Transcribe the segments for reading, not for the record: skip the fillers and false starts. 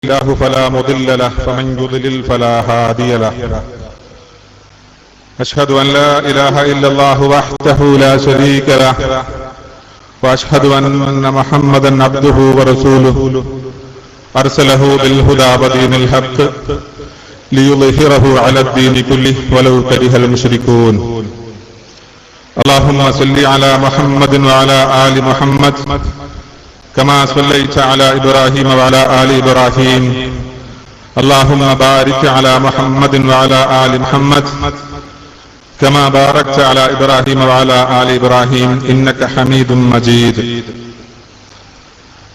الله فلا مضل له ومن يضلل فلا هادي له. أشهد أن لا إله إلا الله وحده لا شريك له وأشهد أن محمدا عبده ورسوله أرسله بالهدى ودين الحق ليظهره على الدين كله ولو كره المشركون. اللهم صل على محمد وعلى آل محمد كما صليت على إبراهيم وعلى آل إبراهيم. اللهم بارك على محمد وعلى آل محمد كما باركت على إبراهيم وعلى آل إبراهيم إنك حميد مجيد.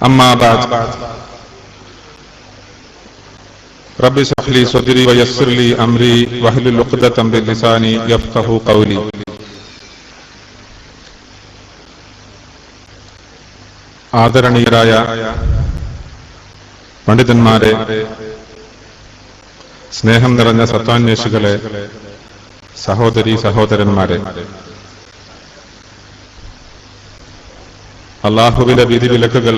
أما بعد رب اشرح لي صدري ويسر لي أمري واحلل عقدة من لساني يفقهوا قولي. ആദരണീയരായ പണ്ഡിതന്മാരെ, സ്നേഹം നിറഞ്ഞ സത്വാന്വേഷികളെ, സഹോദരീ സഹോദരന്മാരെ, അല്ലാഹുവിന്റെ വിധിവിലക്കുകൾ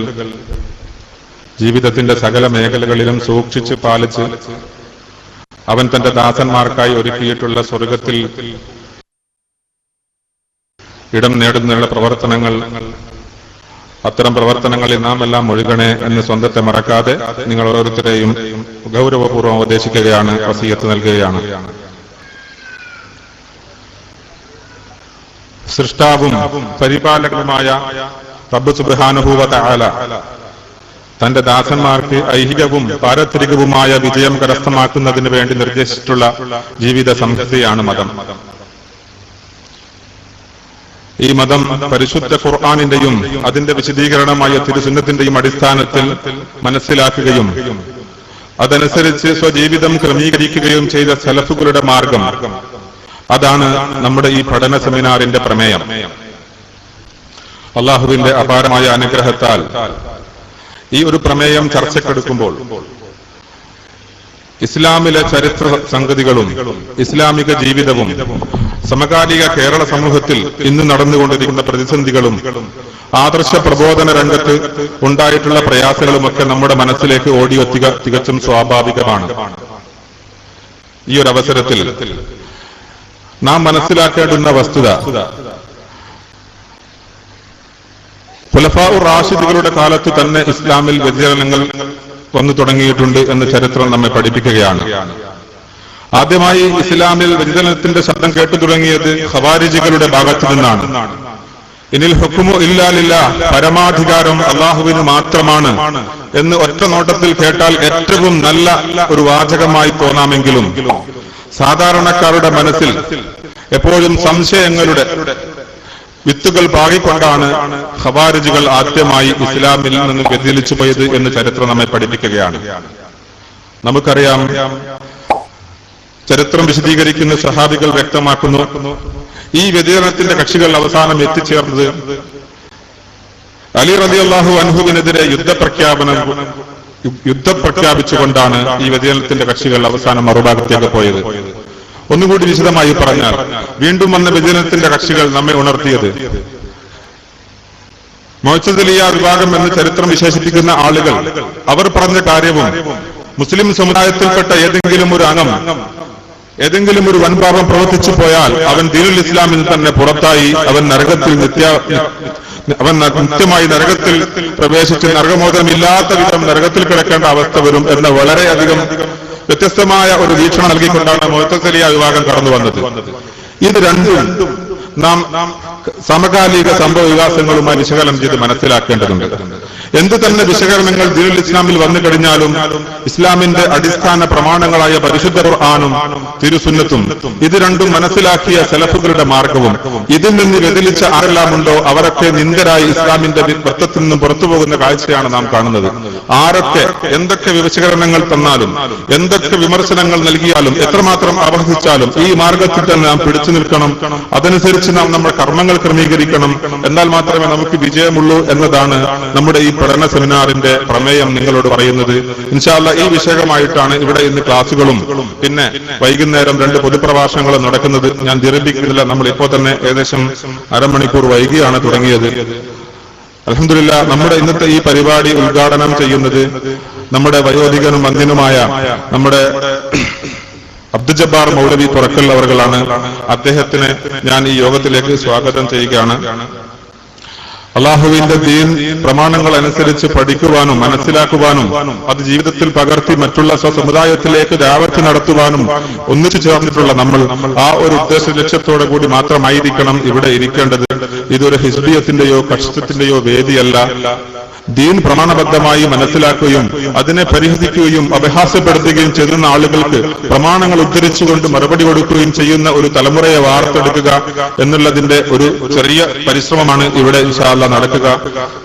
ജീവിതത്തിന്റെ സകല മേഖലകളിലും സൂക്ഷിച്ച് പാലിച്ച് അവൻ തന്റെ ദാസന്മാർക്കായി ഒരുക്കിയിട്ടുള്ള സ്വർഗത്തിൽ ഇടം നേടുന്നതിനുള്ള പ്രവർത്തനങ്ങൾ, അത്തരം പ്രവർത്തനങ്ങളിൽ നാം എല്ലാം ഒഴുകണേ എന്ന് സ്വന്തത്തെ മറക്കാതെ നിങ്ങൾ ഓരോരുത്തരെയും ഗൗരവപൂർവ്വം ഉപദേശിക്കുകയാണ്, വസിയത്ത് നൽകുകയാണ്. സൃഷ്ടാവും പരിപാലകനുമായ റബ്ബ് സുബ്ഹാനഹു വ തആല തന്റെ ദാസന്മാർക്ക് ഐഹികവും പാരത്രികവുമായ വിജയം കരസ്ഥമാക്കുന്നതിന് വേണ്ടി നിർദ്ദേശിച്ചിട്ടുള്ള ജീവിത സംഹിതയാണ് മതം. ഈ മതം പരിശുദ്ധ ഖുർആനിന്റെയും അതിന്റെ വിശദീകരണമായ തിരുസുന്നത്തിന്റെയും അടിസ്ഥാനത്തിൽ മനസ്സിലാക്കുകയും അതനുസരിച്ച് സ്വജീവിതം ക്രമീകരിക്കുകയും ചെയ്ത സലഫുകളുടെ മാർഗം, അതാണ് നമ്മുടെ ഈ പഠന സെമിനാറിന്റെ പ്രമേയം. അള്ളാഹുവിന്റെ അപാരമായ അനുഗ്രഹത്താൽ ഈ ഒരു പ്രമേയം ചർച്ചക്കെടുക്കുമ്പോൾ ഇസ്ലാമിലെ ചരിത്ര സംഗതികളും ഇസ്ലാമിക ജീവിതവും സമകാലിക കേരള സമൂഹത്തിൽ ഇന്ന് നടന്നുകൊണ്ടിരിക്കുന്ന പ്രതിസന്ധികളും ആദർശ പ്രബോധന രംഗത്ത് ഉണ്ടായിട്ടുള്ള പ്രയാസങ്ങളുമൊക്കെ നമ്മുടെ മനസ്സിലേക്ക് ഓടിയെത്തുക തികച്ചും സ്വാഭാവികമാണ്. ഈ ഒരു അവസരത്തിൽ നാം മനസ്സിലാക്കേണ്ടുന്ന വസ്തുത, ഖുലഫാഉർ റാഷിദുകളുടെ കാലത്ത് തന്നെ ഇസ്ലാമിൽ വ്യതിചലനങ്ങൾ വന്നു തുടങ്ങിയിട്ടുണ്ട് എന്ന് ചരിത്രം നമ്മെ പഠിപ്പിക്കുകയാണ്. ആദ്യമായി ഇസ്ലാമിൽ വ്യതിചലനത്തിന്റെ ശബ്ദം കേട്ടു തുടങ്ങിയത് ഖവാരിജികളുടെ ഭാഗത്തു നിന്നാണ്. ഇനിൽ ഹുക്മു ഇല്ലാ ലില്ലാഹ്, പരമാധികാരം അള്ളാഹുവിന് മാത്രമാണ് എന്ന് ഒറ്റ നോട്ടത്തിൽ കേട്ടാൽ ഏറ്റവും നല്ല ഒരു വാചകമായി തോന്നാമെങ്കിലും സാധാരണക്കാരുടെ മനസ്സിൽ എപ്പോഴും സംശയങ്ങളുടെ വിത്തുകൾ പാകിക്കൊണ്ടാണ് ഖവാരിജികൾ ആദ്യമായി ഇസ്ലാമിൽ നിന്ന് വ്യതിചലിച്ചു പോയത് എന്ന് ചരിത്രം നമ്മെ പഠിപ്പിക്കുകയാണ്. നമുക്കറിയാം, ചരിത്രം വിശദീകരിക്കുന്ന സഹാബികൾ വ്യക്തമാക്കുന്നു, ഈ വ്യതിചലനത്തിന്റെ കക്ഷികൾ അവസാനം എത്തിച്ചേർന്നത് അലി റളിയല്ലാഹു അൻഹുവിനെതിരെ യുദ്ധം പ്രഖ്യാപിച്ചുകൊണ്ടാണ് ഈ വ്യതിചലനത്തിന്റെ കക്ഷികൾ അവസാനം മറുഭാഗത്തേക്ക് പോയത്. ഒന്നുകൂടി വിശദമായി പറഞ്ഞാൽ, വീണ്ടും വന്ന വ്യതിചലനത്തിന്റെ കക്ഷികൾ നമ്മെ ഉണർത്തിയത് മുഅ്തസിലിയ വിഭാഗം എന്ന് ചരിത്രം വിശേഷിപ്പിക്കുന്ന ആളുകൾ അവർ പറഞ്ഞ കാര്യവും മുസ്ലിം സമുദായത്തിൽപ്പെട്ട ഏതെങ്കിലും ഒരു അംഗം ഏതെങ്കിലും ഒരു വൻപാപം പ്രവർത്തിച്ചു പോയാൽ അവൻ ദീനുൽ ഇസ്ലാമിൽ തന്നെ പുറത്തായി, അവൻ നിത്യമായി നരകത്തിൽ പ്രവേശിച്ച് നരകമോചനമില്ലാത്ത വിധം നരകത്തിൽ കിടക്കേണ്ട അവസ്ഥ വരും എന്ന വളരെയധികം വ്യത്യസ്തമായ ഒരു വീക്ഷണം നൽകിക്കൊണ്ടാണ് മുഅ്തസിലിയ വിഭാഗം കടന്നു വന്നത്. ഇത് രണ്ടും നാം സമകാലിക സംഭവ വികാസങ്ങളുമായി വിശകലനം ചെയ്ത് മനസ്സിലാക്കേണ്ടതുണ്ട്. എന്ത് തന്നെ വിശകലനങ്ങൾ ദീനുൽ ഇസ്ലാമിൽ വന്നു കഴിഞ്ഞാലും ഇസ്ലാമിന്റെ അടിസ്ഥാന പ്രമാണങ്ങളായ പരിശുദ്ധ ഖുർആനും തിരുസുന്നത്തും ഇത് രണ്ടും മനസ്സിലാക്കിയ സലഫുകളുടെ മാർഗവും ഇതിൽ നിന്ന് വ്യതിചലിച്ച ആരെല്ലാമുണ്ടോ അവരൊക്കെ നിന്ദരായി ഇസ്ലാമിന്റെ വൃത്തത്തിൽ നിന്നും പുറത്തു പോകുന്ന കാഴ്ചയാണ് നാം കാണുന്നത്. ആരൊക്കെ എന്തൊക്കെ വിശകലനങ്ങൾ തന്നാലും എന്തൊക്കെ വിമർശനങ്ങൾ നൽകിയാലും എത്രമാത്രം അപഹസിച്ചാലും ഈ മാർഗത്തിൽ തന്നെ നാം പിടിച്ചു നിൽക്കണം. അതനുസരിച്ച് നാം നമ്മുടെ കർമ്മങ്ങൾ ക്രമീകരിക്കണം. എന്നാൽ മാത്രമേ നമുക്ക് വിജയമുള്ളൂ എന്നതാണ് നമ്മുടെ ഈ പഠന സെമിനാറിന്റെ പ്രമേയം നിങ്ങളോട് പറയുന്നത്. ഇൻഷാ അല്ലാഹ് ഈ വിഷയമായിട്ടാണ് ഇവിടെ ഇന്ന് ക്ലാസുകളും പിന്നെ വൈകുന്നേരം 2 പൊതുപ്രഭാഷണങ്ങളും നടക്കുന്നത്. ഞാൻ ദീർഘിപ്പിക്കുന്നില്ല. നമ്മൾ ഇപ്പോൾ തന്നെ ഏകദേശം അരമണിക്കൂർ വൈകിയാണ് തുടങ്ങിയത്. അൽഹംദുലില്ലാഹ് നമ്മുടെ ഇന്നത്തെ ഈ പരിപാടി ഉദ്ഘാടനം ചെയ്യുന്നത് നമ്മുടെ വയോധികനും വന്ധ്യനുമായ നമ്മുടെ അബ്ദുൽ ജബ്ബാർ മൗലവി തുറക്കൽ അവർകളാണ്. അദ്ദേഹത്തിന് ഞാൻ ഈ യോഗത്തിലേക്ക് സ്വാഗതം ചെയ്യുകയാണ്. അള്ളാഹുവിന്റെ ദീൻ പ്രമാണങ്ങൾ അനുസരിച്ച് പഠിക്കുവാനും മനസ്സിലാക്കുവാനും അത് ജീവിതത്തിൽ പകർത്തി മറ്റുള്ള സമുദായത്തിലേക്ക് ദഅവത്ത് നടത്തുവാനും ഒന്നിച്ചു ചേർന്നിട്ടുള്ള നമ്മൾ ആ ഒരു ഉദ്ദേശ ലക്ഷ്യത്തോടെ കൂടി മാത്രമായിരിക്കണം ഇവിടെ ഇരിക്കേണ്ടത്. ഇതൊരു ഹിസ്ബിയത്തിന്റെയോ കഷ്ടത്തിന്റെയോ വേദിയല്ല. ദീൻ പ്രമാണബദ്ധമായി മനസ്സിലാക്കുകയും അതിനെ പരിഹസിക്കുകയും അപഹാസ്യപ്പെടുത്തുകയും ചെയ്യുന്ന ആളുകൾക്ക് പ്രമാണങ്ങൾ ഉദ്ധരിച്ചുകൊണ്ട് മറുപടി കൊടുക്കുകയും ചെയ്യുന്ന ഒരു തലമുറയെ വാർത്തെടുക്കുക എന്നുള്ളതിന്റെ ഒരു ചെറിയ പരിശ്രമമാണ് ഇവിടെ ഇൻഷാ അല്ലാഹ് നടക്കുക.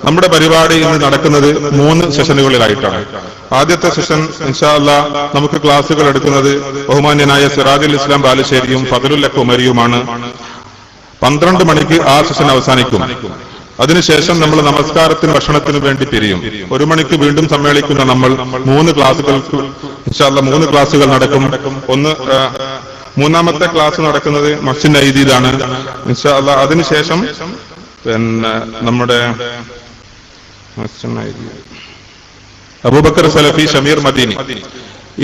നമ്മുടെ പരിപാടി ഇന്ന് നടക്കുന്നത് 3 സെഷനുകളിലായിട്ടാണ്. ആദ്യത്തെ സെഷൻ ഇൻഷാ അല്ലാഹ് നമുക്ക് ക്ലാസുകൾ എടുക്കുന്നത് ബഹുമാന്യനായ സിറാജുൽ ഇസ്ലാം ബാലുശ്ശേരിയും ഫദലുൽ ഹഖ് ഉമരിയുമാണ്. 12 മണിക്ക് ആ സെഷൻ അവസാനിക്കും. അതിനുശേഷം നമ്മൾ നമസ്കാരത്തിന് ഭക്ഷണത്തിന് വേണ്ടി പിരിയും. 1 മണിക്ക് വീണ്ടും സമ്മേളിക്കുന്ന നമ്മൾ 3 ക്ലാസുകൾക്ക് ഇൻഷാ അല്ലാഹ് 3 ക്ലാസുകൾ നടക്കും. മൂന്നാമത്തെ ക്ലാസ് നടക്കുന്നത് മസ്ജിദ് നൈദിയിലാണ് ഇൻഷാ അല്ലാഹ്. അതിനുശേഷം പിന്നെ നമ്മുടെ അബൂബക്കർ സലഫി, ഷമീർ മദീനി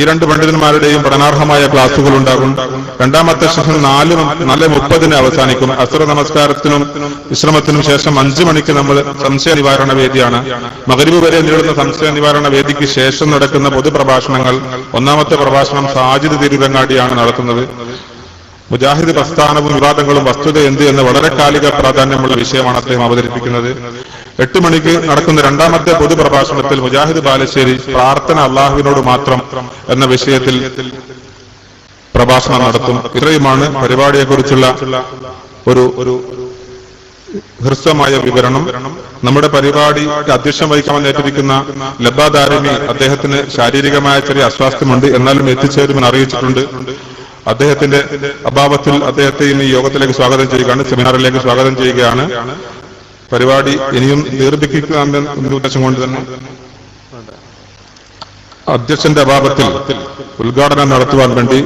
ഈ 2 പണ്ഡിതന്മാരുടെയും പഠനാർഹമായ ക്ലാസുകൾ ഉണ്ടാകും. രണ്ടാമത്തെ സെഷൻ 4:30 അവസാനിക്കും. അസ്ർ നമസ്കാരത്തിനും വിശ്രമത്തിനും ശേഷം 5 മണിക്ക് നമ്മൾ സംശയ നിവാരണ വേദിയാണ്. മഗ്രിബ് വരെ നീളുന്ന സംശയ നിവാരണ വേദിക്ക് ശേഷം നടക്കുന്ന പൊതുപ്രഭാഷണങ്ങൾ. 1ാമത്തെ പ്രഭാഷണം സാജിദ് തിരുരങ്ങാടിയാണ് നടത്തുന്നത്. മുജാഹിദ് പ്രസ്ഥാനവും വിവാദങ്ങളും വസ്തുത എന്ത് എന്ന വളരെ കാലിക പ്രാധാന്യമുള്ള വിഷയമാണ് അദ്ദേഹം അവതരിപ്പിക്കുന്നത്. 8 മണിക്ക് നടക്കുന്ന 2ാമത്തെ പൊതുപ്രഭാഷണത്തിൽ മുജാഹിദ് ബാലുശ്ശേരി പ്രാർത്ഥന അള്ളാഹുവിനോട് മാത്രം എന്ന വിഷയത്തിൽ പ്രഭാഷണം നടത്തും. ഇത്രയുമാണ് പരിപാടിയെക്കുറിച്ചുള്ള ഒരു ഹ്രസ്വമായ വിവരണം. നമ്മുടെ പരിപാടിക്ക് അധ്യക്ഷം വഹിക്കാൻ ഏറ്റിരിക്കുന്ന ലബ്ബാ ദാരിമി, അദ്ദേഹത്തിന് ശാരീരികമായ ചെറിയ അസ്വാസ്ഥ്യമുണ്ട്, എന്നാലും എത്തിച്ചേരുമെന്ന് അറിയിച്ചിട്ടുണ്ട്. അദ്ദേഹത്തിന്റെ അഭാവത്തിൽ അദ്ദേഹത്തെ ഇന്ന് യോഗത്തിലേക്ക് സ്വാഗതം ചെയ്യുകയാണ്, സെമിനാറിലേക്ക് സ്വാഗതം ചെയ്യുകയാണ്. പരിപാടി ഇനിയും ദീർഘിപ്പിക്കാമെന്ന ഉദ്ദേശം കൊണ്ട് തന്നെ അധ്യക്ഷന്റെ അഭാവത്തിൽ ഉദ്ഘാടനം നടത്തുവാൻ വേണ്ടി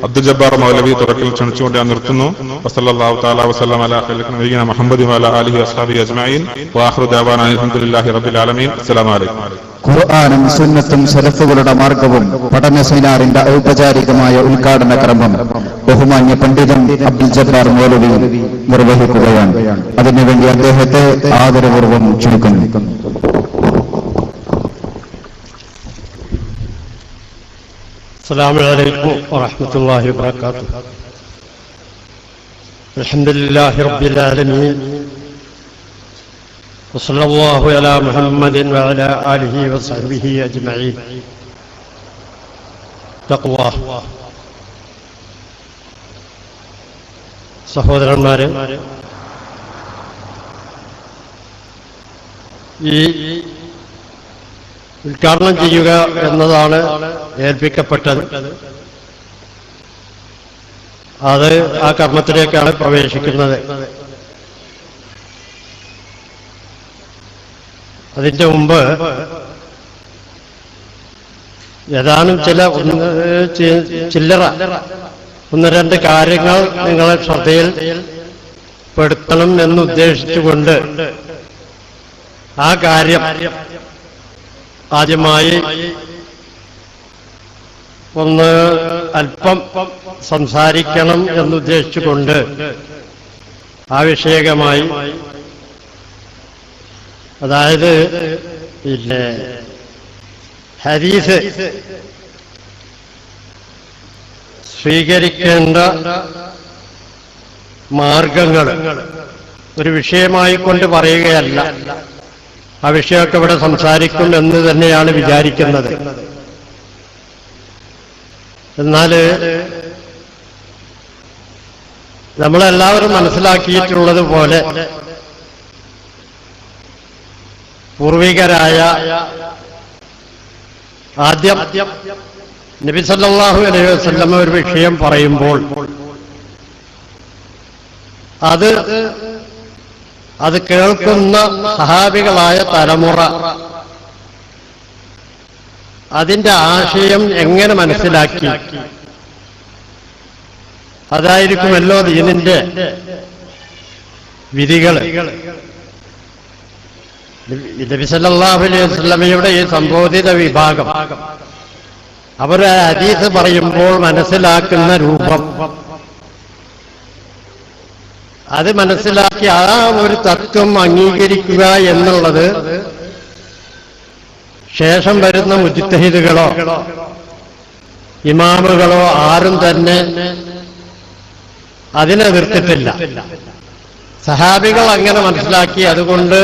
അബ്ദുൽ ജബ്ബാർ മൗലവി തുറക്കിൽ ക്ഷണിച്ചുകൊണ്ട് ഞാൻ നിർത്തുന്നു. വസല്ലല്ലാഹു തആല വസല്ലം അലാ നബിയിന മുഹമ്മദി വഅലാ ആലിഹി വസ്ഹബിഹി അജ്മഈൻ വആഖിറു ദഅവാനാ അൽഹംദുലില്ലാഹി റബ്ബിൽ ആലമീൻ. അസ്സലാമു അലൈക്കും. ഖുർആനും സുന്നത്തും സലഫുകളുടെ മാർഗവും പഠന സെമിനാറിന്റെ ഔപചാരികമായ ഉദ്ഘാടന ക്രമം ബഹുമാന്യ പണ്ഡിതൻ അബ്ദുൽ ജബ്ബാർ മൗലവി നിർവഹിക്കുകയാണ്. അതിനുവേണ്ടി അദ്ദേഹത്തെ ആദരപൂർവ്വം ക്ഷണിക്കുന്നു. السلام عليكم ورحمة الله وبركاته. الحمد لله رب العالمين وصلى الله على محمد وعلى آله وصحبه أجمعين. تقوى സഹോദരന്മാരെ, ഈ ഉദ്ഘാടനം ചെയ്യുക എന്നതാണ് ഏൽപ്പിക്കപ്പെട്ടത്. അത് ആ കർമ്മത്തിലേക്കാണ് പ്രവേശിക്കുന്നത്. അതിന്റെ മുമ്പ് ഏതാനും ചില്ലറ 1-2 കാര്യങ്ങൾ നിങ്ങളെ ശ്രദ്ധയിൽ പെടുത്തണം എന്നുദ്ദേശിച്ചുകൊണ്ട് ആ കാര്യം ആദ്യമായി അല്പം സംസാരിക്കണം എന്നുദ്ദേശിച്ചുകൊണ്ട് ആ വിഷയകമായി, അതായത് ഹദീസ് സ്വീകരിക്കേണ്ട മാർഗങ്ങൾ ഒരു വിഷയമായി കൊണ്ട് പറയുകയല്ല. ആ വിഷയമൊക്കെ ഇവിടെ സംസാരിക്കും എന്ന് തന്നെയാണ് വിചാരിക്കുന്നത്. എന്നാൽ നമ്മളെല്ലാവരും മനസ്സിലാക്കിയിട്ടുള്ളത് പോലെ പൂർവികരായ ആദ്യം നബി സല്ലല്ലാഹു അലൈഹി വസല്ലം ഒരു വിഷയം പറയുമ്പോൾ അത് കേൾക്കുന്ന സഹാബികളായ തലമുറ അതിന്റെ ആശയം എങ്ങനെ മനസ്സിലാക്കി, അതായിരിക്കുമല്ലോ ദീനിന്റെ വിധികൾ. നബി സല്ലല്ലാഹു അലൈഹി വസല്ലമയുടെ ഈ സംബോധിത വിഭാഗം അവർ ഹദീസ് പറയുമ്പോൾ മനസ്സിലാക്കുന്ന രൂപം, അത് മനസ്സിലാക്കി ആ ഒരു തത്വം അംഗീകരിക്കുക എന്നുള്ളത് ശേഷം വരുന്ന മുജ്തഹിദുകളോ ഇമാമുകളോ ആരും തന്നെ അതിനെ എതിർത്തിട്ടില്ല. സഹാബികൾ അങ്ങനെ മനസ്സിലാക്കി, അതുകൊണ്ട്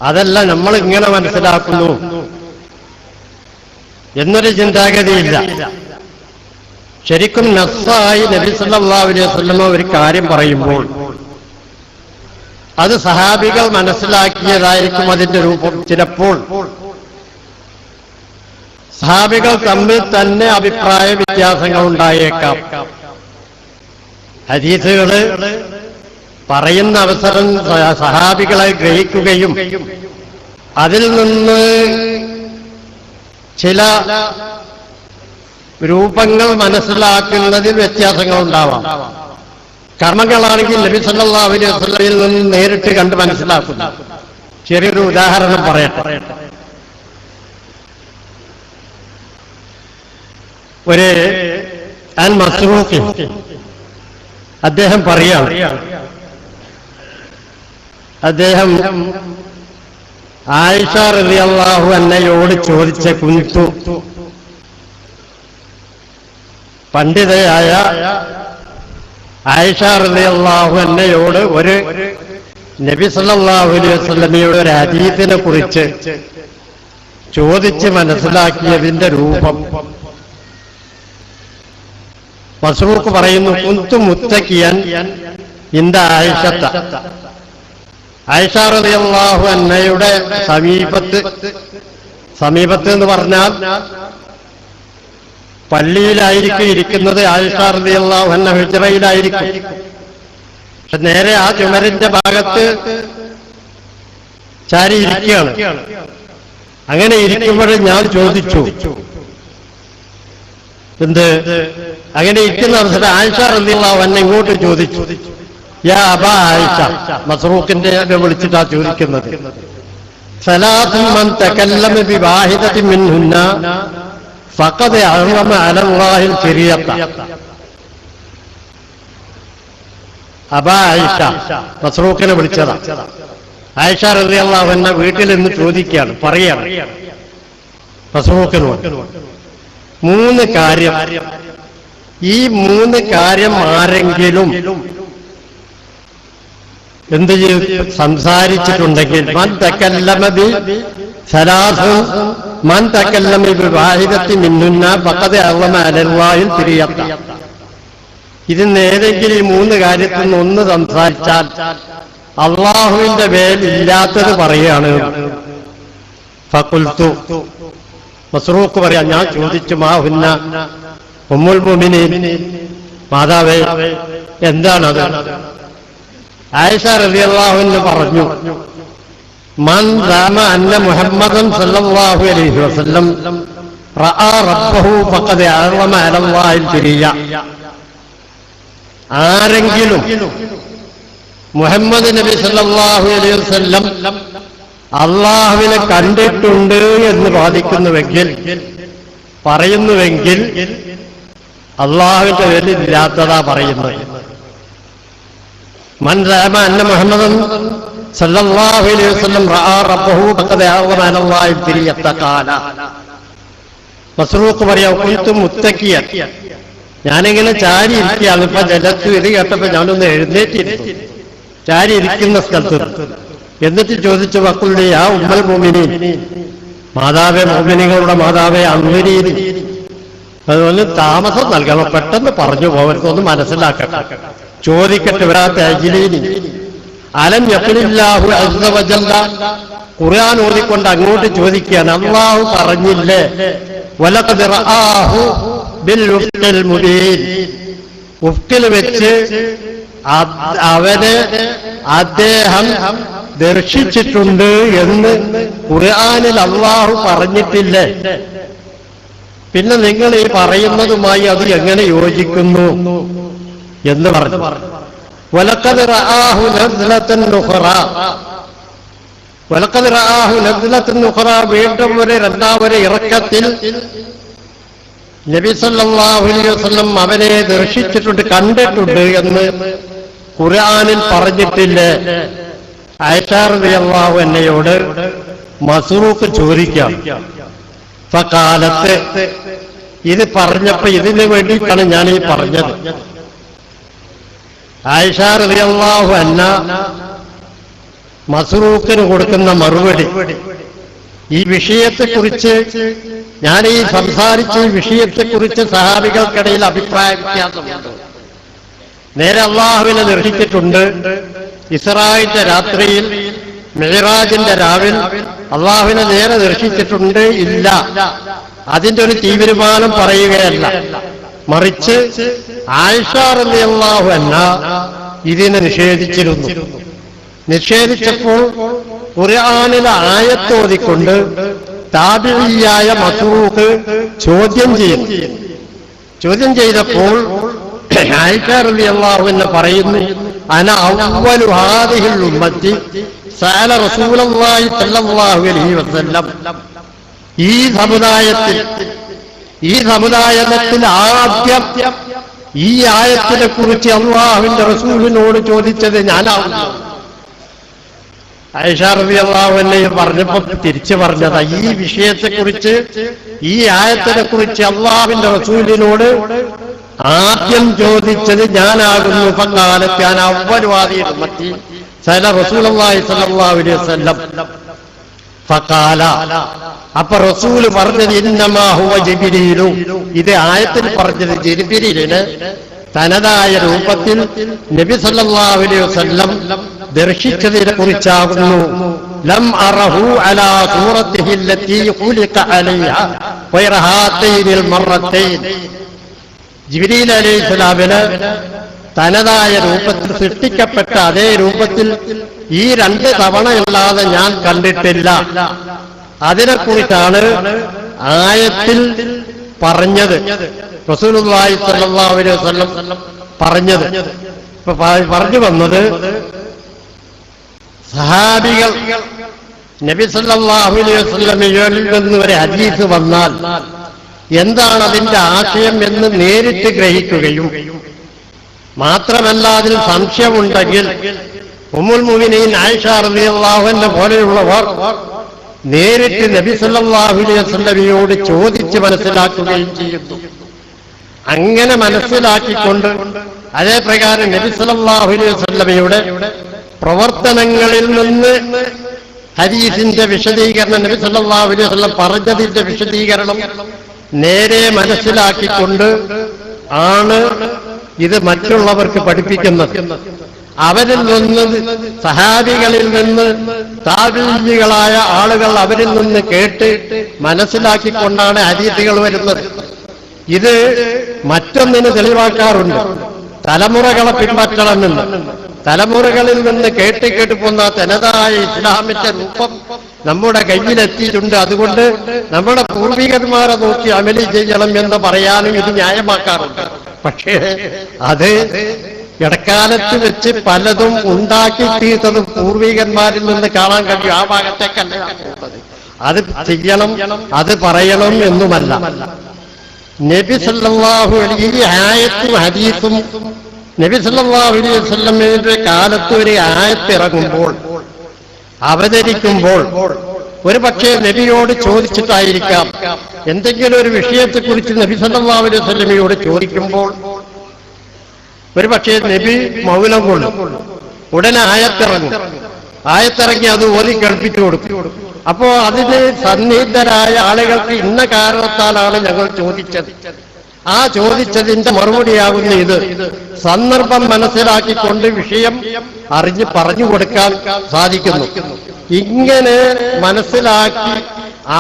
അതല്ല നമ്മൾ ഇങ്ങനെ മനസ്സിലാക്കുന്നു എന്നൊരു ചിന്താഗതിയില്ല. ശരിക്കും നസ്സായി നബി സല്ലല്ലാഹു അലൈഹി വസല്ലം ഒരു കാര്യം പറയുമ്പോൾ അത് സഹാബികൾ മനസ്സിലാക്കിയതായിരിക്കും അതിന്റെ രൂപം. ചിലപ്പോൾ സഹാബികൾ തമ്മിൽ തന്നെ അഭിപ്രായ വ്യത്യാസങ്ങൾ ഉണ്ടായേക്കാം. ഹദീസുകള് പറയുന്ന അവസരം സഹാബികളെ ഗ്രഹിക്കുകയും അതിൽ നിന്ന് ചില രൂപങ്ങൾ മനസ്സിലാക്കുന്നതിൽ വ്യത്യാസങ്ങൾ ഉണ്ടാവാം. കർമ്മങ്ങളാണെങ്കിൽ നബി സല്ലല്ലാഹു അലൈഹി വസല്ലമയിൽ നിന്ന് നേരിട്ട് കണ്ട് മനസ്സിലാക്കുന്നു. ചെറിയൊരു ഉദാഹരണം പറയട്ടെ. ഒരു അൻ മസ്റൂഖ് അദ്ദേഹം പറയാണ്, അദ്ദേഹം ആയിഷ റളിയല്ലാഹു അൻഹയോട് ചോദിച്ച കുന്തു, പണ്ഡിതയായ ആയിഷ റളിയല്ലാഹു അൻഹയോട് ഒരു നബി സല്ലല്ലാഹു അലൈഹി വസല്ലമയുടെ ഒരു ഹദീസിനെ കുറിച്ച് ചോദിച്ച് മനസ്സിലാക്കിയതിന്റെ രൂപം. മസ്റൂഖ് പറയുന്നു, കുന്തു മുത്തക്കിയൻ ഇന്ദ ആയിഷത്ത, ആയിഷ റളിയല്ലാഹു അൻഹയുടെ സമീപത്ത് എന്ന് പറഞ്ഞാൽ പള്ളിയിലായിരിക്കും ഇരിക്കുന്നത്. ആയിഷ റളിയല്ലാഹു അൻഹ ഹിജ്റയിലായിരിക്കും. പക്ഷെ നേരെ ആ ചുമരിന്റെ ഭാഗത്ത് ചാരി ഇരിക്കുകയാണ്. അങ്ങനെ ഇരിക്കുമ്പോൾ ഞാൻ ചോദിച്ചു, എന്ത്? അങ്ങനെ ഇരിക്കുന്ന അവസരം ആയിഷ റളിയല്ലാഹു അൻഹ ഇങ്ങോട്ട് ചോദിച്ചു, യാ അബാ ആയിഷ, മസ്റൂഖിന്റെ വിളിച്ചിട്ടാ ചോദിക്കുന്നത്, സലാത്തുൻ മൻ തകല്ലമ ബിവാഹിദത്തിൻ മിൻഹുന്ന ഫഖദ് അഹറമ അലല്ലാഹിൽ ഫിരിയത. അബാ ആയിഷ, മസ്റൂഖിനെ വിളിച്ചതാ. ആയിഷ റളിയല്ലാഹു അൻഹ വീട്ടിൽ നിന്ന് ചോദിക്കുകയാണ്, പറയാണ് മസ്റൂഖിനോട്, മൂന്ന് കാര്യം, ഈ മൂന്ന് കാര്യം ആരെങ്കിലും എന്ത് സംസാരിച്ചിട്ടുണ്ടെങ്കിൽ, മൻ തകല്ലമ ബി സലാസു മൻ തകല്ലമ ബി വാഹിദത്തി മിൻഹുന്ന ഫഖദ് അഹറമ അലല്ലാഹിൽ ഫിരിയത. ഇതിന് ഏതെങ്കിലും ഈ മൂന്ന് കാര്യത്തിൽ നിന്ന് ഒന്ന് സംസാരിച്ചാൽ അള്ളാഹുവിന്റെ മേൽ ഇല്ലാത്തത് പറയുകയാണ്. ഫഖുൽതു, മസ്റൂഖ് പറയാ, ഞാൻ ചോദിച്ചു, മാ ഹുന്ന ഉമ്മുൽ മുഅ്മിനീൻ, മാതാവേ എന്താണത്? ആയിഷ റളിയല്ലാഹു അൻഹ പറഞ്ഞു, മൻ ദാമ അന്ന മുഹമ്മദൻ സല്ലല്ലാഹു അലൈഹി വസല്ലം റഅ റബ്ബഹു ഫഖദ് അഹറമ അലല്ലാഹിൽ ഫിരിയ. ആരെങ്കിലും മുഹമ്മദ് നബി സല്ലല്ലാഹു അലൈഹി വസല്ലം അള്ളാഹുവിനെ കണ്ടിട്ടുണ്ട് എന്ന് വാദിക്കുന്നുവെങ്കിൽ, പറയുന്നുവെങ്കിൽ അള്ളാഹുവിന്റെ പേരിൽ ഇല്ലാത്തതാ പറയുന്നത്. മൻ റഅ അന്ന മുഹമ്മദൻ സല്ലല്ലാഹു അലൈഹി വസല്ലം റഅ റബ്ബഹു ഫഖദ് അഹറമ അലല്ലാഹിൽ ഫിരിയത ഖാല. മസ്റൂഖ് പറയാ, കുന്തു മുത്തക്കിയൻ, ഞാനിങ്ങനെ ചാരി ഇരിക്കുകയാണ്. ഇപ്പൊ ജലത്ത് ഇത് കേട്ടപ്പോ ഞാനൊന്ന് എഴുന്നേറ്റിരുന്നു, ചാരി ഇരിക്കുന്ന സ്ഥലത്ത്. എന്നിട്ട് ചോദിച്ചു, വഖുൽ യാ ഉമ്മുൽ മുഅ്മിനീൻ, മാതാവേ, മുഅ്മിനീങ്ങളുടെ മാതാവേ, അൻവിരീനി, അതുപോലെ താമസം നൽകണം, പെട്ടെന്ന് പറഞ്ഞു പോകരുതൊന്ന് മനസ്സിലാക്കട്ടെ, ചോദിക്കട്ടെ. വരാത്തീനി അലം യഖുലില്ലാഹു അസ്സ വജല്ല, ഖുർആൻ ഓതിക്കൊണ്ട് അങ്ങോട്ട് ചോദിക്കുകയാണ്, അല്ലാഹു പറഞ്ഞില്ലേ, വലഖദ് റആഹു ബിൽ ഉഫ്ഖിൽ മുബീൻ, ഉഫ്ഖിൽ വെച്ച് അവനെ അദ്ദേഹം ദർശിച്ചിട്ടുണ്ട് എന്ന് ഖുർആനിൽ അല്ലാഹു പറഞ്ഞിട്ടില്ലേ? പിന്നെ നിങ്ങൾ ഈ പറയുന്നതുമായി അത് എങ്ങനെ യോജിക്കുന്നു എന്ന് പറഞ്ഞു. വലഖദ് റആഹു നസ്ലതൻ ഉഖറ, വലഖദ് റആഹു നസ്ലത്തുൻ ഉഖറ, വീണ്ടും ഒരു രണ്ടാമൊരു ഇറക്കത്തിൽ നബി സല്ലല്ലാഹു അലൈഹി വസല്ലം അവനെ ദർശിച്ചിട്ടുണ്ട്, കണ്ടിട്ടുണ്ട് എന്ന് ഖുർആനിൽ പറഞ്ഞിട്ടില്ലേ? ആയിഷ റളിയല്ലാഹു അൻഹയോട് മസ്റൂഖ് ചോദിക്കാം. ഫഖാലത്ത്, ഇത് പറഞ്ഞപ്പോ ഇതിനു വേണ്ടിയിട്ടാണ് ഞാൻ ഈ പറഞ്ഞത്. ആയിഷ റളിയല്ലാഹു അൻഹ മസ്റൂഖിന് കൊടുക്കുന്ന മറുപടി, ഈ വിഷയത്തെക്കുറിച്ച് ഞാൻ ഈ സംസാരിച്ച ഈ വിഷയത്തെക്കുറിച്ച് സഹാബികൾക്കിടയിൽ അഭിപ്രായ വ്യത്യാസമുണ്ട്. നേരെ അള്ളാഹുവിനെ ദർശിച്ചിട്ടുണ്ട്, ഇസ്രായിന്റെ രാത്രിയിൽ മിഅ്റാജിന്റെ രാവിൽ അള്ളാഹുവിനെ നേരെ ദർശിച്ചിട്ടുണ്ട്, ഇല്ല. അതിന്റെ ഒരു തീരുമാനം പറയുകയല്ല, മറിച്ച് ആയിഷ റളിയല്ലാഹു അൻഹ ഇതിനെ നിഷേധിച്ചിരുന്നു. നിഷേധിച്ചപ്പോൾ ഖുർആനിലെ ആയത്തോതിക്കൊണ്ട് താബിഈയായ മസ്റൂഖ് ചോദ്യം ചെയ്തപ്പോൾ ആയിഷ റളിയല്ലാഹു അൻഹ പറയുന്നു, അന അവ്വലു ഹാദിഹിൽ ഉമ്മത്തി സഅല റസൂലുള്ളാഹി സ്വല്ലല്ലാഹു അലൈഹി വസല്ലം. ഈ സമുദായത്തിൽ ആദ്യം ഈ ആയത്തിനെ കുറിച്ച് അല്ലാഹുവിന്റെ റസൂലിനോട് ചോദിച്ചത് ഞാനാവുന്നു. ആയിഷ റളിയല്ലാഹു അൻഹ പറഞ്ഞപ്പോ തിരിച്ചു പറഞ്ഞതാ, ഈ വിഷയത്തെക്കുറിച്ച് ഈ ആയത്തിനെ കുറിച്ച് അല്ലാഹുവിന്റെ റസൂലിനോട് ആദ്യം ചോദിച്ചത് ഞാനാകുന്നു. ഫഖാലത്ത് അന അവ്വലു ഹാദിഹിൽ ഉമ്മത്തി സഅല റസൂലുള്ളാഹി സ്വല്ലല്ലാഹു അലൈഹി വസല്ലം. ഫഖാല, അപ്പൊ റസൂല് പറഞ്ഞത് ഇന്നമാ ഹുവ ജിബ്രീലു, ഇത് ആയത്തിൽ പറഞ്ഞത് ജിബ്രീലിന് തനതായ രൂപത്തിൽ നബി സല്ലല്ലാഹു അലൈഹി വസല്ലം ദർശിച്ചതിനെ കുറിച്ചാകുന്നു. ലം അറഹു അലാ സൂറത്തിഹി അല്ലതി ഖുലിഖ അലൈഹാ ഗൈറ ഹാതൈനിൽ മറത്തൈൻ. ജിബ്രീൽ അലൈഹിസ്സലാമിന് തനതായ രൂപത്തിൽ സൃഷ്ടിക്കപ്പെട്ട അതേ രൂപത്തിൽ ഈ രണ്ട് തവണയല്ലാതെ ഞാൻ കണ്ടിട്ടില്ല. അതിനെക്കുറിച്ചാണ് ആയത്തിൽ പറഞ്ഞത്, റസൂലുള്ളാഹി സ്വല്ലല്ലാഹു അലൈഹി വസല്ലം പറഞ്ഞത്. ഇപ്പൊ പറഞ്ഞു വന്നത്, സഹാബികൾ നബി സല്ലല്ലാഹു അലൈഹി വസല്ലമയിൽ നിന്ന് ഒരു ഹദീസ് വന്നാൽ എന്താണ് അതിന്റെ ആശയം എന്ന് നേരിട്ട് ഗ്രഹിക്കുകയും മാത്രമല്ല അതിൽ സംശയമുണ്ടെങ്കിൽ ഉമ്മുൽ മുഅ്മിനീൻ ആയിഷ റളിയല്ലാഹു അൻഹ പോലെയുള്ളവർ നേരിട്ട് നബി സല്ലല്ലാഹു അലൈഹി വസല്ലമയോട് ചോദിച്ച് മനസ്സിലാക്കുകയും ചെയ്യുന്നു. അങ്ങനെ മനസ്സിലാക്കിക്കൊണ്ട് അതേ പ്രകാരം നബി സല്ലല്ലാഹു അലൈഹി വസല്ലമയുടെ പ്രവർത്തനങ്ങളിൽ നിന്ന് ഹദീസിന്റെ വിശദീകരണം, നബി സല്ലല്ലാഹു അലൈഹി വസല്ലം പറഞ്ഞതിന്റെ വിശദീകരണം നേരെ മനസ്സിലാക്കിക്കൊണ്ട് ആണ് ഇത് മറ്റുള്ളവർക്ക് പഠിപ്പിക്കുന്നത്. അവരിൽ നിന്ന്, സഹാബികളിൽ നിന്ന്, താബിഈകളായ ആളുകൾ അവരിൽ നിന്ന് കേട്ട് മനസ്സിലാക്കിക്കൊണ്ടാണ് ഹദീസുകൾ വരുന്നത്. ഇത് മറ്റൊന്നിന് തെളിവാക്കാറുണ്ട്, തലമുറകളെ പിൻപറ്റണമെന്ന്. തലമുറകളിൽ നിന്ന് കേട്ട് പോന്ന തനതായ ഇസ്ലാമിന്റെ രൂപം നമ്മുടെ കയ്യിലെത്തിയിട്ടുണ്ട്. അതുകൊണ്ട് നമ്മുടെ പൂർവികന്മാരെ നോക്കി അമലി ചെയ്യണം എന്ന് പറയാനും ഇത് ന്യായമാക്കാറുണ്ട്. പക്ഷേ അത് ഇടക്കാലത്ത് വെച്ച് പലതും ഉണ്ടാക്കി തീർത്തതും പൂർവികന്മാരിൽ നിന്ന് കാണാൻ കഴിയും. ആ ഭാഗത്തേക്കല്ല പോകുന്നത്. അത് ചെയ്യണം, അത് പറയണം എന്നുമല്ല. നബി സല്ലല്ലാഹു അലൈഹി ആയത്തും ഹദീസും നബി സല്ലല്ലാഹു അലൈഹി വസല്ലമയുടെ കാലത്ത് ഒരു ആയത്ത് ഇറങ്ങുമ്പോൾ, അവതരിക്കുമ്പോൾ, ഒരു പക്ഷേ നബിയോട് ചോദിച്ചിട്ടായിരിക്കാം. എന്തെങ്കിലും ഒരു വിഷയത്തെക്കുറിച്ച് നബി സല്ലല്ലാഹു അലൈഹി വസല്ലമയോട് ചോദിക്കുമ്പോൾ ഒരു പക്ഷേ നബി മൗനം കൊള്ളും. ഉടനെ ആയത്തിറങ്ങി അത് ഓതി കേൾപ്പിച്ചു കൊടുക്കും. അപ്പോ അതിന് സന്നിഹിതരായ ആളുകൾക്ക് ഇന്ന കാരണത്താലാണ് ഞങ്ങൾ ചോദിച്ചത്, ആ ചോദിച്ചതിന്റെ മറുപടിയാകുന്ന ഇത്. സന്ദർഭം മനസ്സിലാക്കിക്കൊണ്ട് വിഷയം അറിഞ്ഞ് പറഞ്ഞു കൊടുക്കാൻ സാധിക്കുന്നു. ഇങ്ങനെ മനസ്സിലാക്കി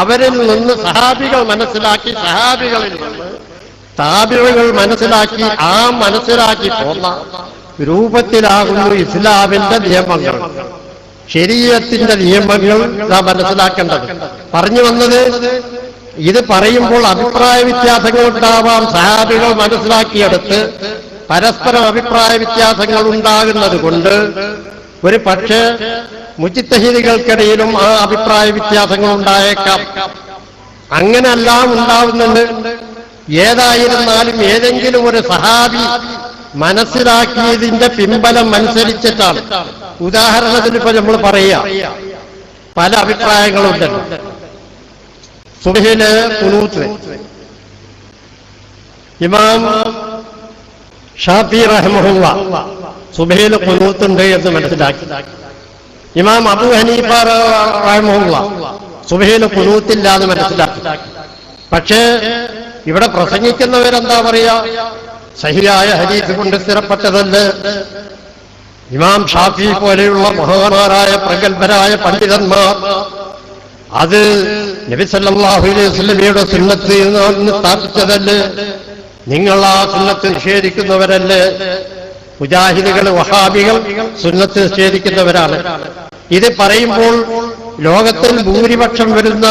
അവരിൽ നിന്ന് സഹാബികൾ മനസ്സിലാക്കി, സഹാബികളിൽ നിന്ന് താബിഈകൾ മനസ്സിലാക്കി, ആ മനസ്സിലാക്കി പോന്ന രൂപത്തിലാകുന്നു ഇസ്ലാമിന്റെ നിയമങ്ങൾ, ശരീഅത്തിന്റെ നിയമങ്ങൾ നാം മനസ്സിലാക്കേണ്ടത്. പറഞ്ഞു വന്നത്, ഇത് പറയുമ്പോൾ അഭിപ്രായ വ്യത്യാസങ്ങൾ ഉണ്ടാവാം. സഹാബികൾ മനസ്സിലാക്കിയെടുത്ത് പരസ്പരം അഭിപ്രായ വ്യത്യാസങ്ങൾ ഉണ്ടാകുന്നത് കൊണ്ട് ഒരു പക്ഷേ മുജ്തഹിദുകൾക്കിടയിലും ആ അഭിപ്രായ വ്യത്യാസങ്ങൾ ഉണ്ടായേക്കാം. അങ്ങനെല്ലാം ഉണ്ടാവുന്നുണ്ട്. ഏതായിരുന്നാലും ഏതെങ്കിലും ഒരു സഹാബി മനസ്സിലാക്കിയതിന്റെ പിൻബലം അനുസരിച്ചിട്ടാണ്. ഉദാഹരണത്തിന് ഇപ്പൊ നമ്മൾ പറയുക, പല അഭിപ്രായങ്ങളുണ്ടല്ലോ. സുബ്ഹിലെ ഖുനൂത്ത് ഇമാം ഷാഫി റഹ്മഹുള്ള സുബ്ഹിലെ ഖുനൂത്തുണ്ട് എന്ന് മനസ്സിലാക്കി. ഇമാം അബൂ ഹനീഫ റഹ്മഹുള്ള സുബ്ഹിലെ ഖുനൂത്തില്ലാന്ന് മനസ്സിലാക്കി. പക്ഷേ ഇവിടെ പ്രസംഗിക്കുന്നവരെന്താ പറയാ, സഹിയായ ഹദീസ് കൊണ്ട് സ്ഥിരപ്പെട്ടതല്ലേ. ഇമാം ഷാഫി പോലെയുള്ള മഹാന്മാരായ പ്രഗത്ഭരായ പണ്ഡിതന്മാർ അത് നബി സല്ലല്ലാഹു അലൈഹി വസല്ലമയുടെ സുന്നത്ത് എന്ന് സ്ഥാപിച്ചതല്ലേ. നിങ്ങൾ ആ സുന്നത്ത് നിഷേധിക്കുന്നവരല്ലേ. മുജാഹിദുകൾ വഹാബികൾ സുന്നത്ത് നിഷേധിക്കുന്നവരാണ്. ഇത് പറയുമ്പോൾ ലോകത്തിൽ ഭൂരിപക്ഷം വരുന്ന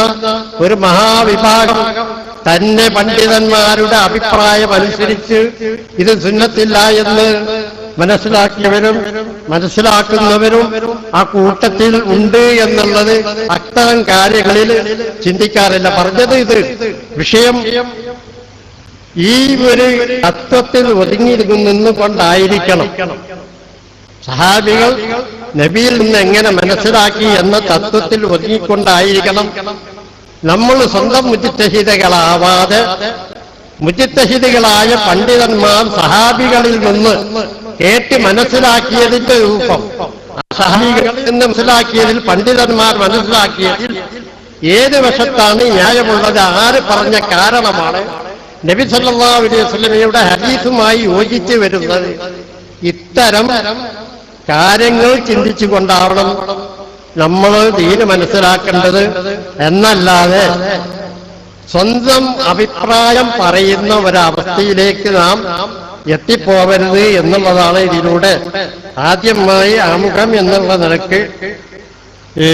ഒരു മഹാവിഭാഗം തന്നെ പണ്ഡിതന്മാരുടെ അഭിപ്രായം അനുസരിച്ച് ഇത് സുന്നത്തില്ല എന്ന് മനസ്സിലാക്കിയവരും മനസ്സിലാക്കുന്നവരും ആ കൂട്ടത്തിൽ ഉണ്ട് എന്നുള്ളത് അത്തരം കാര്യങ്ങളിൽ ചിന്തിക്കാറില്ല. പറഞ്ഞത് ഇത് വിഷയം ഈ ഒരു തത്വത്തിൽ ഒതുങ്ങിയിരുന്നുകൊണ്ടായിരിക്കണം. സഹാബികൾ നബിയിൽ നിന്ന് എങ്ങനെ മനസ്സിലാക്കി എന്ന തത്വത്തിൽ ഒതുങ്ങിക്കൊണ്ടായിരിക്കണം. നമ്മൾ സ്വന്തം മുജ്തഹിദുകളാവാതെ മുജ്തഹിദുകളായ പണ്ഡിതന്മാർ സഹാബികളിൽ നിന്ന് കേട്ട് മനസ്സിലാക്കിയതിന്റെ രൂപം, സഹാബികളിൽ നിന്ന് മനസ്സിലാക്കിയതിൽ പണ്ഡിതന്മാർ മനസ്സിലാക്കിയതിൽ ഏത് വശത്താണ് ന്യായമുള്ളത്, ആര് പറഞ്ഞ കാരണമാണ് നബി സല്ലല്ലാഹു അലൈഹി വസല്ലമയുടെ ഹദീസുമായി യോജിച്ച് വരുന്നത്, ഇത്തരം കാര്യങ്ങൾ ചിന്തിച്ചുകൊണ്ടാവണം നമ്മൾ ദീന് മനസ്സിലാക്കേണ്ടത്. എന്നല്ലാതെ സ്വന്തം അഭിപ്രായം പറയുന്ന ഒരവസ്ഥയിലേക്ക് നാം എത്തിപ്പോവരുത് എന്നുള്ളതാണ് ഇതിലൂടെ ആദ്യമായി ആമുഖം എന്നുള്ള നിലക്ക് ഈ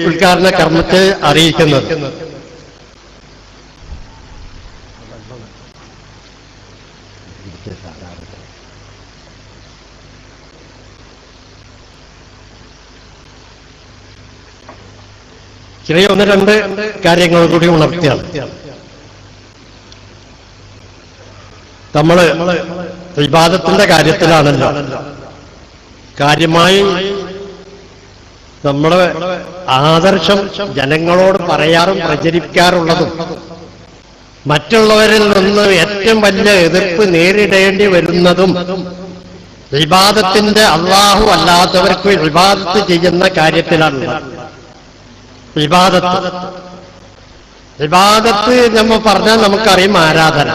ഉദ്ഘാടന കർമ്മത്തെ അറിയിക്കുന്നത്. ചെറിയ ഒന്ന് രണ്ട് കാര്യങ്ങൾ കൂടി ഉണർത്തിയാണ്. നമ്മള് ഇബാദത്തിന്റെ കാര്യത്തിലാണല്ലോ കാര്യമായി നമ്മുടെ ആദർശം ജനങ്ങളോട് പറയാറും പ്രചരിക്കാറുള്ളതും മറ്റുള്ളവരിൽ നിന്ന് ഏറ്റവും വലിയ എതിർപ്പ് നേരിടേണ്ടി വരുന്നതും ഇബാദത്തിന്റെ അല്ലാഹു അല്ലാത്തവർക്ക് ഇബാദത്ത് ചെയ്യുന്ന കാര്യത്തിലാണ്. ഇബാദത്ത് നമ്മൾ പറഞ്ഞാൽ നമുക്കറിയും ആരാധന.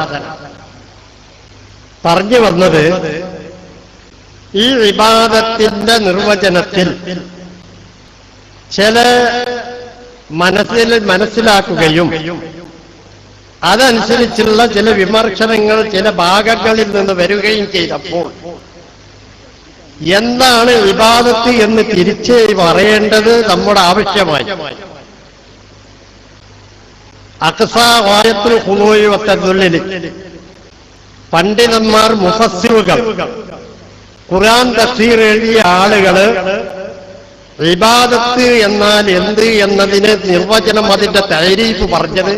പറഞ്ഞു വന്നത് ഈ ഇബാദത്തിന്റെ നിർവചനത്തിൽ ചില മനസ്സിലാക്കുകയും അതനുസരിച്ചുള്ള ചില വിമർശനങ്ങൾ ചില ഭാഗങ്ങളിൽ നിന്ന് വരികയും ചെയ്തപ്പോൾ എന്താണ് ഇബാദത്ത് എന്ന് തിരിച്ച് പറയേണ്ടത് നമ്മുടെ ആവശ്യമായി. അഖ്സാ ഗായത്തുൽ ഖുളൂഇ വത്തദുല്ലിൽ പണ്ഡിതന്മാർ മുഫസ്സിറുകൾ ഖുർആൻ തഫ്സീർ എഴുതിയ ആളുകള് ഇബാദത്ത് എന്നാൽ എന്ത് എന്നതിന് നിർവചനം അതിന്റെ തഅരീഫ് പറഞ്ഞത്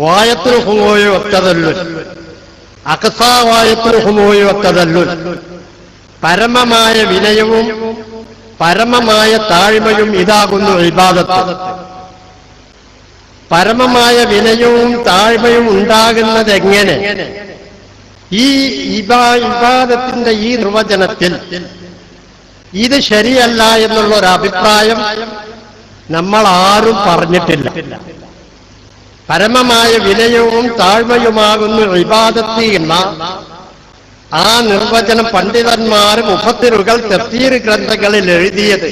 ഗായത്തുൽ ഖുളൂഇ വത്തദുല്ലുൽ, അഖ്സാ ഗായത്തുൽ ഖുളൂഇ വത്തദുല്ലുൽ, പരമമായ വിനയവും പരമമായ താഴ്മയും ഇതാകുന്നു ഇബാദത്ത്. പരമമായ വിനയവും താഴ്മയും ഉണ്ടാകുന്നത് എങ്ങനെ? ഈ ഇബാദത്തിന്റെ ഈ നിർവചനത്തിൽ ഇത് ശരിയല്ല എന്നുള്ള ഒരു അഭിപ്രായം നമ്മൾ ആരും പറഞ്ഞിട്ടില്ല. പരമമായ വിനയവും താഴ്മയുമാകുന്നു ഇബാദത്ത് എന്ന ആ നിർവചനം പണ്ഡിതന്മാർ മുഫസ്സിറുകൾ തഫ്സീർ ഗ്രന്ഥങ്ങളിൽ എഴുതിയത്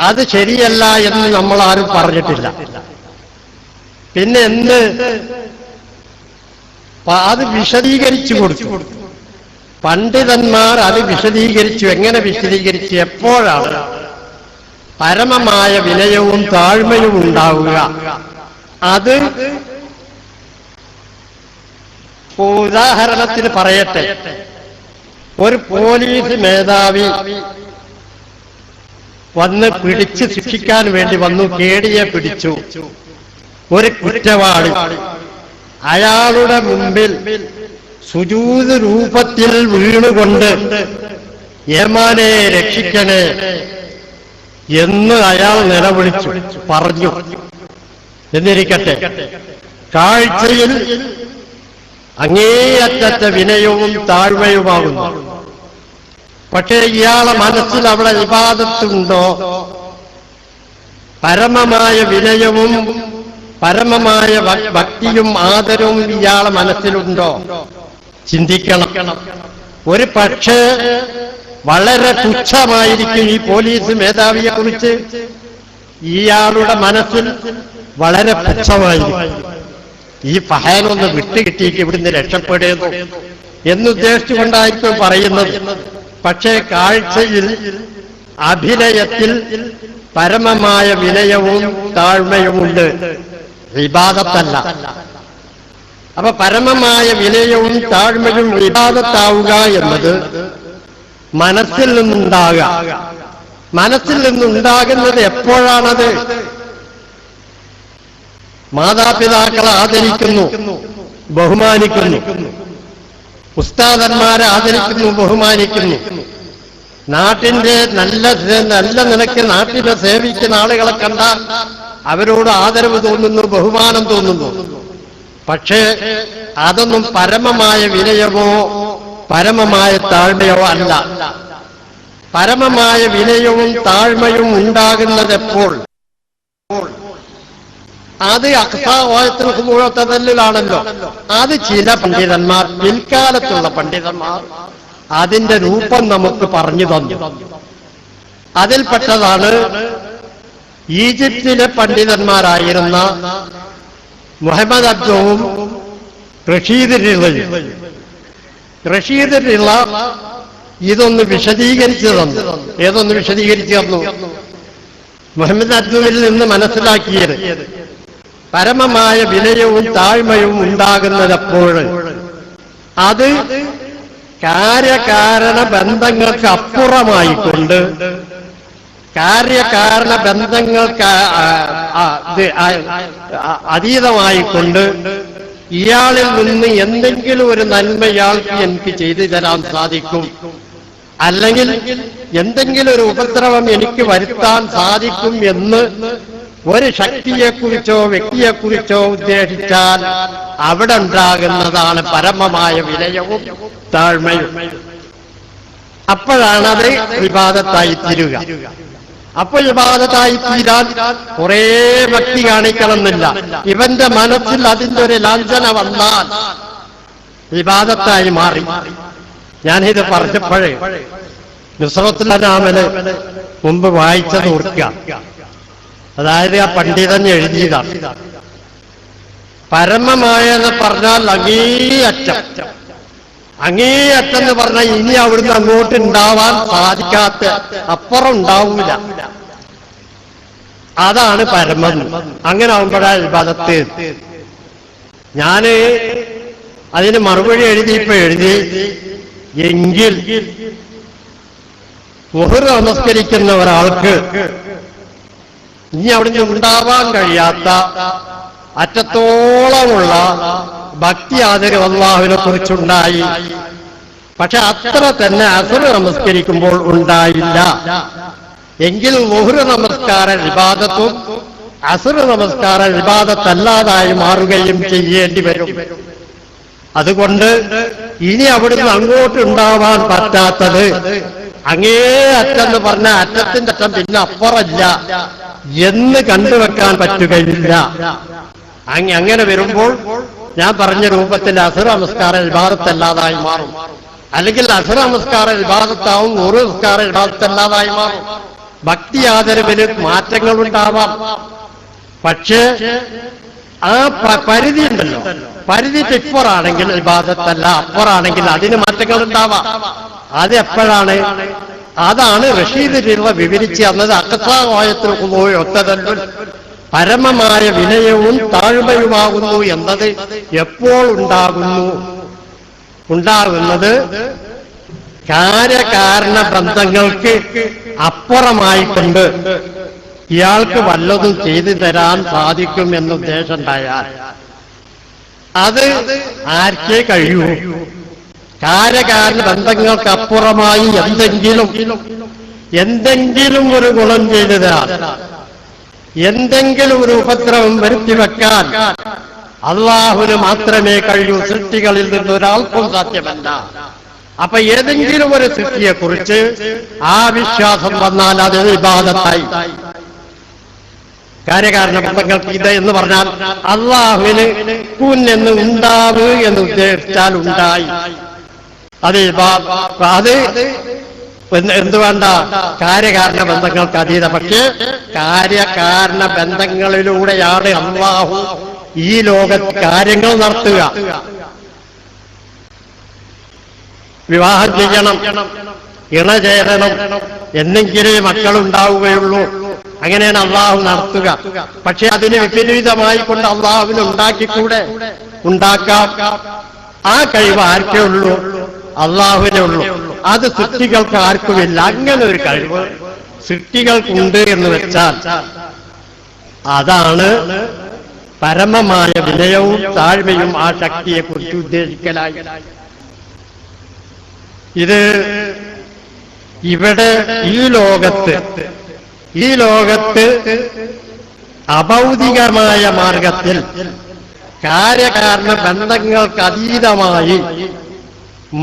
അത് ശരിയല്ല എന്ന് നമ്മൾ ആരും പറഞ്ഞിട്ടില്ല. പിന്നെ എന്ത് അത് വിശദീകരിച്ചു കൊടുത്തു. പണ്ഡിതന്മാർ അത് വിശദീകരിച്ചു. എങ്ങനെ വിശദീകരിച്ചു? എപ്പോഴാണ് പരമമായ വിനയവും താഴ്മയും ഉണ്ടാവുക? അത് ഉദാഹരണത്തിന് പറയട്ടെ, ഒരു പോലീസ് മേധാവി വന്ന് പിടിച്ച് ശിക്ഷിക്കാൻ വേണ്ടി വന്നു. കേടിയെ പിടിച്ചു. ഒരു കുറ്റവാളി അയാളുടെ മുമ്പിൽ സുജൂദ് രൂപത്തിൽ വീണുകൊണ്ട് യമാനെ രക്ഷിക്കണേ എന്ന് അയാൾ നിലവിളിച്ചു പറഞ്ഞു എന്നിരിക്കട്ടെ. കാഴ്ചയിൽ അങ്ങേയറ്റത്തെ വിനയവും താഴ്മയുമാകുന്നു. പക്ഷേ ഇയാളെ മനസ്സിൽ അവിടെ ഇബാദത്തുണ്ടോ? പരമമായ വിനയവും പരമമായ ഭക്തിയും ആദരവും ഇയാളെ മനസ്സിലുണ്ടോ? ചിന്തിക്കണം. ഒരു പക്ഷേ വളരെ തുച്ഛമായിരിക്കും ഈ പോലീസ് മേധാവിയെ കുറിച്ച് ഇയാളുടെ മനസ്സിൽ വളരെ പുച്ഛമായിരിക്കും. ഈ ഫഹനൊന്ന് വിട്ടുകിട്ടിയിട്ട് ഇവിടുന്ന് രക്ഷപ്പെടുന്നു എന്നുദ്ദേശിച്ചുകൊണ്ടായിരിക്കും പറയുന്നത്. പക്ഷേ കാഴ്ചയിൽ അഭിനയത്തിൽ പരമമായ വിനയവും താഴ്മയുമുണ്ട്, ഇബാദത്തല്ല. അപ്പൊ പരമമായ വിനയവും താഴ്മയും ഇബാദത്താവുക എന്നത് മനസ്സിൽ നിന്നുണ്ടാകുക. മനസ്സിൽ നിന്നുണ്ടാകുന്നത് എപ്പോഴാണത്? മാതാപിതാക്കളെ ആദരിക്കുന്നു, ബഹുമാനിക്കുന്നു, ഉസ്താദന്മാരെ ആദരിക്കുന്നു, ബഹുമാനിക്കുന്നു, നാട്ടിന്റെ നല്ല നിലയ്ക്ക് നാട്ടിനെ സേവിക്കുന്ന ആളുകളെ കണ്ടാൽ അവരോട് ആദരവ് തോന്നുന്നു, ബഹുമാനം തോന്നുന്നു. പക്ഷേ അതൊന്നും പരമമായ വിനയമോ പരമമായ താഴ്മയോ അല്ല. പരമമായ വിനയവും താഴ്മയും ഉണ്ടാകുന്നത് എപ്പോൾ? അത് അഖ്സാവായത്തിലാണല്ലോ. അത് ചില പണ്ഡിതന്മാർ, പിൽക്കാലത്തുള്ള പണ്ഡിതന്മാർ അതിന്റെ രൂപം നമുക്ക് പറഞ്ഞു തന്നു. അതിൽപ്പെട്ടതാണ് ഈജിപ്തിലെ പണ്ഡിതന്മാരായിരുന്ന മുഹമ്മദ് അബ്ദുവും റഷീദ് റിളയും. റഷീദ് റിള ഇതൊന്ന് വിശദീകരിച്ചു തന്നു. ഏതൊന്ന് വിശദീകരിച്ചു തന്നു? മുഹമ്മദ് അബ്ദുവിൽ നിന്ന് മനസ്സിലാക്കിയത് പരമമായ വിനയവും താഴ്മയും ഉണ്ടാകുന്നതെപ്പോൾ അത് കാര്യകാരണ ബന്ധങ്ങൾക്ക് അപ്പുറമായിക്കൊണ്ട്, കാര്യകാരണ ബന്ധങ്ങൾക്ക് അതീതമായിക്കൊണ്ട് ഇയാളിൽ നിന്ന് എന്തെങ്കിലും ഒരു നന്മ ഇയാൾക്ക് എനിക്ക് ചെയ്തു തരാൻ സാധിക്കും, അല്ലെങ്കിൽ എന്തെങ്കിലും ഒരു ഉപദ്രവം എനിക്ക് വരുത്താൻ സാധിക്കും എന്ന് ഒരു ശക്തിയെക്കുറിച്ചോ വ്യക്തിയെക്കുറിച്ചോ ഉദ്ദേശിച്ചാൽ അവിടെ ഉണ്ടാകുന്നതാണ് പരമമായ വിനയവും താഴ്മയും. അപ്പോഴാണത് വിവാദത്തായി തീരുക. അപ്പൊ വിവാദത്തായി തീരാൻ കുറെ ഭക്തി കാണിക്കണമെന്നില്ല. ഇവന്റെ മനസ്സിൽ അതിന്റെ ഒരു ലാഞ്ചന വന്നാൽ വിവാദത്തായി മാറി. ഞാനിത് പറഞ്ഞപ്പോഴേ നുസ്രത്തുൽ അനാമിന് മുമ്പ് വായിച്ചത് ഓർക്കുക. അതായത് ആ പണ്ഡിതൻ എഴുതിയതാണ്. പരമമായെന്ന് പറഞ്ഞാൽ അങ്ങേയറ്റം എന്ന് പറഞ്ഞാൽ ഇനി അവിടുന്ന് അങ്ങോട്ട് ഉണ്ടാവാൻ സാധിക്കാത്ത, അപ്പുറം ഉണ്ടാവൂല. അതാണ് പരമം. അങ്ങനെ ആവുമ്പോഴാണ് ഇബാദത്ത്. ഞാന് അതിന് മറുപടി എഴുതിയപ്പോ എഴുതി, എങ്കിൽ ളുഹർ നമസ്കരിക്കുന്ന ഒരാൾക്ക് ഇനി അവിടുന്ന് ഉണ്ടാവാൻ കഴിയാത്ത അറ്റത്തോളമുള്ള ഭക്തി ആദരവ് അല്ലാഹുവിനെ കുറിച്ചുണ്ടായി. പക്ഷെ അത്ര തന്നെ അസ്ർ നമസ്കരിക്കുമ്പോൾ ഉണ്ടായില്ല. എങ്കിൽ ളുഹർ നമസ്കാര ഇബാദത്തും അസ്ർ നമസ്കാര ഇബാദത്തല്ലാതായി മാറുകയും ചെയ്യേണ്ടി വരും. അതുകൊണ്ട് ഇനി അവിടുന്ന് അങ്ങോട്ട് ഉണ്ടാവാൻ പറ്റാത്തത്, അങ്ങേ അറ്റെന്ന് പറഞ്ഞ അറ്റത്തിന്റെ അറ്റം പിന്നെ അപ്പുറമില്ല എന്ന് കണ്ടുവെക്കാൻ പറ്റുകയില്ല. അങ്ങനെ വരുമ്പോൾ ഞാൻ പറഞ്ഞ രൂപത്തിൽ അസ്ർ നമസ്കാര ഇബാദത്തല്ലാതായി മാറും. അല്ലെങ്കിൽ അസ്ർ നമസ്കാര ഇബാദത്താവും, ളുഹർ നമസ്കാര ഇബാദത്തല്ലാതായി മാറും. ഭക്തി ആദരവിന് മാറ്റങ്ങൾ ഉണ്ടാവാം. പക്ഷേ ആ പരിധി ഉണ്ടല്ലോ, പരിധി ഇപ്പുറാണെങ്കിൽ ഇബാദത്തല്ല, അപ്പുറാണെങ്കിൽ അതിന് മാറ്റങ്ങൾ ഉണ്ടാവാം. അത് എപ്പോഴാണ്? അതാണ് റഷീദ് റിള വിവരിച്ച് തന്നത്. അഖ്സാവായത്തിൽ ഒത്തതല്ലുൽ പരമമായ വിനയവും താഴ്മയുമാകുന്നു എന്നത് എപ്പോൾ ഉണ്ടാകുന്നത് കാര്യകാരണ ബന്ധങ്ങൾക്ക് അപ്പുറമായിട്ടുണ്ട് ഇയാൾക്ക് വല്ലതും ചെയ്തു തരാൻ സാധിക്കും എന്ന ഉദ്ദേശം ഉണ്ടായാൽ അത് ആർക്കേ കഴിയൂ. കാര്യകാരണ ബന്ധങ്ങൾക്കപ്പുറമായി എന്തെങ്കിലും ഒരു ഗുണം ചെയ്തു തരാൻ, എന്തെങ്കിലും ഒരു ഉപദ്രവം വരുത്തിവെക്കാൻ അള്ളാഹുവിന് മാത്രമേ കഴിയൂ. സൃഷ്ടികളിൽ നിന്ന് ഒരാൾക്കും സാധ്യമല്ല. അപ്പൊ ഏതെങ്കിലും ഒരു സൃഷ്ടിയെക്കുറിച്ച് ആ വിശ്വാസം വന്നാൽ അത് ഇബാദത്തായി. കാര്യകാരണ ബന്ധങ്ങൾക്ക് ഇത് എന്ന് പറഞ്ഞാൽ അള്ളാഹുവിന് കുൻ എന്ന് ഉണ്ടാവ് എന്ന് ഉദ്ദേശിച്ചാൽ ഉണ്ടായി. അത് എന്ത് വേണ്ട, കാര്യകാരണ ബന്ധങ്ങൾക്ക് അതീത. പക്ഷേ കാര്യകാരണ ബന്ധങ്ങളിലൂടെയാണ് അള്ളാഹു ഈ ലോകത്ത് കാര്യങ്ങൾ നടത്തുക. വിവാഹം ചെയ്യണം, ഇണ ചേരണം, എന്നെങ്കിലേ മക്കളുണ്ടാവുകയുള്ളൂ. അങ്ങനെയാണ് അള്ളാഹു നടത്തുക. പക്ഷെ അതിന് വിപരീതമായി കൊണ്ട് അള്ളാഹുവിന് ഉണ്ടാക്കിക്കൂടെ? ഉണ്ടാക്കാം. ആ കഴിവ് ആർക്കേ ഉള്ളൂ? അള്ളാഹുവിനെ ഉള്ളൂ. അത് സൃഷ്ടികൾക്ക് ആർക്കുമില്ല. അങ്ങനെ ഒരു കഴിവ് സൃഷ്ടികൾക്കുണ്ട് എന്ന് വെച്ചാൽ അതാണ് പരമമായ വിനയവും താഴ്മയും ആ ശക്തിയെ കുറിച്ച് ഉദ്ദേശിക്കലായി. ഇത് ഇവിടെ ഈ ലോകത്ത് അഭൗതികമായ മാർഗത്തിൽ കാര്യകാരണ ബന്ധങ്ങൾക്ക് അതീതമായി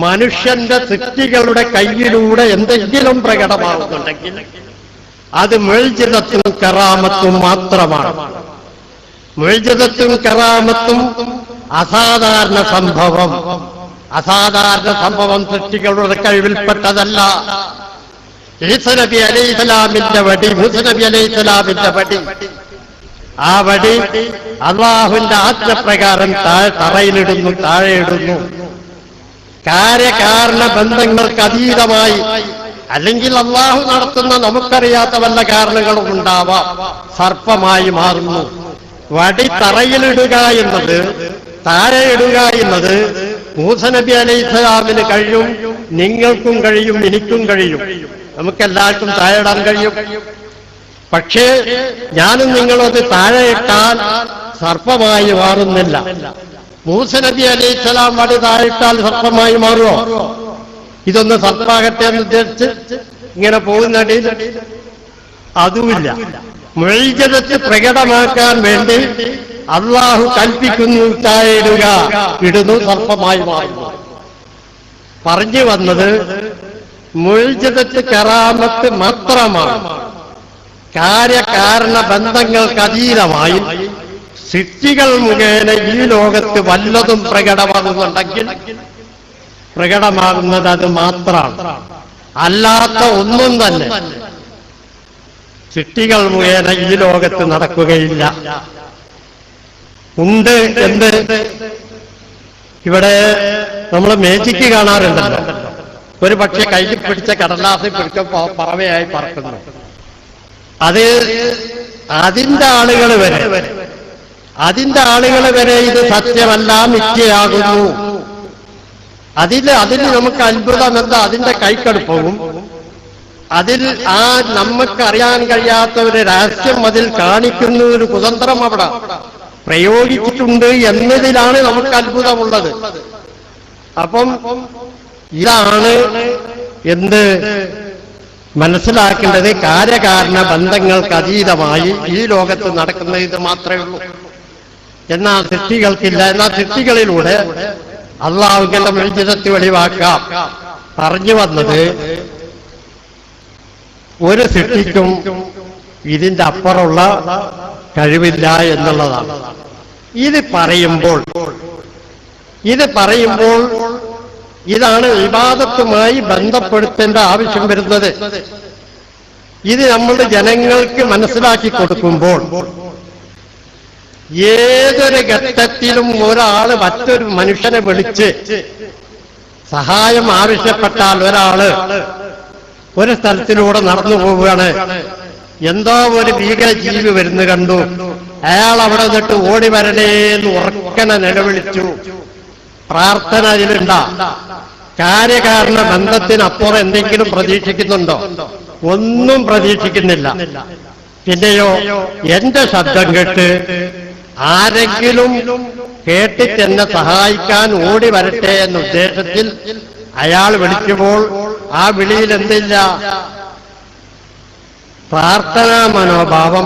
മനുഷ്യന്റെ സൃഷ്ടികളുടെ കയ്യിലൂടെ എന്തെങ്കിലും പ്രകടമാകുന്നുണ്ടെങ്കിൽ അത് മുഅ്ജിസത്തും കറാമത്തും മാത്രമാണ്. മുഅ്ജിസത്തും കറാമത്തും അസാധാരണ സംഭവം സൃഷ്ടികളുടെ കഴിവിൽപ്പെട്ടതല്ല. ഈസാ നബി അലൈഹിസ്സലാമിന്റെ വടി, മൂസാ നബി അലൈഹിസ്സലാമിന്റെ വടി, ആ വടി അള്ളാഹുവിന്റെ ആജ്ഞപ്രകാരം തറയിലിടുന്നു, താഴെയിടുന്നു. കാര്യകാരണ ബന്ധങ്ങൾക്ക് അതീതമായി, അല്ലെങ്കിൽ അള്ളാഹു നടത്തുന്ന നമുക്കറിയാത്ത വല്ല കാരണങ്ങളും ഉണ്ടാവാം, സർപ്പമായി മാറുന്നു. വടി തറയിലിടുക എന്നത്, താഴെയിടുക എന്നത് മൂസാ നബി അലൈഹിസ്സലാമിന് കഴിയും, നിങ്ങൾക്കും കഴിയും, എനിക്കും കഴിയും, നമുക്കെല്ലാവർക്കും താഴെയിടാൻ കഴിയും. പക്ഷേ ഞാനും നിങ്ങളത് താഴെയിട്ടാൽ സർപ്പമായി മാറുന്നില്ല. മൂസാ നബി അലൈഹിസ്സലാം വടി താഴെയിട്ടാൽ സർപ്പമായി മാറുമോ? ഇതൊന്ന് സർപ്പാകട്ടെ എന്ന് ഉദ്ദേശിച്ച് ഇങ്ങനെ പോകുന്നടിയിൽ അതുമില്ല. മുഅ്ജിസത്ത് പ്രകടമാക്കാൻ വേണ്ടി അള്ളാഹു കൽപ്പിക്കുന്നു, താഴെയിടുക, ഇടുന്നു, സർപ്പമായി മാറുന്നു. പറഞ്ഞു വന്നത് മുഅ്ജിസത്ത് കറാമത്ത് മാത്രമാണ്. കാര്യകാരണ ബന്ധങ്ങൾക്ക് അതീതമായി സൃഷ്ടികൾ മുഖേന ഈ ലോകത്ത് വല്ലതും പ്രകടമാകുന്നുണ്ടെങ്കിൽ പ്രകടമാകുന്നത് അത് മാത്രമാണ്. അല്ലാത്ത ഒന്നും തന്നെ സൃഷ്ടികൾ മുഖേന ഈ ലോകത്ത് നടക്കുകയില്ല. ഉണ്ട് എന്ത്? ഇവിടെ നമ്മൾ മേജിക്ക് കാണാറുണ്ടല്ലോ, ഒരു പക്ഷെ കയ്യിൽ പിടിച്ച കടലാസിൽ പിടിച്ച പറവയായി പറക്കുന്നു. അത് അതിന്റെ ആളുകൾ വരെ ഇത് സത്യമല്ല, മിഥ്യയാകുന്നു. അതിൽ നമുക്ക് അത്ഭുതം എന്താ? അതിന്റെ കൈക്കടുപ്പവും അതിൽ ആ നമുക്കറിയാൻ കഴിയാത്ത ഒരു രഹസ്യം അതിൽ കാണിക്കുന്ന ഒരു കുതന്ത്രം അവിടെ പ്രയോഗിച്ചിട്ടുണ്ട് എന്നതിലാണ് നമുക്ക് അത്ഭുതമുള്ളത്. അപ്പം ഇതാണ് എന്ത് മനസ്സിലാക്കേണ്ടത്? കാര്യകാരണ ബന്ധങ്ങൾക്ക് അതീതമായി ഈ ലോകത്ത് നടക്കുന്ന ഇത് മാത്രമേ ഉള്ളൂ. എന്നാൽ സൃഷ്ടികൾക്കില്ല. എന്നാൽ സൃഷ്ടികളിലൂടെ അള്ളാഹുവിന്റെ മുഅ്ജിസത്ത് വെളിവാക്കാം. പറഞ്ഞു വന്നത് ഒരു സൃഷ്ടിക്കും ഇതിന്റെ അപ്പുറമുള്ള കഴിവില്ല എന്നുള്ളതാണ്. ഇത് പറയുമ്പോൾ ഇതാണ് ഇബാദത്തുമായി ബന്ധപ്പെടുത്തേണ്ട ആവശ്യം വരുന്നത്. ഇത് നമ്മുടെ ജനങ്ങൾക്ക് മനസ്സിലാക്കി കൊടുക്കുമ്പോൾ ഏതൊരു ഘട്ടത്തിലും ഒരാള് മറ്റൊരു മനുഷ്യനെ വിളിച്ച് സഹായം ആവശ്യപ്പെട്ടാൽ, ഒരാള് ഒരു സ്ഥലത്തിലൂടെ നടന്നു പോവുകയാണ്, എന്തോ ഒരു ഭീകരജീവി വരുന്നു കണ്ടു, അയാൾ അവിടെ നിന്നിട്ട് ഓടി വരണേന്ന് ഉറക്കനെ നിലവിളിച്ചു. പ്രാർത്ഥന അതിലുണ്ടാ? കാര്യകാരണ ബന്ധത്തിനപ്പുറം എന്തെങ്കിലും പ്രതീക്ഷിക്കുന്നുണ്ടോ? ഒന്നും പ്രതീക്ഷിക്കുന്നില്ല. പിന്നെയോ എന്റെ ശബ്ദം കേട്ട് ആരെങ്കിലും കേട്ടിട്ട് എന്നെ സഹായിക്കാൻ ഓടി വരട്ടെ എന്ന ഉദ്ദേശത്തിൽ അയാൾ വിളിക്കുമ്പോൾ ആ വിളിയിൽ എന്തില്ല? പ്രാർത്ഥനാ മനോഭാവം.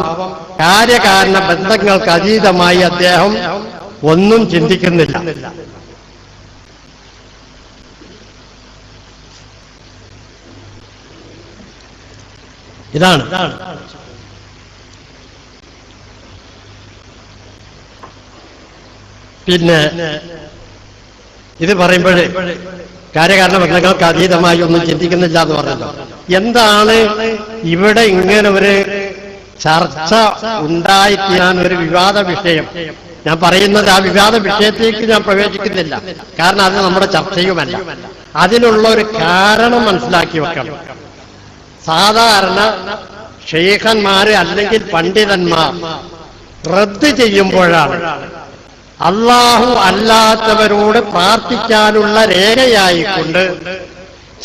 കാര്യകാരണ ബന്ധങ്ങൾക്ക് അതീതമായി അദ്ദേഹം ഒന്നും ചിന്തിക്കുന്നില്ല. ഇതാണ് പിന്നെ ഇത് പറയുമ്പോൾ കാര്യകാരണ ബന്ധങ്ങൾക്ക് അതീതമായി ഒന്നും ചിന്തിക്കുന്നില്ല എന്ന് പറഞ്ഞല്ലോ. എന്താണ് ഇവിടെ ഇങ്ങനെ ഒരു ചർച്ച ഉണ്ടായിത്തീരാൻ ഒരു വിവാദ വിഷയം? ഞാൻ പറയുന്നത് ആ വിവാദ വിഷയത്തേക്ക് ഞാൻ പ്രവേശിക്കുന്നില്ല, കാരണം അത് നമ്മുടെ ചർച്ചയുമല്ല. അതിനുള്ള ഒരു കാരണം മനസ്സിലാക്കി വെക്കണം. സാധാരണ ഷെയ്ഖന്മാര് അല്ലെങ്കിൽ പണ്ഡിതന്മാർ റദ്ദ് ചെയ്യുമ്പോഴാണ് അല്ലാഹു അല്ലാത്തവരോട് പ്രാർത്ഥിക്കാനുള്ള രേഖയായിക്കൊണ്ട്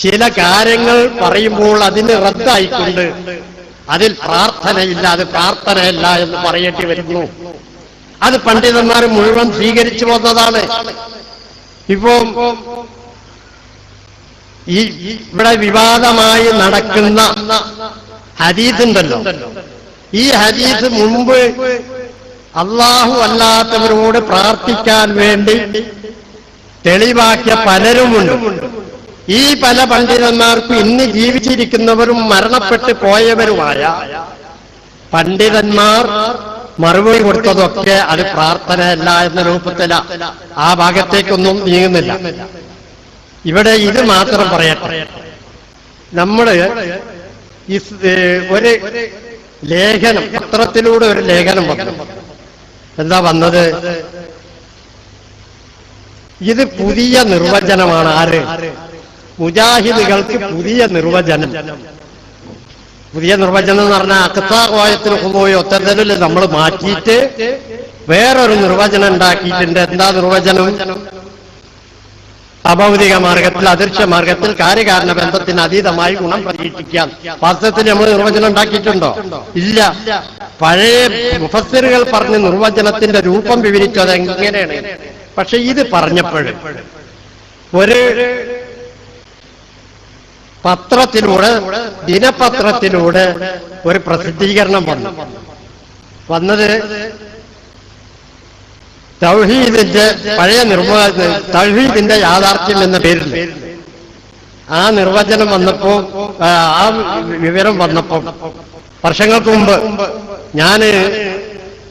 ചില കാര്യങ്ങൾ പറയുമ്പോൾ അതിന് റദ്ദായിക്കൊണ്ട് അതിൽ പ്രാർത്ഥനയില്ല, അത് പ്രാർത്ഥനയല്ല എന്ന് പറയേണ്ടി വരുന്നു. അത് പണ്ഡിതന്മാർ മുഴുവൻ സ്വീകരിച്ചു വന്നതാണ്. ഇപ്പോ ഇവിടെ വിവാദമായി നടക്കുന്ന ഹദീസ് ഉണ്ടല്ലോ, ഈ ഹദീസ് മുമ്പ് അല്ലാഹു അല്ലാത്തവരോട് പ്രാർത്ഥിക്കാൻ വേണ്ടി തെളിവാക്കിയ പലരുമുണ്ട്. ഈ പല പണ്ഡിതന്മാർക്കും ഇന്ന് ജീവിച്ചിരിക്കുന്നവരും മരണപ്പെട്ടു പോയവരുമായ പണ്ഡിതന്മാർ മറുപടി കൊടുത്തതൊക്കെ അത് പ്രാർത്ഥനയല്ല എന്ന രൂപത്തില. ആ ഭാഗത്തേക്കൊന്നും നീങ്ങുന്നില്ല. ഇവിടെ ഇത് മാത്രം പറയട്ടെ. നമ്മള് ഒരു ലേഖനം, പത്രത്തിലൂടെ ഒരു ലേഖനം വന്നു. എന്താ വന്നത്? ഇത് പുതിയ നിർവചനമാണ്. ആര്? മുജാഹിദുകൾക്ക് പുതിയ നിർവചനം. പുതിയ നിർവചനം എന്ന് പറഞ്ഞാൽ അക്താവായത്തിന് പോയി ഒത്തരത്തിൽ നമ്മൾ മാറ്റിയിട്ട് വേറൊരു നിർവചനം ഉണ്ടാക്കിയിട്ടുണ്ട്. എന്താ നിർവചനം? അഭൗതിക മാർഗത്തിൽ, അദൃശ്യ മാർഗത്തിൽ കാര്യകാരണ ബന്ധത്തിന് അതീതമായി ഗുണം പ്രതീക്ഷിക്കാൻ വാസ്തവത്തിൽ നമ്മൾ നിർവചനം ഉണ്ടാക്കിയിട്ടുണ്ടോ? ഇല്ല. പഴയ മുഫസ്സിറുകൾ പറഞ്ഞ നിർവചനത്തിന്റെ രൂപം വിവരിച്ചത് എങ്ങനെയാണ്. പക്ഷെ ഇത് പറഞ്ഞപ്പോഴും ഒരു പത്രത്തിലൂടെ, ദിനപത്രത്തിലൂടെ ഒരു പ്രസിദ്ധീകരണം വന്നത് തൗഹീദിന്റെ പഴയ തൗഹീദിന്റെ യാഥാർത്ഥ്യം എന്ന പേരിൽ ആ നിർവചനം വന്നപ്പോ, ആ വിവരം വന്നപ്പോ വർഷങ്ങൾക്ക് മുമ്പ് ഞാന്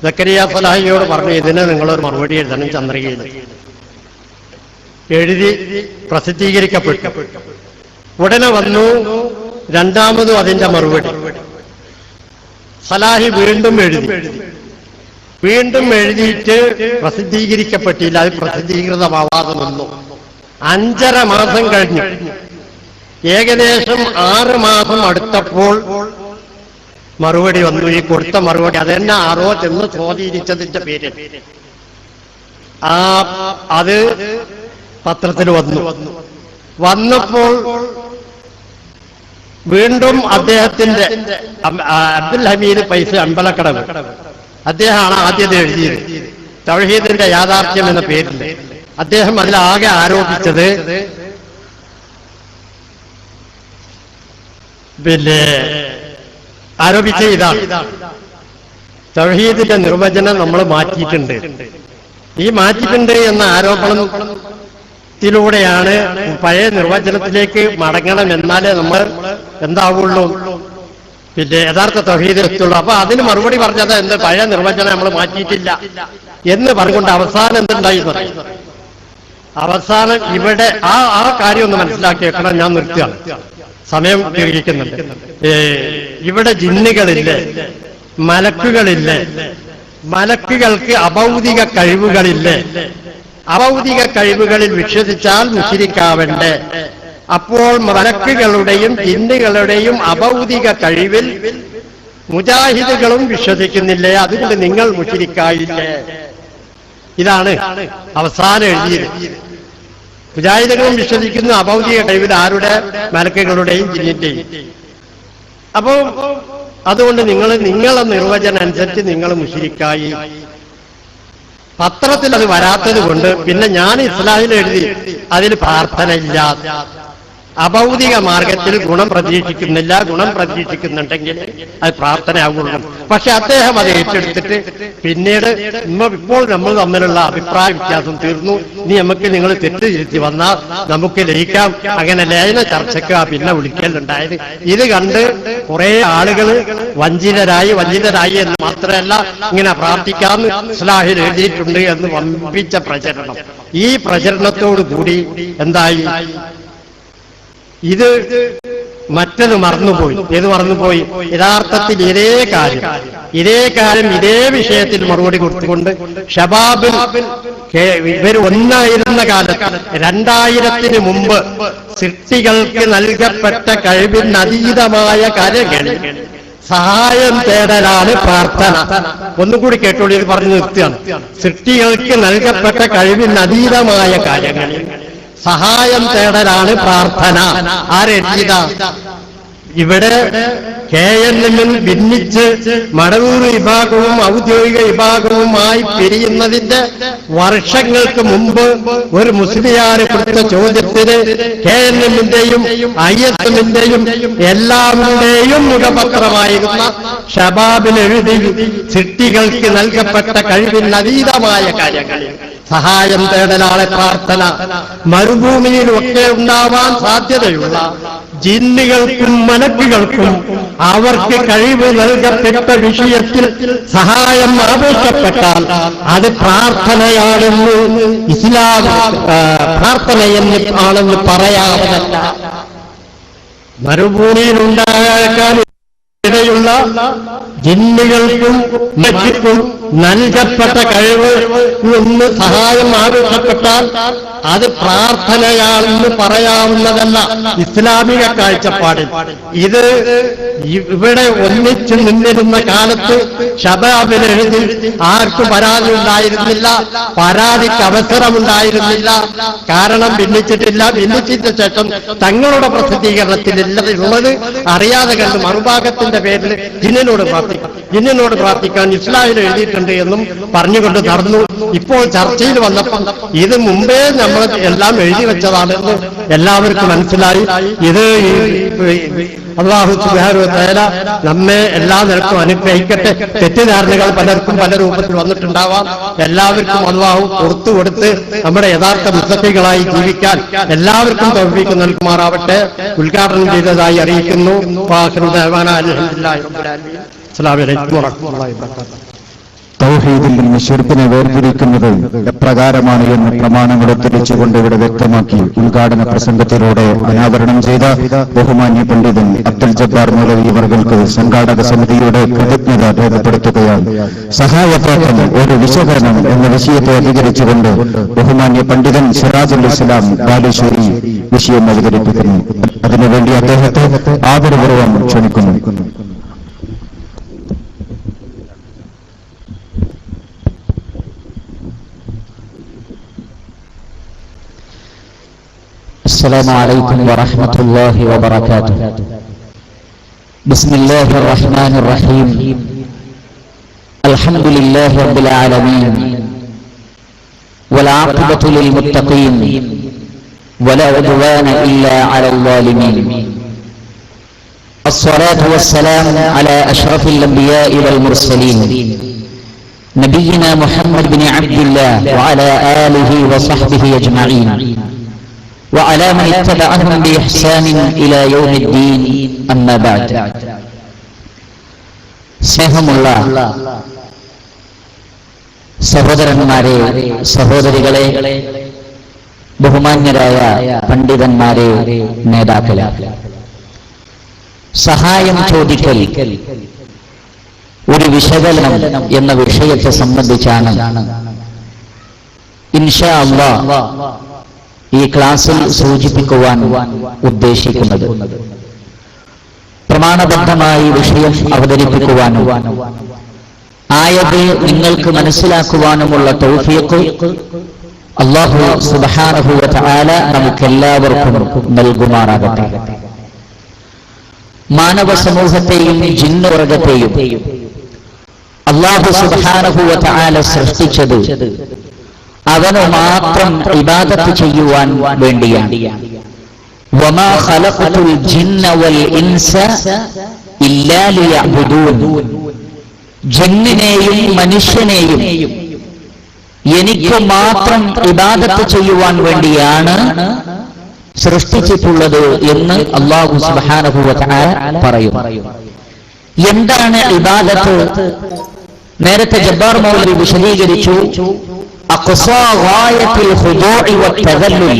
സക്കരിയ സലാഹിയോട് പറഞ്ഞു, ഇതിന് നിങ്ങളൊരു മറുപടി എഴുതണം. ചന്ദ്രികയിൽ എഴുതി പ്രസിദ്ധീകരിക്കപ്പെട്ടു. ഉടനെ വന്നു രണ്ടാമതും അതിന്റെ മറുപടി. സലാഹി വീണ്ടും എഴുതിയിട്ട് പ്രസിദ്ധീകരിക്കപ്പെട്ടില്ല. അത് പ്രസിദ്ധീകൃതമാവാതെ വന്നു. 5.5 മാസം കഴിഞ്ഞു. ഏകദേശം 6 മാസം അടുത്തപ്പോൾ മറുപടി വന്നു. ഈ കൊടുത്ത മറുപടി അതെന്നെ ആരോ ചെന്ന് സ്വാധീനിച്ചതിന്റെ പേര് അത് പത്രത്തിൽ വന്നപ്പോൾ വീണ്ടും അദ്ദേഹത്തിന്റെ അബ്ദുൽ ഹമീദ് പൈസ അമ്പലക്കടവ് അദ്ദേഹമാണ് ആദ്യം എഴുതിയത്. തൗഹീദിന്റെ യാഥാർത്ഥ്യം എന്ന പേരിൽ അദ്ദേഹം അതിലാകെ ആരോപിച്ചത് ഇതാണ്: തൗഹീദിന്റെ നിർവചനം നമ്മൾ മാറ്റിയിട്ടുണ്ട്. ഈ മാറ്റിയിട്ടുണ്ട് എന്ന ആരോപണത്തിലൂടെയാണ് പഴയ നിർവചനത്തിലേക്ക് മടങ്ങണം, എന്നാലേ നമ്മൾ എന്താവുള്ളൂ, യഥാർത്ഥ തൗഹീദിലെത്തുള്ളൂ. അപ്പൊ അതിന് മറുപടി പറഞ്ഞത് എന്ത്? പഴയ നിർവചനം നമ്മൾ മാറ്റിയിട്ടില്ല എന്ന് പറഞ്ഞുകൊണ്ട് അവസാനം എന്തുണ്ടായി? അവസാനം ഇവിടെ ആ കാര്യം ഒന്ന് മനസ്സിലാക്കി വെക്കണം. ഞാൻ നിർത്തുകയാണ്, സമയം ഉപയോഗിക്കുന്നുണ്ട്. ഇവിടെ ജിന്നുകളില്ലേ, മലക്കുകളില്ലേ, മലക്കുകൾക്ക് അഭൗതിക കഴിവുകളില്ലേ? അഭൗതിക കഴിവുകളിൽ വിശ്വസിച്ചാൽ മുശ്രിക്കാവണ്ടേ? അപ്പോൾ മലക്കുകളുടെയും ജിന്നുകളുടെയും അഭൗതിക കഴിവിൽ മുജാഹിദുകളും വിശ്വസിക്കുന്നില്ലേ? അതുകൊണ്ട് നിങ്ങൾ മുശ്രിക്കായില്ലേ? ഇതാണ് അവസാനം എഴുതിയത്. മുജാഹിദുകളും വിശ്വസിക്കുന്നു അഭൗതിക കഴിവിൽ. ആരുടെ? മലക്കുകളുടെയും ജിന്നിന്റെയും. അപ്പോ അതുകൊണ്ട് നിങ്ങളെ നിർവചനം അനുസരിച്ച് നിങ്ങൾ മുശ്രിക്കായി. പത്രത്തിൽ അത് വരാത്തത് കൊണ്ട് പിന്നെ ഞാൻ ഇസ്ലാമിൽ എഴുതി അതിൽ പ്രാർത്ഥന ഇല്ല. അഭൗതിക മാർഗത്തിൽ ഗുണം പ്രതീക്ഷിക്കുന്നില്ല, ഗുണം പ്രതീക്ഷിക്കുന്നുണ്ടെങ്കിൽ അത് പ്രാർത്ഥനയാവുള്ളൂ. പക്ഷെ അദ്ദേഹം അത് ഏറ്റെടുത്തിട്ട് പിന്നീട് ഇപ്പോൾ നമ്മൾ തമ്മിലുള്ള അഭിപ്രായ വ്യത്യാസം തീർന്നു, ഇനി നമുക്ക് തെറ്റ് തിരുത്തി വന്നാൽ നമുക്ക് ലയിക്കാം, അങ്ങനെ ലയന ചർച്ചയ്ക്ക് പിന്നെ വിളിക്കലുണ്ടായത്. ഇത് കണ്ട് കുറെ ആളുകൾ വഞ്ചിതരായി എന്ന് മാത്രമല്ല ഇങ്ങനെ പ്രാർത്ഥിക്കാമെന്ന് ഇസ്ലാഹിൽ എഴുതിയിട്ടുണ്ട് എന്ന് വമ്പിച്ച പ്രചരണം. ഈ പ്രചരണത്തോടു കൂടി എന്തായി, ഇത് മറ്റത് മറന്നുപോയി. ഏത് മറന്നുപോയി? യഥാർത്ഥത്തിൽ ഇതേ കാര്യം ഇതേ വിഷയത്തിൽ മറുപടി കൊടുത്തുകൊണ്ട് ഷബാബിൽ ഇവർ ഒന്നായിരുന്ന കാലത്ത് 2000 മുമ്പ് സൃഷ്ടികൾക്ക് നൽകപ്പെട്ട കഴിവിനതീതമായ കാര്യങ്ങളിൽ സഹായം തേടലാണ് പ്രാർത്ഥന. ഒന്നുകൂടി കേട്ടോളൂ, ഇത് പറഞ്ഞു നിർത്തുകയാണ്. സൃഷ്ടികൾക്ക് നൽകപ്പെട്ട കഴിവിനതീതമായ കാര്യങ്ങളിൽ സഹായം തേടലാണ് പ്രാർത്ഥന. ആരെഴുതിയത? ഇവിടെ KNM ഭിന്നിച്ച് മടവൂർ വിഭാഗവും ഔദ്യോഗിക വിഭാഗവുമായി പിരിയുന്നതിന്റെ വർഷങ്ങൾക്ക് മുമ്പ് ഒരു മുസ്ലിയാരെ കൊടുത്ത ചോദ്യത്തിന് KNM-ന്റെയും ISM-ന്റെയും എല്ലാവരുടെയും മുഖപത്രമായിരുന്ന ഷബാബിൽ എഴുതി സൃഷ്ടികൾക്ക് നൽകപ്പെട്ട കഴിവിനതീതമായ കാര്യങ്ങളിൽ സഹായം തേടലാണ് പ്രാർത്ഥന. മരുഭൂമിയിലൊക്കെ ഉണ്ടാവാൻ സാധ്യതയുള്ള ജിന്നുകൾക്കും മലക്കുകൾക്കും അവർക്ക് കഴിവ് നൽകപ്പെട്ട വിഷയത്തിൽ സഹായം ആവശ്യപ്പെട്ടാൽ അത് പ്രാർത്ഥനയാണെന്ന് ഇസ്ലാം പ്രാർത്ഥനയെന്ന് പറയാവുന്നതല്ല. മരുഭൂമിയിലുണ്ടാകാൻ ഇടയുള്ള ജിന്നുകൾക്കും മറ്റും നൽകപ്പെട്ട കഴിവ് നിന്ന് സഹായം ആവശ്യപ്പെട്ടാൽ അത് പ്രാർത്ഥനയാണെന്ന് പറയാവുന്നതല്ല ഇസ്ലാമിക കാഴ്ചപ്പാടിൽ. ഇത് ഇവിടെ ഒന്നിച്ചു നിന്നിരുന്ന കാലത്ത് ഷബാബിൽ എഴുതി ആർക്കും പരാതി ഉണ്ടായിരുന്നില്ല, പരാതിക്ക് അവസരമുണ്ടായിരുന്നില്ല. കാരണം ഭിന്നിച്ചിട്ടില്ല. ഭിന്നിച്ചതിന് ശേഷം തങ്ങളുടെ പ്രസിദ്ധീകരണത്തിലുള്ളത് അറിയാതെ കണ്ട് മറുഭാഗത്തിന്റെ പേരിൽ ജിന്നിനോട് പ്രാർത്ഥിക്കാൻ ഇസ്ലാമിൽ എഴുതിയിട്ടുണ്ട് എന്നും പറഞ്ഞുകൊണ്ട് നടന്നു. ഇപ്പോൾ ചർച്ചയിൽ വന്നപ്പോൾ ഇത് മുമ്പേ നമ്മൾ എല്ലാം എഴുതി വെച്ചതാണെന്ന് എല്ലാവർക്കും മനസ്സിലായി. ഇത് അല്ലാഹു സുബ്ഹാനഹു വ തആല നമ്മെ എല്ലാ നിലക്കും അനുഗ്രഹിക്കട്ടെ. തെറ്റിദ്ധാരണകൾ പലർക്കും പല രൂപത്തിൽ വന്നിട്ടുണ്ടാവാം. എല്ലാവർക്കും അല്ലാഹു പുറത്തു കൊടുത്ത് നമ്മുടെ യഥാർത്ഥ മുത്തഖികളായി ജീവിക്കാൻ എല്ലാവർക്കും തൗഫീഖ് നൽകുമാറാവട്ടെ. ഉദ്ഘാടനം ചെയ്തതായി അറിയിക്കുന്നു. വാഖിറു ദഅവാനാ അൽഹംദുലില്ലാഹി റബ്ബിൽ ആലമീൻ. അസ്സലാമു അലൈക്കും വറഹ്മത്തുള്ളാഹി വബറകാതുഹു. തൗഹീദിൽ നിന്ന് ശിർക്കിനെ വേർതിരിക്കുന്നത് എപ്രകാരമാണ് എന്ന് പ്രമാണങ്ങൾ ഉദ്ധരിച്ചുകൊണ്ട് ഇവിടെ വ്യക്തമാക്കി ഉദ്ഘാടന പ്രസംഗത്തിലൂടെ അനാവരണം ചെയ്ത ബഹുമാന്യ പണ്ഡിതൻ അബ്ദുൽ ജബ്ബാർ മൗലവി അവർക്ക് സംഘാടക സമിതിയുടെ കൃതജ്ഞത രേഖപ്പെടുത്തുകയാണ്. സഹായപ്രാർത്ഥന ഒരു വിശകലനം എന്ന വിഷയത്തെ അധികരിച്ചുകൊണ്ട് ബഹുമാന്യ പണ്ഡിതൻ സിറാജുൽ ഇസ്ലാം ബാലുശ്ശേരി വിഷയം അവതരിപ്പിക്കുന്നു. അതിനുവേണ്ടി അദ്ദേഹത്തെ ആദരപൂർവ്വം ക്ഷണിക്കുന്നു. السلام عليكم ورحمة الله وبركاته. بسم الله الرحمن الرحيم. الحمد لله رب العالمين والعاقبة للمتقين ولا عدوان إلا على الظالمين. الصلاة والسلام على أشرف الأنبياء والمرسلين نبينا محمد بن عبد الله وعلى آله وصحبه أجمعين وعلى من اتبعهم بإحسان إلى يوم الدين. أما بعد. സ്നേഹമുള്ള സഹോദരന്മാരെ, സഹോദരികളെ, ബഹുമാന്യരായ പണ്ഡിതന്മാരെ, നേതാക്കളെ, സഹായം ചോദിക്കൽ ഒരു വിശകലനം എന്ന വിഷയത്തെ സംബന്ധിച്ചാണ് ഇൻഷാ അല്ലാഹ് ഈ ക്ലാസ്സിൽ സൂചിപ്പിക്കുവാൻ ഉദ്ദേശിക്കുന്നത്. പ്രമാണബദ്ധമായി വിഷയം അവതരിപ്പിക്കുവാനും ആയത് നിങ്ങൾക്ക് മനസ്സിലാക്കുവാനുമുള്ള തൗഫീഖ് അല്ലാഹു സുബ്ഹാനഹു വ തആല നമുക്കെല്ലാവർക്കും നൽകുമാറാകട്ടെ. മാനവ സമൂഹത്തെയും ജിന്നുവർഗത്തെയും അല്ലാഹു സുബ്ഹാനഹു വ തആല സൃഷ്ടിച്ചത് അവന് മാത്രം ഇബാദത്ത് ചെയ്യുവാൻ വേണ്ടിയാണ്. വമാ ഖലഖതുൽ ജിന്ന വൽ ഇൻസ ഇല്ലാ ലിയഅ്ബുദൂൻ. ജിന്നിനെയും മനുഷ്യനെയും എനിക്ക് മാത്രം ഇബാദത്ത് ചെയ്യുവാൻ വേണ്ടിയാണ് സൃഷ്ടിച്ചിട്ടുള്ളത് എന്ന് അല്ലാഹു സുബ്ഹാനഹു വ തആല പറയും. എന്താണ് ഇബാദത്ത്? നേരത്തെ ജബ്ബാർ മൗലവി വിശദീകരിച്ചു. അഖ്സാ ഗായത്തിൽ ഖുദൂഇ വത്തദല്ലുൽ,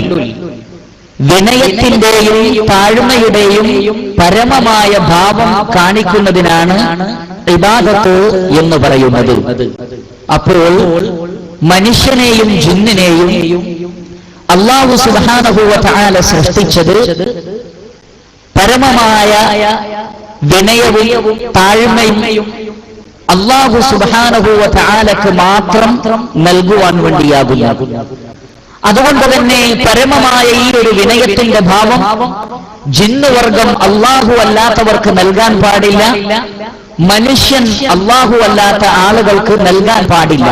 വിനയത്തിന്റെയും താഴ്മയുടെയും പരമമായ ഭാവം കാണിക്കുന്നതിനാണ് ഇബാദത്ത് എന്ന് പറയുന്നത്. അപ്പോൾ മനുഷ്യനെയും ജിന്നിനെയും അല്ലാഹു സുബ്ഹാനഹു വ തആല സൃഷ്ടിച്ചത് പരമമായ വിനയവും താഴ്മയും അല്ലാഹു സുബ്ഹാനഹു വ തആലക്ക് മാത്രം നൽകുവാൻ വേണ്ടിയാകുന്നു. അതുകൊണ്ട് തന്നെ പരമമായ ഈ ഒരു വിനയത്തിന്റെ ഭാവം ജിന്നുവർഗം അല്ലാഹു അല്ലാത്തവർക്ക് നൽകാൻ പാടില്ല, മനുഷ്യൻ അല്ലാഹു അല്ലാത്ത ആളുകൾക്ക് നൽകാൻ പാടില്ല.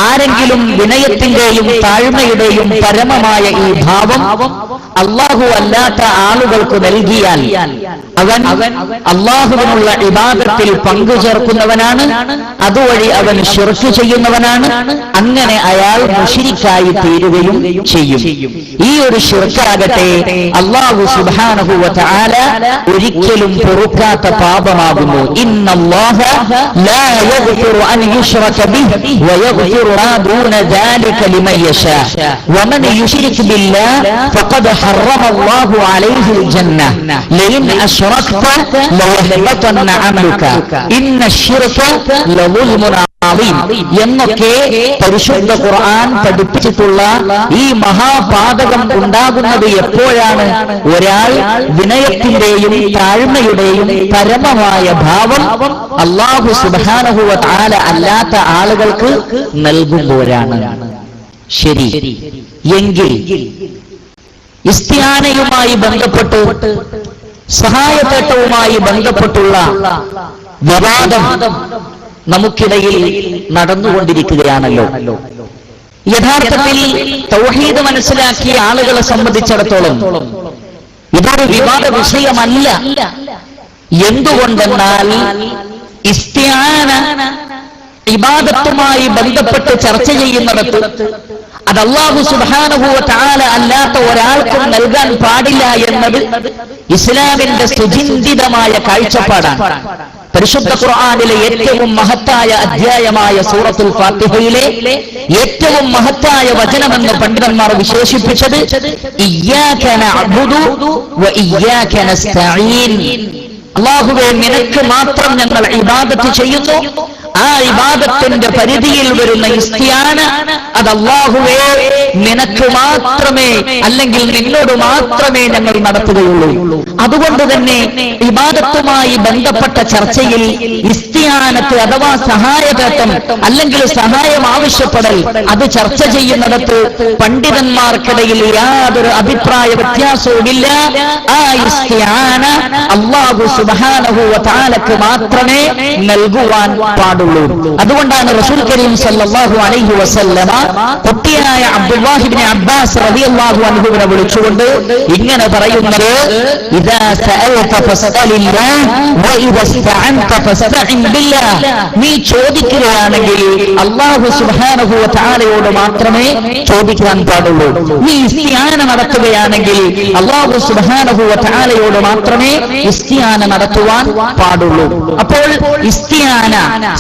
ആരെങ്കിലും വിനയത്തിന്റെയും താഴ്മയുടെയും പരമമായ ഈ ഭാവം അല്ലാഹു അല്ലാത്ത ആളുകൾക്ക് നൽകിയാൽ അവൻ അല്ലാഹുവിനുള്ള ഇബാദത്തിൽ പങ്കുചേർക്കുന്നവനാണ്, അതുവഴി അവൻ ശിർക്ക് ചെയ്യുന്നവനാണ്. അങ്ങനെ അയാൾ മുശ്രിക്കായി തീരുകയും ചെയ്യും. ഈ ഒരു ശിർക്കാകട്ടെ അല്ലാഹു സുബ്ഹാനഹു വ തആല ഒരിക്കലും പൊറുക്കാത്ത പാപമാകുന്നു. ഇന്നല്ലാഹ ലാ യഗ്ഫിറു അൻ യുശ്റക ബിഹി വ യഗ്ഫിറു മാ ദൂന ദാലിക ലിമൻ യശാ വമൻ യുശ്രിക് ബില്ലാഹി ഫഖദ് ഹറമ അല്ലാഹു അലൈഹിൽ ജന്ന ലഇൻ അശ്റക്ത ലയഹ്ബതന്ന അമലുക ഇന്ന അശ്ശിർക ലളുൽമുൻ അളീം എന്നൊക്കെ പരിശുദ്ധ ഖുർആൻ പഠിപ്പിച്ചിട്ടുള്ള ഈ മഹാപാതകം ഉണ്ടാകുന്നത് എപ്പോഴാണ്? ഒരാൾ വിനയത്തിന്റെയും താഴ്മയുടെയും പരമമായ ഭാവം അല്ലാഹു സുബ്ഹാനഹു വ തആല അല്ലാത്ത ആളുകൾക്ക് നൽകുമ്പോഴാണ്. ശരി, എങ്കിൽ ഇസ്തിആനയുമായി ബന്ധപ്പെട്ട് സഹായത്തേട്ടവുമായി ബന്ധപ്പെട്ടുള്ള വിവാദം നമുക്കിടയിൽ നടന്നുകൊണ്ടിരിക്കുകയാണല്ലോ. യഥാർത്ഥത്തിൽ തൗഹീദ് മനസ്സിലാക്കിയ ആളുകളെ സംബന്ധിച്ചിടത്തോളം ഇതൊരു വിവാദ വിഷയമല്ല. എന്തുകൊണ്ടെന്നാൽ ഇസ്തിആന ഇബാദത്തുമായി ബന്ധപ്പെട്ട് ചർച്ച ചെയ്യുന്നിടത്ത് അത് അല്ലാഹു സുബ്ഹാനഹു വ തആല അല്ലാത്ത ഒരാൾക്കും നൽകാൻ പാടില്ല എന്നത് ഇസ്ലാമിന്റെ സുചിന്തിതമായ കാഴ്ചപ്പാടാണ്. പരിശുദ്ധ ഖുർആനിലെ ഏറ്റവും മഹത്തായ അധ്യായമായ സൂറത്തുൽ ഫാത്തിഹയിലെ ഏറ്റവും മഹത്തായ വചനമെന്ന് പണ്ഡിതന്മാർ വിശേഷിപ്പിച്ചത് ഇയ്യാക നഅ്ബുദു വ ഇയ്യാക നസ്തഈൻ. അല്ലാഹുവേ, നിനക്ക് മാത്രം ഞങ്ങൾ ഇബാദത്ത് ചെയ്യുന്നു. ആ ഇബാദത്തിന്റെ പരിധിയിൽ വരുന്ന ഇസ്തിആന അത് അല്ലാഹുവേ നിനക്ക് മാത്രമേ, അല്ലെങ്കിൽ നിന്നോട് മാത്രമേ ഞങ്ങൾ നടത്തുകയുള്ളൂ. അതുകൊണ്ട് തന്നെ ഇബാദത്തുമായി ബന്ധപ്പെട്ട ചർച്ചയിൽ ഇസ്തിആനത്ത് അഥവാ സഹായതേട്ടം അല്ലെങ്കിൽ സഹായം ആവശ്യപ്പെടൽ അത് ചർച്ച ചെയ്യുന്നിടത്ത് പണ്ഡിതന്മാർക്കിടയിൽ യാതൊരു അഭിപ്രായ വ്യത്യാസവുമില്ല. ആ ഇസ്തിആന അല്ലാഹു സുബ്ഹാനഹു വ തആലക്ക് മാത്രമേ നൽകുവാൻ പാടുള്ളൂ. അതുകൊണ്ടാണ് റസൂൽ കരീം സല്ലല്ലാഹു അലൈഹി വസല്ലമ കുട്ടിയായ അബ്ദുല്ലാഹി ഇബ്നു അബ്ബാസ് റളിയല്ലാഹു അൻഹുവിനെ വിളിച്ചുകൊണ്ട് ഇങ്ങനെ പറയുന്നത്, ഇദാ സഅൽത ഫസ്അലില്ലാഹ് വ ഇദാ ഇസ്തഅൻത ഫസ്തഇൻ ബില്ലാഹ്. നീ ചോദിക്കുകയാണെങ്കിൽ അല്ലാഹു സുബ്ഹാനഹു വ തആലയോട് മാത്രമേ ചോദിക്കാൻ പാടുള്ളൂ. നീ ഇസ്തിആന നടത്തുകയാണെങ്കിൽ അല്ലാഹു സുബ്ഹാനഹു വ തആലയോട് മാത്രമേ ഇസ്തിആന നടത്തുവാൻ പാടുള്ളൂ. അപ്പോൾ ഇസ്തിആന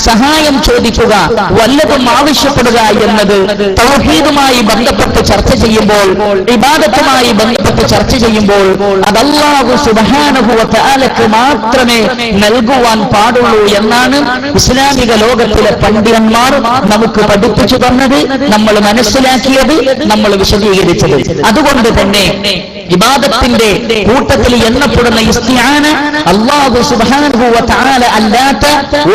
സഹായം ചോദിക്കുക, വല്ലതും ആവശ്യപ്പെടുക എന്നത് തൗഹീദുമായി ബന്ധപ്പെട്ട് ചർച്ച ചെയ്യുമ്പോൾ, ഇബാദത്തുമായി ബന്ധപ്പെട്ട് ചർച്ച ചെയ്യുമ്പോൾ അത് അല്ലാഹു സുബ്ഹാനഹു വ തആലക്ക് മാത്രമേ നൽകുവാൻ പാടുള്ളൂ എന്നാണ് ഇസ്ലാമിക ലോകത്തിലെ പണ്ഡിതന്മാർ നമുക്ക് പഠിപ്പിച്ചു തന്നത്, നമ്മൾ മനസ്സിലാക്കിയത്, നമ്മൾ വിശദീകരിച്ചത്. അതുകൊണ്ട് തന്നെ ഇബാദത്തിന്റെ കൂട്ടത്തിൽ എണ്ണപ്പെടുന്ന ഇസ്തിആന അല്ലാഹു സുബ്ഹാനഹു വ തആല അല്ലാത്ത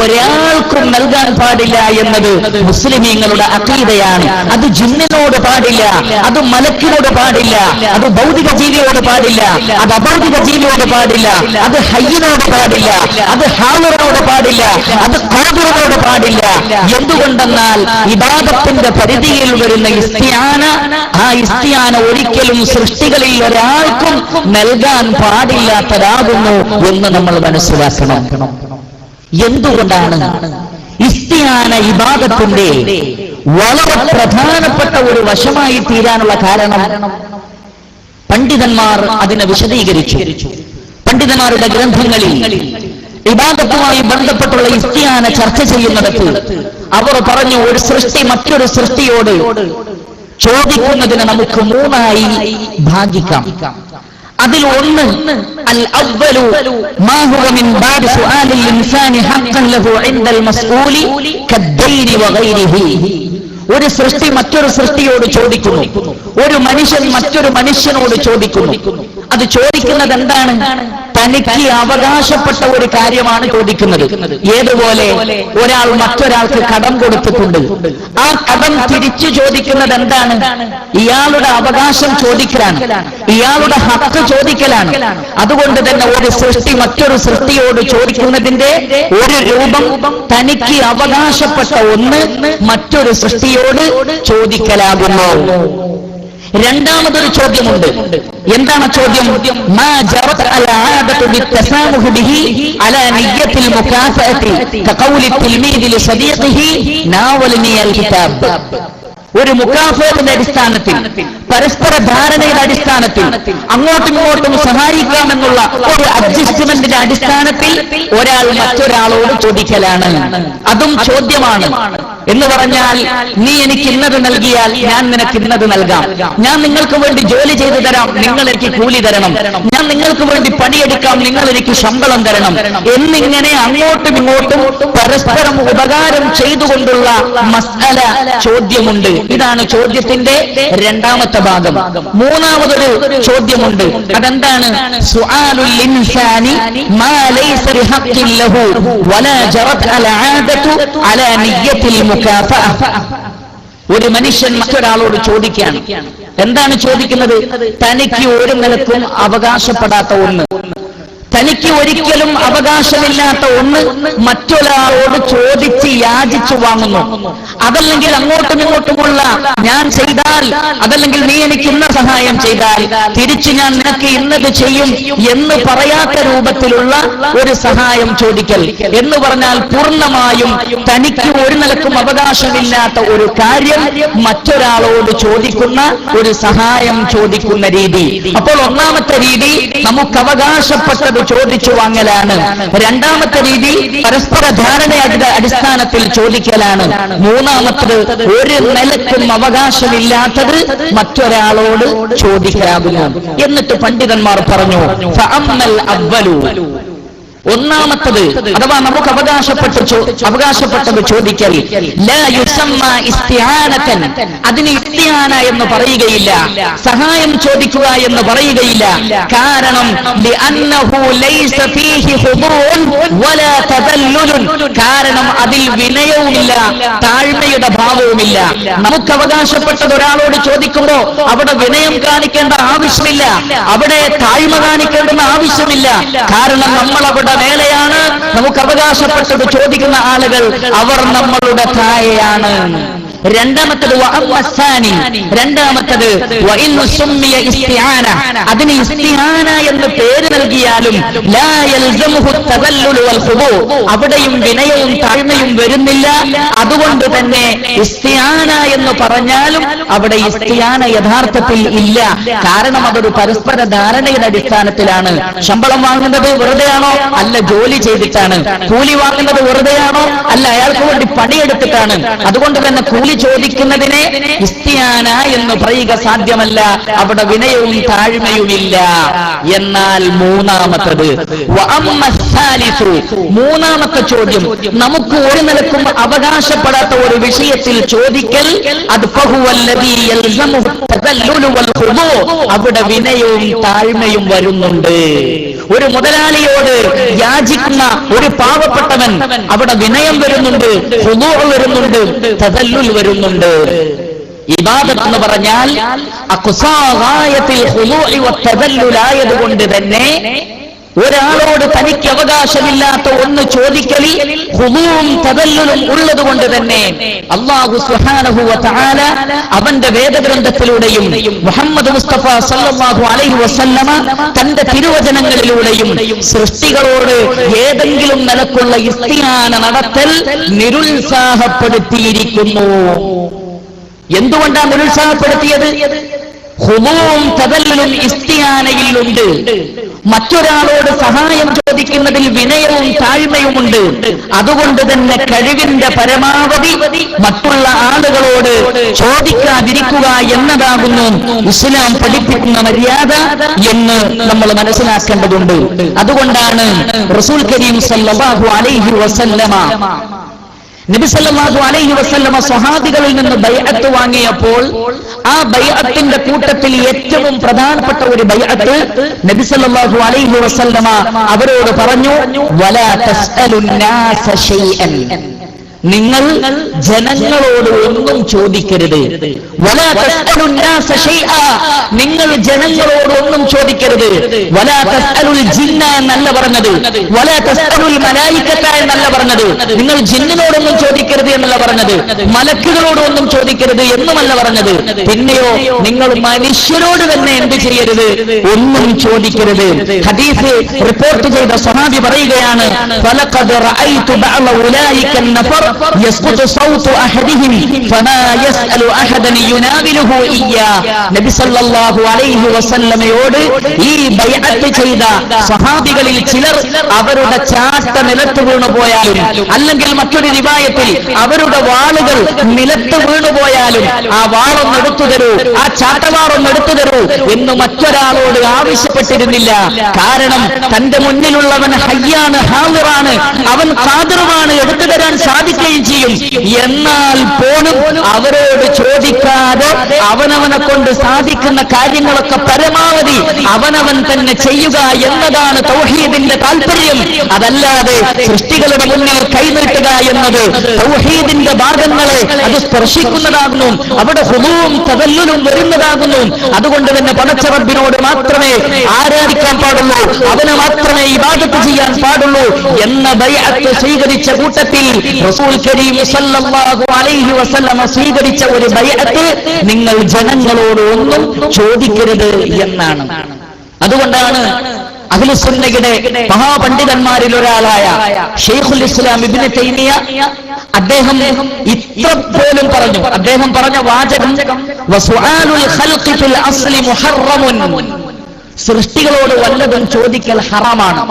ഒരാൾക്കും നൽകാൻ പാടില്ല എന്നത് മുസ്ലിമീങ്ങളുടെ അഖീദയാണ്. അത് ജിന്നിനോട് പാടില്ല, അത് മലക്കിനോട് പാടില്ല, അത് ഭൗതിക ജീവിയോട് പാടില്ല, അത് അഭൗതിക ജീവിയോട് പാടില്ല, അത് ഹയ്യിനോട് പാടില്ല, അത് ഹാളിനോട് പാടില്ല, അത് ഖാദിറിനോട് പാടില്ല. എന്തുകൊണ്ടെന്നാൽ ഇബാദത്തിന്റെ പരിധിയിൽ വരുന്ന ഇസ്തിആന, ആ ഇസ്തിആന ഒരിക്കലും സൃഷ്ടികളിൽ ഒരാൾക്കും നൽകാൻ പാടില്ലാത്തതാകുന്നു എന്ന് നമ്മൾ മനസ്സിലാക്കണം. എന്തുകൊണ്ടാണ് ഇസ്തിആന ഇബാദത്തിന്റെ വളരെ പ്രധാനപ്പെട്ട ഒരു വശമായി തീരാനുള്ള കാരണം? പണ്ഡിതന്മാർ അതിനെ വിശദീകരിച്ചു. പണ്ഡിതന്മാരുടെ ഗ്രന്ഥങ്ങളിൽ ഇബാദത്തുമായി ബന്ധപ്പെട്ടുള്ള ഇസ്തിആന ചർച്ച ചെയ്യുന്നിടത്ത് അവർ പറഞ്ഞു, ഒരു സൃഷ്ടി മറ്റൊരു സൃഷ്ടിയോട് ചോദിക്കുന്നതിന് നമുക്ക് മൂന്നായി ഭാഗിക്കാം. അതിൽ ഒന്ന് അൽ അവ്വലു മാ ഹുവ മിൻ ബാദി സുആലിൽ ഇൻസാനി ഹഖ്ഖൻ ലഹു ഇൻദൽ മസ്ഊലി കദ്ദൈനി വഗൈരിഹി. ഒരു സൃഷ്ടി മറ്റൊരു സൃഷ്ടിയോട് ചോദിക്കുന്നു, ഒരു മനുഷ്യൻ മറ്റൊരു മനുഷ്യനോട് ചോദിക്കുന്നു. അത് ചോദിക്കുന്നത് എന്താണ്? തനിക്ക് അവകാശപ്പെട്ട ഒരു കാര്യമാണ് ചോദിക്കുന്നത്. ഏതുപോലെ ഒരാൾ മറ്റൊരാൾക്ക് കടം കൊടുത്തിട്ടുണ്ട്, ആ കടം തിരിച്ചു ചോദിക്കുന്നത് എന്താണ്? ഇയാളുടെ അവകാശം ചോദിക്കലാണ്, ഇയാളുടെ ഹക്ക് ചോദിക്കലാണ്. അതുകൊണ്ട് തന്നെ ഒരു സൃഷ്ടി മറ്റൊരു സൃഷ്ടിയോട് ചോദിക്കുന്നതിന്റെ ഒരു രൂപം തനിക്ക് അവകാശപ്പെട്ട ഒന്ന് മറ്റൊരു സൃഷ്ടിയോട് ചോദിക്കലാകുന്നു. രണ്ടാമതൊരു ചോദ്യമുണ്ട്. എന്താണ് ചോദ്യം? മാ ജറത് അൽ ആദതു ബിത്തസാമുഹു ബിഹി അലാ നിയ്യത്തിൽ മുകാഫഅതി കഖൗലി തിൽമീദി ലിസദീഖിഹി നാവൽനി അൽ കിതാബ്. ഒരു മുകാഫത്തിന്റെ അടിസ്ഥാനത്തിൽ, പരസ്പര ധാരണയുടെ അടിസ്ഥാനത്തിൽ, അങ്ങോട്ടും ഇങ്ങോട്ടും സഹായിക്കാമെന്നുള്ള ഒരു അഡ്ജസ്റ്റ്മെന്റിന്റെ അടിസ്ഥാനത്തിൽ ഒരാൾ മറ്റൊരാളോട് ചോദിക്കലാണ്. അതും ചോദ്യമാണ്. എന്ന് പറഞ്ഞാൽ, നീ എനിക്ക് ഇന്നത് നൽകിയാൽ ഞാൻ നിനക്ക് ഇന്നത് നൽകാം, ഞാൻ നിങ്ങൾക്ക് വേണ്ടി ജോലി ചെയ്തു തരാം, നിങ്ങൾ എനിക്ക് കൂലി തരണം, ഞാൻ നിങ്ങൾക്ക് വേണ്ടി പണിയെടുക്കാം, നിങ്ങൾ എനിക്ക് ശമ്പളം തരണം എന്നിങ്ങനെ അങ്ങോട്ടും ഇങ്ങോട്ടും പരസ്പരം ഉപകാരം ചെയ്തുകൊണ്ടുള്ള മസ്അല ചോദ്യമുണ്ട്. ഇതാണ് ചോദ്യത്തിന്റെ രണ്ടാമത്തെ ഭാഗം. മൂന്നാമതൊരു ചോദ്യമുണ്ട്. അതെന്താണ്? സുആലുൽ ഇൻസാനി മാ ലൈസ ബിഹഖ്ഖിൻ ലഹു വലാ ജറത് അൽ ആദതു അലാ നിയ്യത്തിൽ മുകാഫഅ. ഒരു മനുഷ്യൻ മറ്റൊരാളോട് ചോദിക്കുകയാണ്. എന്താണ് ചോദിക്കുന്നത്? തനിക്ക് ഒരു നിലക്കും അവകാശപ്പെടാത്ത ഒന്ന്, തനിക്ക് ഒരിക്കലും അവകാശമില്ലാത്ത ഒന്ന് മറ്റൊരാളോട് ചോദിച്ച് യാചിച്ചു വാങ്ങുന്നു. അതല്ലെങ്കിൽ അങ്ങോട്ടും ഇങ്ങോട്ടുമുള്ള ഞാൻ ചെയ്താൽ, അതല്ലെങ്കിൽ നീ എനിക്ക് ഇന്ന സഹായം ചെയ്താൽ തിരിച്ചു ഞാൻ നിനക്ക് ഇന്നത് ചെയ്യും എന്ന് പറയാത്ത രൂപത്തിലുള്ള ഒരു സഹായം ചോദിക്കൽ എന്ന് പറഞ്ഞാൽ പൂർണ്ണമായും തനിക്ക് ഒരു നിലക്കും അവകാശമില്ലാത്ത ഒരു കാര്യം മറ്റൊരാളോട് ചോദിക്കുന്ന ഒരു സഹായം ചോദിക്കുന്ന രീതി. അപ്പോൾ ഒന്നാമത്തെ രീതി നമുക്ക് അവകാശപ്പെട്ടത് ചോദിച്ചു വാങ്ങലാണ്. രണ്ടാമത്തെ രീതി പരസ്പര ധാരണയുടെ അടിസ്ഥാനത്തിൽ ചോദിക്കലാണ്. മൂന്നാമത്തത് ഒരു നിലക്കും അവകാശമില്ലാത്തത് മറ്റൊരാളോട് ചോദിക്കാകുന്നു. എന്നിട്ട് പണ്ഡിതന്മാർ പറഞ്ഞു, ഫഅമ്മൽ അവ്വലു, ഒന്നാമത്തത് അഥവാ നമുക്ക് അവകാശപ്പെട്ടത് ചോദിക്കൽ ലാ യുസമ്മ ഇസ്തിആനതൻ, അതിന് ഇസ്തിആന എന്ന് പറയുകയില്ല, സഹായം ചോദിക്കുക എന്ന് പറയുകയില്ല. കാരണം ലിഅന്നഹു ലൈസ ഫീഹി ഖുദൂഉൻ വലാ തദല്ലുലുൻ, കാരണം അതിൽ വിനയവുമില്ല താഴ്മയുടെ ഭാവവുമില്ല. നമുക്ക് അവകാശപ്പെട്ടത് ഒരാളോട് ചോദിക്കുമ്പോൾ അവിടെ വിനയം കാണിക്കേണ്ട ആവശ്യമില്ല, അവിടെ താഴ്മ കാണിക്കേണ്ടെന്ന ആവശ്യമില്ല. കാരണം നമ്മൾ അവിടെ മേലെയാണ്, നമുക്ക് അവകാശപ്പെട്ടത് ചോദിക്കുന്ന ആളുകൾ അവർ നമ്മളുടെ താഴെയാണ്. രണ്ടാമത്തത് രണ്ടാമത്തത് അതിന് ഇസ്തിആന എന്ന് പേര് നൽകിയാലും ലാ യൽസമുഹു തദല്ലുൽ വൽ ഖുദൂ, അവിടെയും വിനയവും താഴ്മയും വരുന്നില്ല. അതുകൊണ്ട് തന്നെ ഇസ്തിആന എന്ന് പറഞ്ഞാലും അവിടെ ഇസ്തിആന യഥാർത്ഥത്തിൽ ഇല്ല. കാരണം അതൊരു പരസ്പര ധാരണയുടെ അടിസ്ഥാനത്തിലാണ്. ശമ്പളം വാങ്ങുന്നത് വെറുതെയാണോ? അല്ല, ജോലി ചെയ്തിട്ടാണ്. കൂലി വാങ്ങുന്നത് വെറുതെയാണോ? അല്ല, അയാൾക്ക് വേണ്ടി പണിയെടുത്തിട്ടാണ്. അതുകൊണ്ട് തന്നെ കൂലി ചോദിക്കുന്നതിനെ ഇസ്തിയാന എന്ന് പറയുക സാധ്യമല്ല. അവിടെ വിനയവും താഴ്മയുമില്ല. എന്നാൽ മൂന്നാമത്തെ ചോദ്യം, നമുക്ക് ഒരു നിലക്കും അവകാശപ്പെടാത്ത ഒരു വിഷയത്തിൽ ചോദിക്കൽ, അത് അവിടെ വിനയവും താഴ്മയും വരുന്നുണ്ട്. ഒരു മുതലാളിയോട് യാചിക്കുന്ന ഒരു പാവപ്പെട്ടവൻ, അവിടെ വിനയം വരുന്നുണ്ട്, ഖുദൂഅ് വരുന്നുണ്ട്, തദല്ലുൽ വരുന്നുണ്ട്. ഇബാദത്ത് എന്ന് പറഞ്ഞാൽ അഖ്സാ ഗായത്തിൽ ഖുദൂഇ വതദല്ലുലായതുകൊണ്ട് തന്നെ ഒരാളോട് തനിക്ക് അവകാശമില്ലാത്ത ഒന്ന് ചോദിക്കലിൽ ഖുദൂഉം തദല്ലുലും ഉള്ളതുകൊണ്ട് തന്നെ അല്ലാഹു സുബ്ഹാനഹു വ തആല അവന്റെ വേദഗ്രന്ഥത്തിലൂടെയും മുഹമ്മദ് മുസ്തഫ സല്ലല്ലാഹു അലൈഹി വസല്ലമ തന്റെ തിരുവചനങ്ങളിലൂടെയും സൃഷ്ടികളോട് ഏതെങ്കിലും നിലക്കുള്ള ഇസ്തിയാന നടത്തൽ നിരുത്സാഹപ്പെടുത്തിയിരിക്കുന്നു. എന്തുകൊണ്ടാണ് നിരുത്സാഹപ്പെടുത്തിയത്? ഖുദൂഉം തദല്ലുലും ഇസ്തിയാനയിലുണ്ട്. മറ്റൊരാളോട് സഹായം ചോദിക്കുന്നതിൽ വിനയവും താഴ്മയുമുണ്ട്. അതുകൊണ്ട് തന്നെ കഴിവിന്റെ പരമാവധി മറ്റുള്ള ആളുകളോട് ചോദിക്കാതിരിക്കുക എന്നതാകുന്നു ഇസ്ലാം പഠിപ്പിക്കുന്ന മര്യാദ എന്ന് നമ്മൾ മനസ്സിലാക്കേണ്ടതുണ്ട്. അതുകൊണ്ടാണ് റസൂൽ കരീം സല്ലല്ലാഹു അലൈഹി വസല്ലമ നബി സല്ലല്ലാഹു അലൈഹി വസല്ലമ സ്വഹാബികളിൽ നിന്ന് ബൈഅത്ത് വാങ്ങിയപ്പോൾ ആ ബൈഅത്തിന്റെ കൂട്ടത്തിൽ ഏറ്റവും പ്രധാനപ്പെട്ട ഒരു ബൈഅത്ത് നബി സല്ലല്ലാഹു അലൈഹി വസല്ലമ അവരോട് പറഞ്ഞു, വലാ തസ്അലുന്നാസ ശൈഅൻ, നിങ്ങൾ ജനങ്ങളോട് ഒന്നും ചോദിക്കരുത്. വലാ തസ്അലുന്നാസ ശൈഅ, നിങ്ങൾ ജനങ്ങളോട് ഒന്നും ചോദിക്കരുത്. വലാ തസ്അലുൽ ജിന്ന എന്നല്ല പറഞ്ഞത്, വലാ തസ്അലുൽ മലായികത എന്നല്ല പറഞ്ഞത്. നിങ്ങൾ ജിന്നിനോടൊന്നും ചോദിക്കരുത് എന്നല്ല പറഞ്ഞത്, മലക്കുകളോടൊന്നും ചോദിക്കരുത് എന്നുമല്ല പറഞ്ഞത്. പിന്നെയോ നിങ്ങൾ മനുഷ്യരോട് തന്നെ എന്ത് ചെയ്യരുത്? ഒന്നും ചോദിക്കരുത്. ഹദീസ് റിപ്പോർട്ട് ചെയ്ത സ്വഹാബി പറയുകയാണ്, ഫലഖദ് റഅയ്തു ബഅള ഉലൈക നഫർ യസ്ഖുതു സൗതു അഹദിഹിം ഫമാ യസ്അലു അഹദൻ യുനാവിലുഹു ഇയ്യാ. നബി സല്ലല്ലാഹു അലൈഹി വസല്ലമയോട് ഈ ബൈഅത്ത് ചെയ്ത സ്വഹാബികളിൽ ചിലർ അവരുടെ ചാട്ട നിലത്ത് വീണുപോയാലും, അല്ലെങ്കിൽ മറ്റൊരു റിവായത്തിൽ അവരുടെ വാളുകൾ നിലത്ത് വീണുപോയാലും ആ വാളൊന്ന് എടുത്തു തരൂ, ആ ചാട്ടവാറൊന്ന് എടുത്തു തരൂ എന്ന് മറ്റൊരാളോട് ആവശ്യപ്പെട്ടിരുന്നില്ല. കാരണം തന്റെ മുന്നിലുള്ളവൻ ഹയ്യാണ്, ഹാദിറാണ്, അവൻ ഖാദിറുമാണ്, എടുത്തു തരാൻ സാധിക്കുകയും ചെയ്യും. എന്നാൽ പോലും അവരോട് ചോദിക്കാതെ അവനവനെ കൊണ്ട് സാധിക്കുന്ന കാര്യങ്ങളൊക്കെ പരമാവധി അവനവൻ തന്നെ ചെയ്യുക എന്നതാണ് തൗഹീദിന്റെ താല്പര്യം. അതല്ലാതെ സൃഷ്ടികളുടെ മുന്നിൽ കൈനീട്ടുക എന്നത് തൗഹീദിന്റെ ഭാഗങ്ങളെ അത് സ്പർശിക്കുന്നതാകുന്നു. അവിടെ ഖുദൂഉം തദല്ലുലും വരുന്നതാകുന്നു. അതുകൊണ്ട് തന്നെ പടച്ച റബ്ബിനോട് മാത്രമേ ആരാധിക്കാൻ പാടുള്ളൂ, അവനെ മാത്രമേ ഇബാദത്ത് ചെയ്യാൻ പാടുള്ളൂ എന്ന ബൈഅത്ത് സ്വീകരിച്ച കൂട്ടത്തിൽ റസൂൽ കരീം സല്ലല്ലാഹു അലൈഹി വസല്ലമ സ്വീകരിച്ച ഒരു ബൈഅത്ത് നിങ്ങൾ ജനങ്ങളോട് ഒന്നും ചോദിക്കരുത് എന്നാണ്. അതുകൊണ്ടാണ് അഹ്ലുസുന്നയുടെ മഹാപണ്ഡിതന്മാരിൽ ഒരാളായ ശൈഖുൽ ഇസ്ലാം ഇബ്നു തൈമിയ അദ്ദേഹം ഇത്ര പോലും പറഞ്ഞു. അദ്ദേഹം പറഞ്ഞ വാചകം, വസുആലുൽ ഖൽഖി ഫിൽ അസ്ലി മുഹറമുൻ, സൃഷ്ടികളോട് വല്ലതും ചോദിക്കൽ ഹറാമാണ്.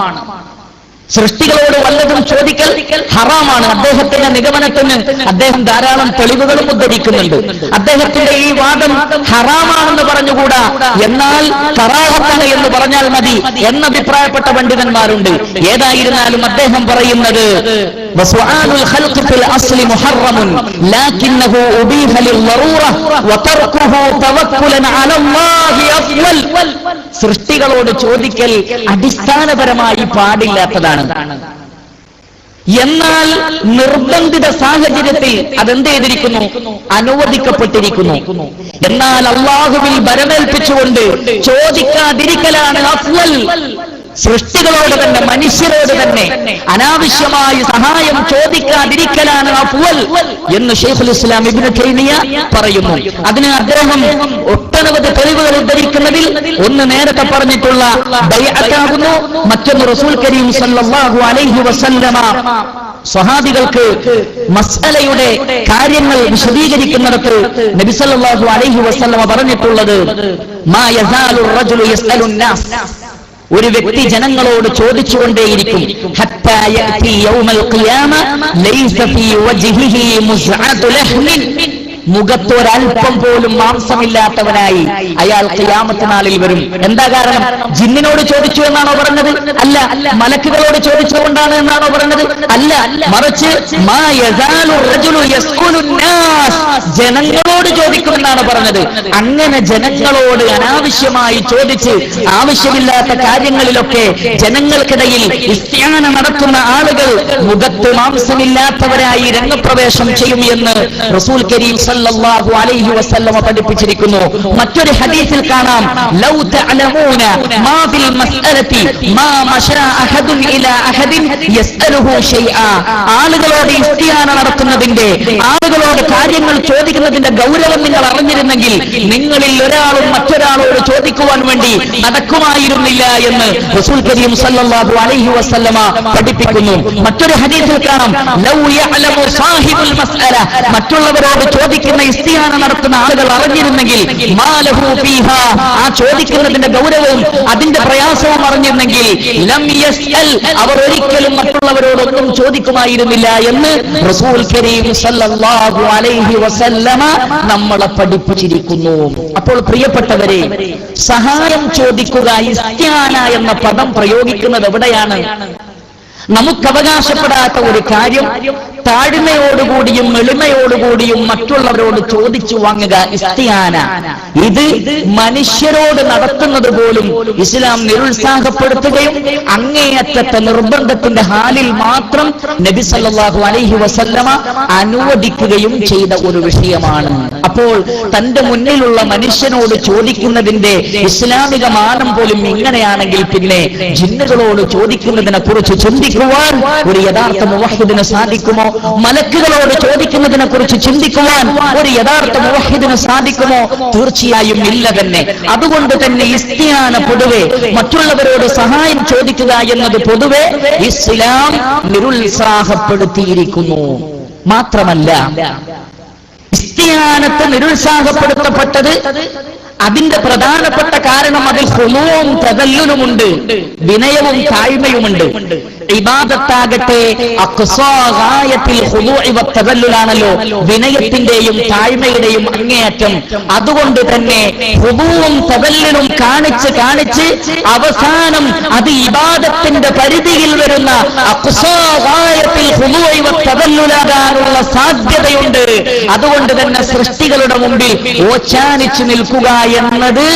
സൃഷ്ടികളോട് വല്ലതും ചോദിക്കൽ ഹറാമാണ്. അദ്ദേഹത്തിന്റെ നിഗമനത്തിന് അദ്ദേഹം ധാരാളം തെളിവുകളും ഉദ്ധരിക്കുന്നുണ്ട്. അദ്ദേഹത്തിന്റെ ഈ വാദം ഹറാമാണെന്ന് പറഞ്ഞുകൂടാ, എന്നാൽ കറാഹത്താണ് എന്ന് പറഞ്ഞാൽ മതി എന്ന അഭിപ്രായപ്പെട്ട പണ്ഡിതന്മാരുണ്ട്. ഏതായിരുന്നാലും അദ്ദേഹം പറയുന്നത് വസുആലുൽ ഖൽഖി ഫിൽ അസ്ലി മുഹറമുൻ ലാകിന്നഹു ഉബീഹ ലിൽളറൂറ വതർകുഹു തവക്കുലൻ അലല്ലാഹി അഫ്ളൽ. സൃഷ്ടികളോട് ചോദിക്കൽ അടിസ്ഥാനപരമായി പാടില്ലാത്തതാണ്. എന്നാൽ നിർബന്ധിത സാഹചര്യത്തിൽ അതെന്ത് ചെയ്തിരിക്കുന്നു? അനുവദിക്കപ്പെട്ടിരിക്കുന്നു. എന്നാൽ അല്ലാഹുവിൽ ബരമേൽപ്പിച്ചുകൊണ്ട് ചോദിക്കാതിരിക്കലാണ് അഫ്ളൽ. സൃഷ്ടികളോട് തന്നെ, മനുഷ്യരോട് തന്നെ അനാവശ്യമായി സഹായം ചോദിക്കാതിരിക്കലാണ് അഫ്ളൽ എന്ന് ശൈഖുൽ ഇസ്ലാം ഇബ്നു തൈമിയ പറയുന്നു. അതിന് അദ്ദേഹം ഒട്ടനവധി തെളിവുകൾ ഉദ്ധരിക്കുന്നതിൽ ഒന്ന് നേരത്തെ പറഞ്ഞിട്ടുള്ള ബൈഅത്താകുന്നു, മറ്റൊന്ന് റസൂൽ കരീം സല്ലല്ലാഹു അലൈഹി വസല്ലമ സ്വഹാബികൾക്ക് മസ്അലയുടെ കാര്യങ്ങൾ വിശദീകരിക്കുന്നിടത്ത് നബി സല്ലല്ലാഹു അലൈഹി വസല്ലമ പറഞ്ഞിട്ടുള്ളത്, മാ യസാലു റജുലു യസ്അലു നാസ്, ഒരു വ്യക്തി ജനങ്ങളോട് ചോദിച്ചുകൊണ്ടേയിരിക്കും, ഹത്താ യഅതി യൗമൽ ഖിയാമ ലൈസ ഫീ വജ്ഹിഹി മുസ്അതു ലഹ്മിൻ, മുഖത്ത് ഒരൽപ്പം പോലും മാംസമില്ലാത്തവനായി അയാൾ ഖിയാമത്ത് നാളിൽ വരും. എന്താ കാരണം? ജിന്നിനോട് ചോദിച്ചു എന്നാണോ പറഞ്ഞത്? അല്ല. മലക്കുകളോട് ചോദിച്ചുകൊണ്ടാണ് എന്നാണോ പറഞ്ഞത്? അല്ല. മറിച്ച് മാ യസാലു റജുലു യസ്കുലു നാസ്, ജനങ്ങളോട് ചോദിക്കുമെന്നാണ് പറഞ്ഞത്. അങ്ങനെ ജനങ്ങളോട് അനാവശ്യമായി ചോദിച്ച് ആവശ്യമില്ലാത്ത കാര്യങ്ങളിലൊക്കെ ജനങ്ങൾക്കിടയിൽ ഇസ്തിആന നടത്തുന്ന ആളുകൾ മുഖത്ത് മാംസമില്ലാത്തവരായി രംഗപ്രവേശം ചെയ്യും എന്ന് റസൂൽ കരീം സല്ലല്ലാഹു അലൈഹി വസല്ലമ പഠിപ്പിച്ചിരിക്കുന്നു. മറ്റൊരു ഹദീസിൽ കാണാം, ലൗ തഅലമൂന മാ ഫിൽ മസ്അലതി മാ മശാ അഹദുൻ ഇലാ അഹദിൻ യസ്അലുഹു ശൈആ. ആളുകളോട് ഇസ്തിആന നടത്തുന്നതിന്റെ, ആളുകളോട് കാര്യങ്ങൾ ചോദിക്കുന്നതിന്റെ ഗൗരവം നിങ്ങൾ അറിഞ്ഞിരുന്നെങ്കിൽ നിങ്ങളിൽ ഒരാളും മറ്റൊരാളോട് ചോദിക്കുവാൻ വേണ്ടി നടക്കുമായിരുന്നില്ല എന്ന് റസൂൽ കരീം സല്ലല്ലാഹു അലൈഹി വസല്ലമ പഠിപ്പിക്കുന്നു. മറ്റൊരു ഹദീസിൽ കാണാം, ലൗ യഅലമു സാഹിബുൽ മസ്അല, മറ്റുള്ളവരോട് ചോദിക്കുന്ന ഇസ്തിആന നടത്തുന്ന ആളുകൾ അറിഞ്ഞിരുന്നെങ്കിൽ മാലഹു ഫീഹാ, ആ ചോദിക്കുന്നതിന്റെ ഗൗരവവും അതിന്റെ പ്രയാസവും അറിഞ്ഞിരുന്നെങ്കിൽ ലം യസ്അൽ, അവർ ഒരിക്കലും മറ്റുള്ളവരോടൊന്നും ചോദിക്കുമായിരുന്നില്ല എന്ന് റസൂൽ കരീം സല്ലല്ലാഹു അലൈഹി വസല്ലമ നമ്മളെ പഠിപ്പിച്ചിരിക്കുന്നു. അപ്പോൾ പ്രിയപ്പെട്ടവരെ, സഹായം ചോദിക്കുക, ഇസ്തിആന എന്ന പദം പ്രയോഗിക്കുന്നത് എവിടെയാണ്? നമുക്ക് അവകാശപ്പെടാത്ത ഒരു കാര്യം താഴ്മയോടുകൂടിയും എളിമയോടുകൂടിയും മറ്റുള്ളവരോട് ചോദിച്ചു വാങ്ങുക, ഇസ്തിആന. ഇത് മനുഷ്യരോട് നടത്തുന്നത് പോലും ഇസ്ലാം നിരുത്സാഹപ്പെടുത്തുകയും അങ്ങേയറ്റത്തെ നിർബന്ധത്തിന്റെ ഹാലിൽ മാത്രം നബി സല്ലല്ലാഹു അലൈഹി വസല്ലമ അനുവദിക്കുകയും ചെയ്ത ഒരു വിഷയമാണ്. അപ്പോൾ തന്റെ മുന്നിലുള്ള മനുഷ്യനോട് ചോദിക്കുന്നതിന്റെ ഇസ്ലാമിക മാനം പോലും ഇങ്ങനെയാണെങ്കിൽ പിന്നെ ജിന്നുകളോട് ചോദിക്കുന്നതിനെ കുറിച്ച് ചിന്തിക്കുവാൻ ഒരു യഥാർത്ഥ മുവഹിദിന് സാധിക്കുമോ? മലക്കുകളോട് ചോദിക്കുന്നതിനെ കുറിച്ച് ചിന്തിക്കുവാൻ ഒരു യഥാർത്ഥ മുവഹിദിന് സാധിക്കുമോ? തീർച്ചയായും ഇല്ല തന്നെ. അതുകൊണ്ട് തന്നെ ഇസ്തിആന പൊതുവെ, മറ്റുള്ളവരോട് സഹായം ചോദിക്കുക എന്നത് പൊതുവെ ഇസ്ലാം നിരുത്സാഹപ്പെടുത്തിയിരിക്കുന്നു. മാത്രമല്ല, ഇസ്തിആനത്ത് നിരുത്സാഹപ്പെടുത്തപ്പെട്ടത് അതിന്റെ പ്രധാനപ്പെട്ട കാരണം അതിൽ ഖുളൂഉം തദല്ലുലുമുണ്ട്, വിനയവും താഴ്മയുമുണ്ട്. ഇബാദത്താകട്ടെ അഖ്സാ ഗായത്തിൽ ഖുളൂഇ വതദല്ലുലാണല്ലോ, വിനയത്തിന്റെയും താഴ്മയുടെയും അങ്ങേയറ്റം. അതുകൊണ്ട് തന്നെ ഖുളൂഉം തദല്ലുലും കാണിച്ച് അവസാനം അത് ഇബാദത്തിന്റെ പരിധിയിൽ വരുന്ന അഖ്സാ ഗായത്തിൽ ഖുളൂഇ വതദല്ലുലാകാനുള്ള സാധ്യതയുണ്ട്. അതുകൊണ്ട് തന്നെ സൃഷ്ടികളുടെ മുമ്പിൽ ഓച്ചാനിച്ചു നിൽക്കുക എന്നത്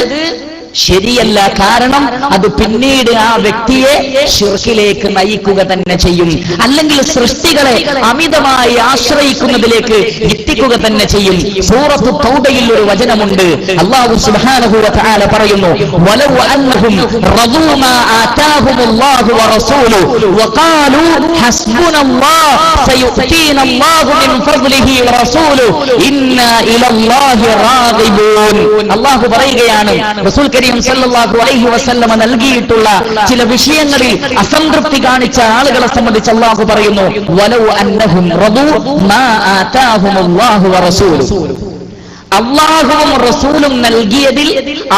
ശരിയല്ല. കാരണം അത് പിന്നീട് ആ വ്യക്തിയെ ശിർക്കിലേക്ക് നയിക്കുക തന്നെ ചെയ്യും, അല്ലെങ്കിൽ സൃഷ്ടികളെ അമിതമായി ആശ്രയിക്കുന്നതിലേക്ക് എത്തിക്കുക തന്നെ ചെയ്യും. സൂറത്തു തൗബയിൽ ഒരു വചനമുണ്ട്. അല്ലാഹു സുബ്ഹാനഹു വ തആല പറയുന്നു, വലൗ അന്നഹും റദൂ മാ ആതാഹുമുല്ലാഹു വ റസൂലുഹു വഖാലൂ ഹസ്ബുനല്ലാഹു സയുഅ്തീനല്ലാഹു മിൻ ഫദ്ലിഹി വ റസൂലുഹു ഇന്നാ ഇലല്ലാഹി റാഗിബൂൻ. അല്ലാഹു പറയുകയാണ്, റസൂൽ സല്ലല്ലാഹു അലൈഹി വസല്ലമ നൽകിയിട്ടുള്ള ചില വിഷയങ്ങളിൽ അസംതൃപ്തി കാണിച്ച ആളുകളെ സംബന്ധിച്ച് അല്ലാഹു പറയുന്നു, വലൗ അന്നഹും റദൂ മാ ആതാഹുമുല്ലാഹു വ റസൂലുഹു, അല്ലാഹുവും റസൂലും നൽകിയതിൽ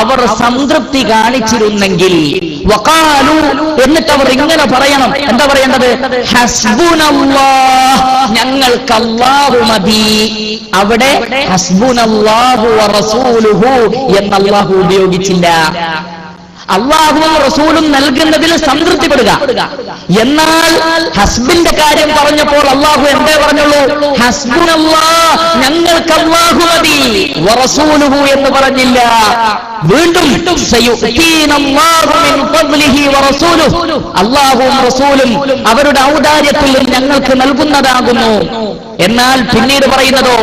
അവർ സംതൃപ്തി കാണിച്ചിരുന്നെങ്കിൽ, വഖാലു, എന്നിട്ട് അവർ ഇങ്ങനെ പറയണം. എന്താ പറയേണ്ടത്? ഹസ്ബുനല്ലാഹ്, ഞങ്ങൾക്ക് അല്ലാഹു മതി. അവിടെ ഹസ്ബുനല്ലാഹു വ റസൂലുഹു എന്ന് അല്ലാഹു ഉപയോഗിച്ചില്ല. അല്ലാഹുവും റസൂലും നൽകുന്നതിൽ സംതൃപ്തിപ്പെടുക. എന്നാൽ ഹസ്ബിന്റെ കാര്യം പറഞ്ഞപ്പോൾ അല്ലാഹു എന്തേ പറഞ്ഞുള്ളൂ? ഹസ്ബുനല്ലാഹ്, ഞങ്ങൾക്ക് അല്ലാഹു മതി, വ റസൂലുഹു എന്ന് പറഞ്ഞില്ല. വീണ്ടും സയുഅ്തീനല്ലാഹു മിൻ ഫദ്ലിഹി വ റസൂലുഹു, അല്ലാഹുവും റസൂലും അവരുടെ ഔദാര്യത്തിൽ ഞങ്ങൾക്ക് നൽകുന്നതാകുന്നു. എന്നാൽ പിന്നീട് പറയുന്നതോ,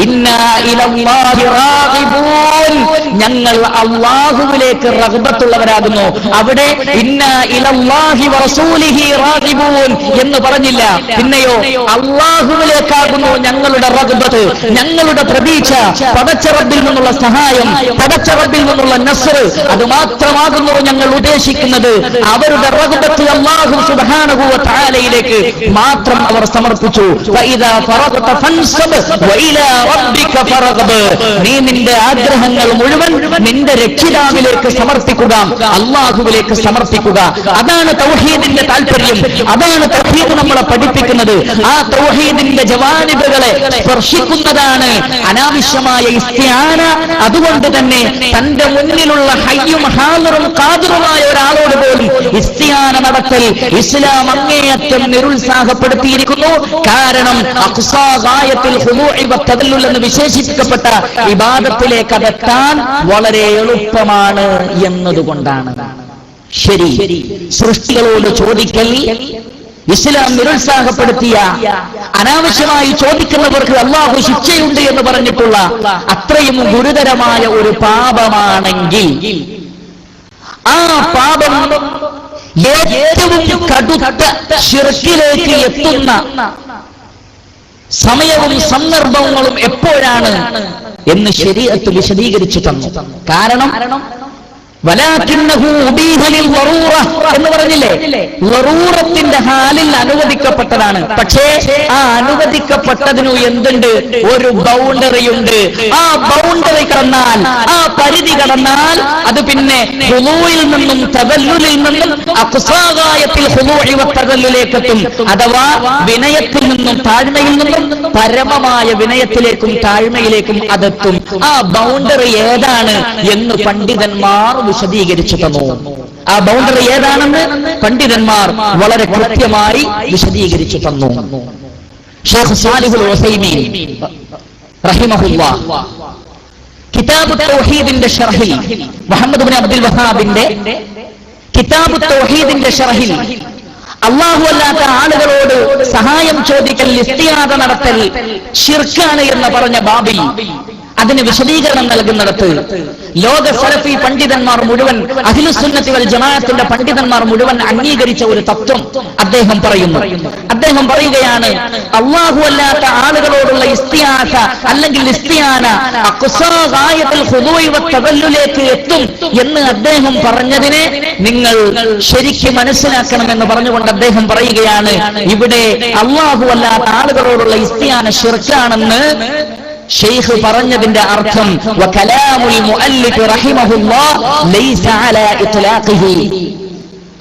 ഇന്നാ ഇലല്ലാഹി റാഗിബൂൻ, ഞങ്ങൾ അല്ലാഹുവിലേക്ക് റഗ്ബത്തുള്ളവരാകുന്നു. അവിടെ ഇന്നാ ഇലല്ലാഹി വ റസൂലിഹി റാഗിബൂൻ എന്ന് പറഞ്ഞില്ല. പിന്നെയോ അല്ലാഹുവിലേക്കാകുന്നു ഞങ്ങളുടെ റഗ്ബത്ത്, ഞങ്ങളുടെ പ്രതീക്ഷ, പടച്ച റബ്ബിൽ നിന്നുള്ള സഹായം, പടച്ച റബ്ബിൽ നിന്നുള്ള നിന്നുള്ള നസ്ർ അത് മാത്രമാകുന്നു ഞങ്ങൾ ഉദ്ദേശിക്കുന്നത്. അവരുടെ റഗ്ബത്ത് അല്ലാഹു സുബ്ഹാനഹു വ തആലയിലേക്ക് മാത്രം അവർ സമർപ്പിച്ചു. ഫഇദാ ഫറഗ്ത ഫൻസബ് വഇലാ റബ്ബിക ഫറഗ്ബ്. നീ നിന്റെ ആഗ്രഹങ്ങൾ മുഴുവൻ നിന്റെ രക്ഷിതാവിലേക്ക് സമർപ്പിക്കുക, അല്ലാഹുവിലേക്ക് സമർപ്പിക്കുക. അതാണ് തൗഹീദിന്റെ താല്പര്യം, അതാണ് തൗഹീദ് നമ്മളെ പഠിപ്പിക്കുന്നത്. ആ തൗഹീദിന്റെ ജവാനിബുകളെ സ്പർശിക്കുന്നതാണ് അനാവശ്യമായ ഇസ്തിആന. അതുകൊണ്ട് തന്നെ തന്റെ മുന്നിലുള്ള ഹയ്യും ഹാദിറും ഖാദിറുമായ ഒരാളോട് പോലും ഇസ്തിആന നടത്തൽ ഇസ്ലാം അങ്ങേയറ്റം നിരുത്സാഹപ്പെടുത്തിയിരിക്കുന്നു. കാരണം അഖ്സാ ഗായത്തുൽ ഖുദൂഇ വത്തദല്ലുൽ എന്ന് വിശേഷിപ്പിക്കപ്പെട്ട ഇബാദത്തിലേക്ക് അതെത്താൻ വളരെ എളുപ്പമാണ് എന്നതുകൊണ്ടാണ്. ശരി, സൃഷ്ടികളോട് ചോദിക്കൽ ഇസ്ലാം നിരുത്സാഹപ്പെടുത്തിയ, അനാവശ്യമായി ചോദിക്കുന്നവർക്ക് അല്ലാഹു ശിക്ഷയുണ്ട് എന്ന് പറഞ്ഞിട്ടുള്ള അത്രയും ഗുരുതരമായ ഒരു പാപമാണെങ്കിൽ ആ പാപം ഏറ്റവും കടുത്ത ശിർക്കിലേക്ക് എത്തുന്ന സമയവും സന്ദർഭങ്ങളും എപ്പോഴാണ് എന്ന് ശരീഅത്ത് വിശദീകരിച്ചു തന്നു. കാരണം വലാകിന്നഹു ഉബീഹ ലിൽ ളറൂറ എന്ന് പറഞ്ഞില്ലേ, ളറൂറത്തിന്റെ ഹാലിൽ അനുവദിക്കപ്പെട്ടതാണ്. പക്ഷേ ആ അനുവദിക്കപ്പെട്ടതിനു എന്തുണ്ട്? ഒരു ബൗണ്ടറി ഉണ്ട്. ആ ബൗണ്ടറി കടന്നാൽ, ആ പരിധി കടന്നാൽ അത് പിന്നെ ഖുദൂഇൽ നിന്നും തദല്ലുലിൽ നിന്നും അഖ്സാ ഗായത്തിൽ ഖുദൂഇ വതദല്ലുലിലേക്ക് എത്തും. അഥവാ വിനയത്തിൽ നിന്നും താഴ്മയിൽ നിന്നും പരമമായ വിനയത്തിലേക്കും താഴ്മയിലേക്കും അതെത്തും. ആ ബൗണ്ടറി ഏതാണ് എന്ന് പണ്ഡിതന്മാർ വിശദീകരിച്ചു തന്നു. ആ ബൗണ്ടറി ഏതാണെന്ന് പണ്ഡിതന്മാർ വളരെ കൃത്യമായി വിശദീകരിച്ചു തന്നു. ഷെയ്ഖ് സാലിഹുൽ ഉസൈമീൻ റഹിമഹുല്ലാഹ് കിതാബ് തൗഹീദിന്റെ ഷർഹിൽ, മുഹമ്മദ് ഇബ്നു അബ്ദുൽ വഹാബിന്റെ കിതാബ് തൗഹീദിന്റെ ഷർഹിൽ അല്ലാഹു അല്ലാത്ത ആളുകളോട് സഹായം ചോദിക്കൽ, ഇസ്തിആദ നടത്തൽ ശിർക്കാണ് എന്ന് പറഞ്ഞ ബാബിൽ അതിന് വിശദീകരണം നൽകുന്നിടത്ത് ലോക സലഫി പണ്ഡിതന്മാർ മുഴുവൻ, അഹ്ലുസുന്നത്തി വൽ ജമാഅത്തിന്റെ പണ്ഡിതന്മാർ മുഴുവൻ അംഗീകരിച്ച ഒരു തത്വം അദ്ദേഹം പറയുന്നു. അദ്ദേഹം പറയുകയാണ്, അല്ലാഹു അല്ലാത്ത ആളുകളോടുള്ള ഇസ്തിആസ അല്ലെങ്കിൽ ഇസ്തിആന അഖ്സാ ഗായത്തുൽ ഖുദൂഇ വതദല്ലുലിലേക്ക് എത്തും എന്ന് അദ്ദേഹം പറഞ്ഞതിനെ നിങ്ങൾ ശരിക്കും മനസ്സിലാക്കണമെന്ന് പറഞ്ഞുകൊണ്ട് അദ്ദേഹം പറയുകയാണ്, ഇവിടെ അല്ലാഹു അല്ലാത്ത ആളുകളോടുള്ള ഇസ്തിആന ശിർക്കാണെന്ന് ഷെയ്ഖ് പറഞ്ഞതിന്റെ അർത്ഥം വകലാമുൽ മുഅല്ലിഫ് റഹിമഹുല്ലാഹ് ലൈസ അലാ ഇത്ലാഖിഹി.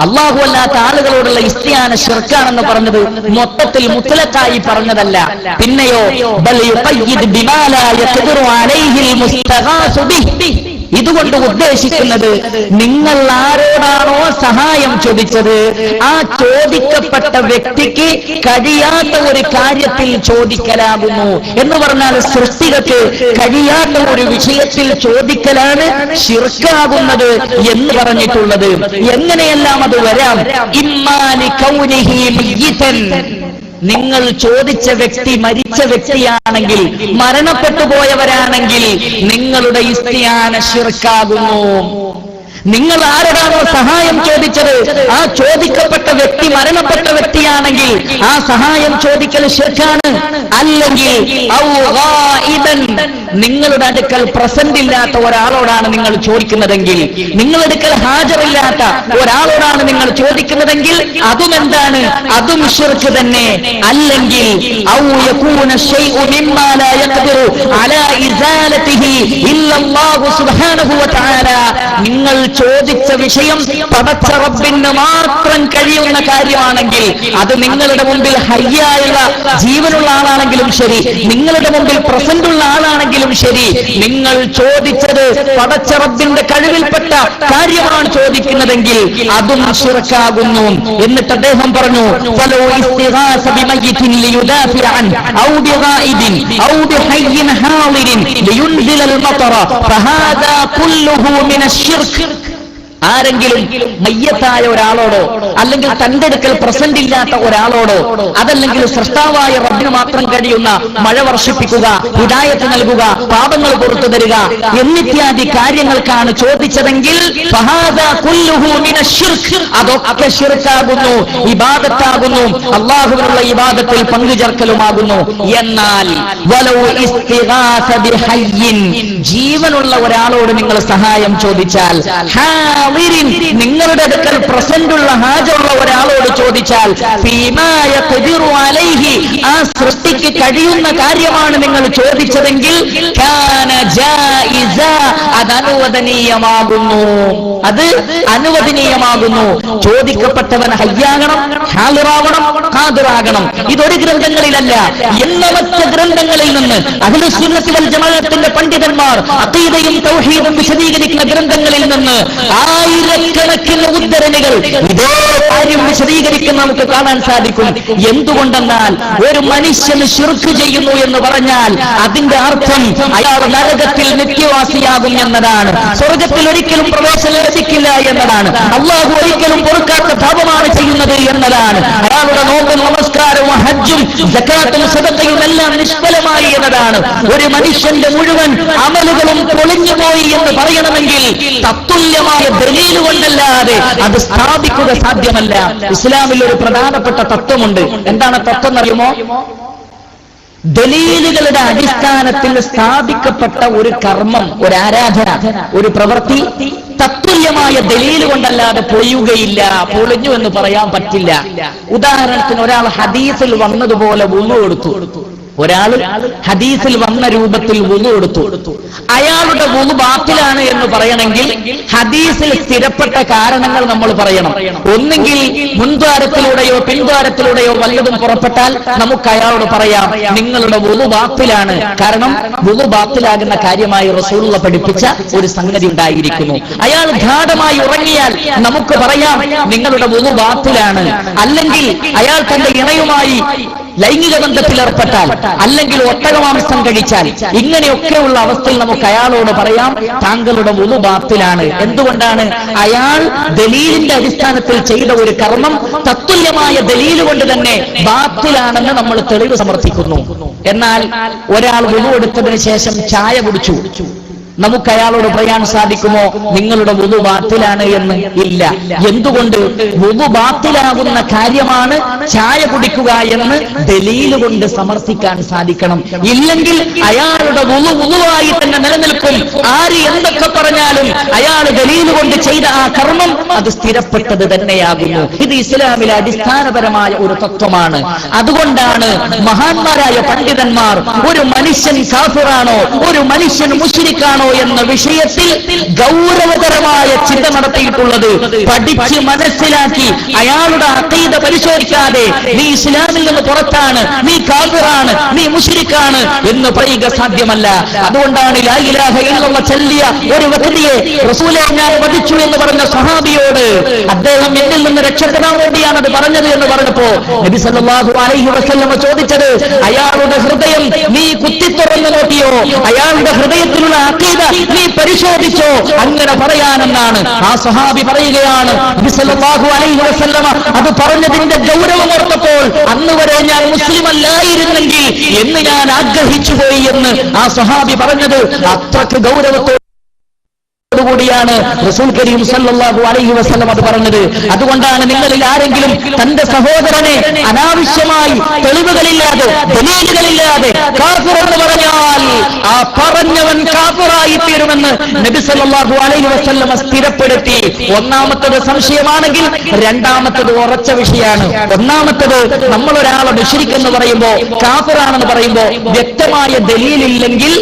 അല്ലാഹു അല്ലാത്ത ആളുകളോടുള്ള ഇസ്തിആന ശിർക്കാണെന്ന് പറഞ്ഞത് മൊത്തത്തിൽ മുത്ലഖായി പറഞ്ഞതല്ല. പിന്നെയോ ബൽ യുഖയ്യിദ് ബിമാ ലാ യഖ്ദിറു അലൈഹിൽ മുസ്തഗാസു ബിഹി. ഇതുകൊണ്ട് ഉദ്ദേശിക്കുന്നത്, നിങ്ങൾ ആരോടാണോ സഹായം ചോദിച്ചത് ആ ചോദിക്കപ്പെട്ട വ്യക്തിക്ക് കഴിയാത്ത ഒരു കാര്യത്തിൽ ചോദിക്കലാകുന്നു എന്ന് പറഞ്ഞാൽ സൃഷ്ടികൾക്ക് കഴിയാത്ത ഒരു വിഷയത്തിൽ ചോദിക്കലാണ് ശിർക്കാകുന്നത് എന്ന് പറഞ്ഞിട്ടുള്ളത്. എങ്ങനെയെല്ലാം അത് വരാം? ഇമ്മാനി കൗനിഹി മയ്യിതൻ, നിങ്ങൾ ചോദിച്ച വ്യക്തി മരിച്ച വ്യക്തിയാണെങ്കിൽ, മരണപ്പെട്ടു പോയവരാണെങ്കിൽ നിങ്ങളുടെ ഇസ്തിആന ശിർക്കാകുന്നു. നിങ്ങൾ ആരോടാണോ സഹായം ചോദിച്ചത് ആ ചോദിക്കപ്പെട്ട വ്യക്തി മരണപ്പെട്ട വ്യക്തിയാണെങ്കിൽ ആ സഹായം ചോദിക്കൽ ശിർക്കാണ്. അല്ലെങ്കിൽ നിങ്ങളുടെ അടുക്കൽ പ്രസന്റ് ഇല്ലാത്ത ഒരാളോടാണ് നിങ്ങൾ ചോദിക്കുന്നതെങ്കിൽ, നിങ്ങളുടെ അടുക്കൽ ഹാജറില്ലാത്ത ഒരാളോടാണ് നിങ്ങൾ ചോദിക്കുന്നതെങ്കിൽ അതും എന്താണ്? അതും ശിർക്ക് തന്നെ. അല്ലെങ്കിൽ നിങ്ങൾ ചോദിച്ച വിഷയം പടച്ച റബ്ബിന് മാത്രം കഴിയുന്ന കാര്യമാണെങ്കിൽ, അത് നിങ്ങളുടെ മുമ്പിൽ ഹയ്യായുള്ള ജീവനുള്ള ആളാണെങ്കിലും ശരി, നിങ്ങളുടെ മുമ്പിൽ പ്രസന്റ് ഉള്ള ആളാണെങ്കിലും ശരി, നിങ്ങൾ ചോദിച്ചത് പടച്ച റബ്ബിന്റെ കഴിവിൽപ്പെട്ട കാര്യമാണ് ചോദിക്കുന്നതെങ്കിൽ അതും ശിർക്കാകുന്നു. എന്നിട്ട് അദ്ദേഹം പറഞ്ഞു, ഫലോ ഇസ്തിഗാസ ബിമയ്യിതിൻ ലിയുദാഫിഅ അൻ ഔ ബിഗായിബിൻ ഔ ബിഹയ്യിൻ ഹാളിരിൻ ലിയുൻസിലൽ മതറ ഫഹാദാ കുല്ലുഹു മിനശ് ശിർക്ക്. ആരെങ്കിലും മയ്യത്തായ ഒരാളോടോ അല്ലെങ്കിൽ തന്റെ അടുക്കൽ പ്രസന്റ് ഇല്ലാത്ത ഒരാളോടോ അതല്ലെങ്കിൽ സൃഷ്ടാവായ റബ്ബിന് മാത്രം കഴിയുന്ന മഴ വർഷിപ്പിക്കുക, ഹിദായത്ത് നൽകുക, പാപങ്ങൾ പുറത്തു തരിക എന്നിത്യാദി കാര്യങ്ങൾക്കാണ് ചോദിച്ചതെങ്കിൽ അതൊക്കെ ശിർക്കാകുന്നു, ഇബാദത്താകുന്നു, അല്ലാഹുവിനുള്ള ഇബാദത്തിൽ പങ്കുചേർക്കലുമാകുന്നു. എന്നാൽ ജീവനുള്ള ഒരാളോട് നിങ്ങൾ സഹായം ചോദിച്ചാൽ, നിങ്ങളുടെ അടുക്കൽ പ്രസന്റ് ഉള്ള ഹാജുള്ള ഒരാളോട് ചോദിച്ചാൽ, ആ സൃഷ്ടിക്ക് കഴിയുന്ന കാര്യമാണ് നിങ്ങൾ ചോദിച്ചതെങ്കിൽ അത് അനുവദനീയമാകുന്നു, അത് അനുവദനീയമാകുന്നു. ചോദിക്കപ്പെട്ടവൻ ഹയ്യാകണം, ഹാളിറാവണം, ഖാദിറാകണം. ഇതൊരു ഗ്രന്ഥങ്ങളിലല്ല, എണ്ണമറ്റ ഗ്രന്ഥങ്ങളിൽ നിന്ന് അഹ്ലുസുന്നത്തി വൽ ജമാഅത്തിന്റെ പണ്ഡിതന്മാർ അഖീദയും തൗഹീദും വിശദീകരിക്കുന്ന ഗ്രന്ഥങ്ങളിൽ നിന്ന് ആയിരക്കണക്കിന് ഉദ്ധരണികൾ ഇതേ കാര്യം വിശദീകരിക്കുന്ന നമുക്ക് കാണാൻ സാധിക്കും. എന്തുകൊണ്ടെന്നാൽ ഒരു മനുഷ്യന് ശിർക്ക് ചെയ്യുന്നു എന്ന് പറഞ്ഞാൽ അതിന്റെ അർത്ഥം അയാൾ നരകത്തിൽ നിത്യവാസിയാകും എന്നതാണ്, സ്വർഗത്തിൽ ഒരിക്കലും പ്രവേശനം ലഭിക്കില്ല എന്നതാണ്, അല്ലാഹു ഒരിക്കലും പൊറുക്കാത്ത പാപമാണ് ചെയ്യുന്നത് എന്നതാണ്, അയാളുടെ നോമ്പും നമസ്കാരവും ഹജ്ജും സകാത്തും സദഖയും എല്ലാം നിഷ്ഫലമായി എന്നതാണ്. ഒരു മനുഷ്യന്റെ മുഴുവൻ അമലുകളും പൊളിഞ്ഞുപോയി എന്ന് പറയണമെങ്കിൽ തത്തുല്യമായ ദലീൽ കൊണ്ടല്ലാതെ അത് സ്ഥാപിക്കുക സാധ്യമല്ല. ഇസ്ലാമിൽ ഒരു പ്രധാനപ്പെട്ട തത്വമുണ്ട്. എന്താണ് തത്വം എന്നറിയുമോ? ദലീലുകളുടെ അടിസ്ഥാനത്തിൽ സ്ഥാപിക്കപ്പെട്ട ഒരു കർമ്മം, ഒരു ആരാധന, ഒരു പ്രവൃത്തി തത്തുല്യമായ ദലീൽ കൊണ്ടല്ലാതെ പൊളിയുകയില്ല, പൊളിഞ്ഞു എന്ന് പറയാൻ പറ്റില്ല. ഉദാഹരണത്തിന് ഒരാൾ ഹദീസിൽ വന്നതുപോലെ വുളു എടുത്തു, ഒരാൾ ഹദീസിൽ വന്ന രൂപത്തിൽ വുളു എടുത്തു, അയാളുടെ വുളു ബാത്തിലാണ് എന്ന് പറയണമെങ്കിൽ ഹദീസിൽ സ്ഥിരപ്പെട്ട കാരണങ്ങൾ നമ്മൾ പറയണം. ഒന്നെങ്കിൽ മുൻദ്വാരത്തിലൂടെയോ പിൻദ്വാരത്തിലൂടെയോ വല്ലതും പുറപ്പെട്ടാൽ നമുക്ക് അയാളോട് പറയാം, നിങ്ങളുടെ വുളു ബാത്തിലാണ്, കാരണം വുളു ബാത്തിലാകുന്ന കാര്യമായി റസൂലുള്ള പഠിപ്പിച്ച ഒരു സംഗതി ഉണ്ടായിരിക്കുന്നു. അയാൾ ഗാഢമായി ഉറങ്ങിയാൽ നമുക്ക് പറയാം, നിങ്ങളുടെ വുളു ബാത്തിലാണ്. അല്ലെങ്കിൽ അയാൾ തന്റെ ഇണയുമായി ലൈംഗിക ബന്ധത്തിൽ ഏർപ്പെട്ടാൽ, അല്ലെങ്കിൽ ഒട്ടകമാംസം കഴിച്ചാൽ, ഇങ്ങനെയൊക്കെയുള്ള അവസ്ഥയിൽ നമുക്ക് അയാളോട് പറയാം, താങ്കളുടെ വുളു ബാത്തിലാണ്. എന്തുകൊണ്ടാണ്? അയാൾ ദലീലിന്റെ അടിസ്ഥാനത്തിൽ ചെയ്ത ഒരു കർമ്മം തത്തുല്യമായ ദലീൽ കൊണ്ട് തന്നെ ബാത്തിലാണെന്ന് നമ്മൾ തെളിവ് സമർത്ഥിക്കുന്നു. എന്നാൽ ഒരാൾ വുളു എടുത്തതിന് ശേഷം ചായ കുടിച്ചു, നമുക്ക് അയാളോട് പറയാൻ സാധിക്കുമോ നിങ്ങളുടെ വുളു ബാത്തിലാണ് എന്ന്? ഇല്ല. എന്തുകൊണ്ട്? വുളു ബാത്തിലാകുന്ന കാര്യമാണ് ചായ കുടിക്കുക എന്ന് ദലീൽ കൊണ്ട് സമർത്ഥിക്കാൻ സാധിക്കണം. ഇല്ലെങ്കിൽ അയാളുടെ വുളു വുളുവായി തന്നെ നിലനിൽക്കും. ആര് എന്തൊക്കെ പറഞ്ഞാലും അയാൾ ദലീൽ കൊണ്ട് ചെയ്ത ആ കർമ്മം അത് സ്ഥിരപ്പെട്ടത് തന്നെയാകുന്നു. ഇത് ഇസ്ലാമിലെ അടിസ്ഥാനപരമായ ഒരു തത്വമാണ്. അതുകൊണ്ടാണ് മഹാന്മാരായ പണ്ഡിതന്മാർ ഒരു മനുഷ്യൻ കാഫിറാണോ, ഒരു മനുഷ്യൻ മുശ്രിക്കാണോ എന്ന വിഷയത്തിൽ ഗൗരവതരമായ ചിന്ത നടത്തിയിട്ടുള്ളത്. പഠിച്ച് മനസ്സിലാക്കി അയാളുടെ അഖീദ പരിശോധിക്കാതെ നീ ഇസ്ലാമിൽ നിന്ന് പുറത്താണ്, നീ കാഫിറാണ്, നീ മുശ്രിക്കാണ് എന്ന് പറയുക സാധ്യമല്ല. അതുകൊണ്ടാണ് ലാ ഇലാഹ ഇല്ലല്ലാഹ് ചൊല്ലിയ ഒരു വ്യക്തിയെ റസൂലേ ഞാൻ വധിച്ചു എന്ന് പറഞ്ഞ സ്വഹാബിയോട് അദ്ദേഹം എന്നിൽ നിന്ന് രക്ഷപ്പെടാൻ വേണ്ടിയാണ് അത് പറഞ്ഞത് എന്ന് പറഞ്ഞപ്പോ നബി സല്ലല്ലാഹു അലൈഹി വസല്ലം ചോദിച്ചത്, അയാളുടെ ഹൃദയം നീ കുത്തിത്തുറന്ന് നോക്കിയോ, അയാളുടെ ഹൃദയത്തിലുള്ള അഖീദ നീ പരിശോധിച്ചോ? അങ്ങനെ പറയാനെന്നാണ്. ആ സ്വഹാബി പറയുകയാണ്, നബി സല്ലല്ലാഹു അലൈഹി വസല്ലം അത് പറഞ്ഞതിന്റെ ഗൗരവം ഓർത്തപ്പോൾ അന്ന് വരെ ഞാൻ മുസ്ലിം അല്ലായിരുന്നെങ്കിൽ എന്ന് ഞാൻ ആഗ്രഹിച്ചു പോയി എന്ന് ആ സ്വഹാബി പറഞ്ഞത് അത്രക്ക് ഗൗരവത്തോടെ കൂടിയാണ് റസൂൽ കരീം സല്ലല്ലാഹു അലൈഹി വസല്ലം അത് പറഞ്ഞത്. അതുകൊണ്ടാണ് നിങ്ങളിൽ ആരെങ്കിലും തന്റെ സഹോദരനെ അനാവശ്യമായി തെളിവുകളില്ലാതെ ദലീലുകളില്ലാതെ കാഫിർ എന്ന് പറഞ്ഞാൽ ആ പറഞ്ഞവൻ കാഫിറായി തീരുമെന്ന് നബി സല്ലല്ലാഹു അലൈഹി വസല്ലം സ്ഥിരപ്പെടുത്തി. ഒന്നാമത്തത് സംശയമാണെങ്കിൽ രണ്ടാമത്തത് ഉറച്ച വിഷയമാണ്. ഒന്നാമത്തത് നമ്മൾ ഒരാളെ മുശ്രിക് എന്ന് പറയുമ്പോ കാഫിറാണെന്ന് പറയുമ്പോ വ്യക്തമായ ദലീലില്ലെങ്കിൽ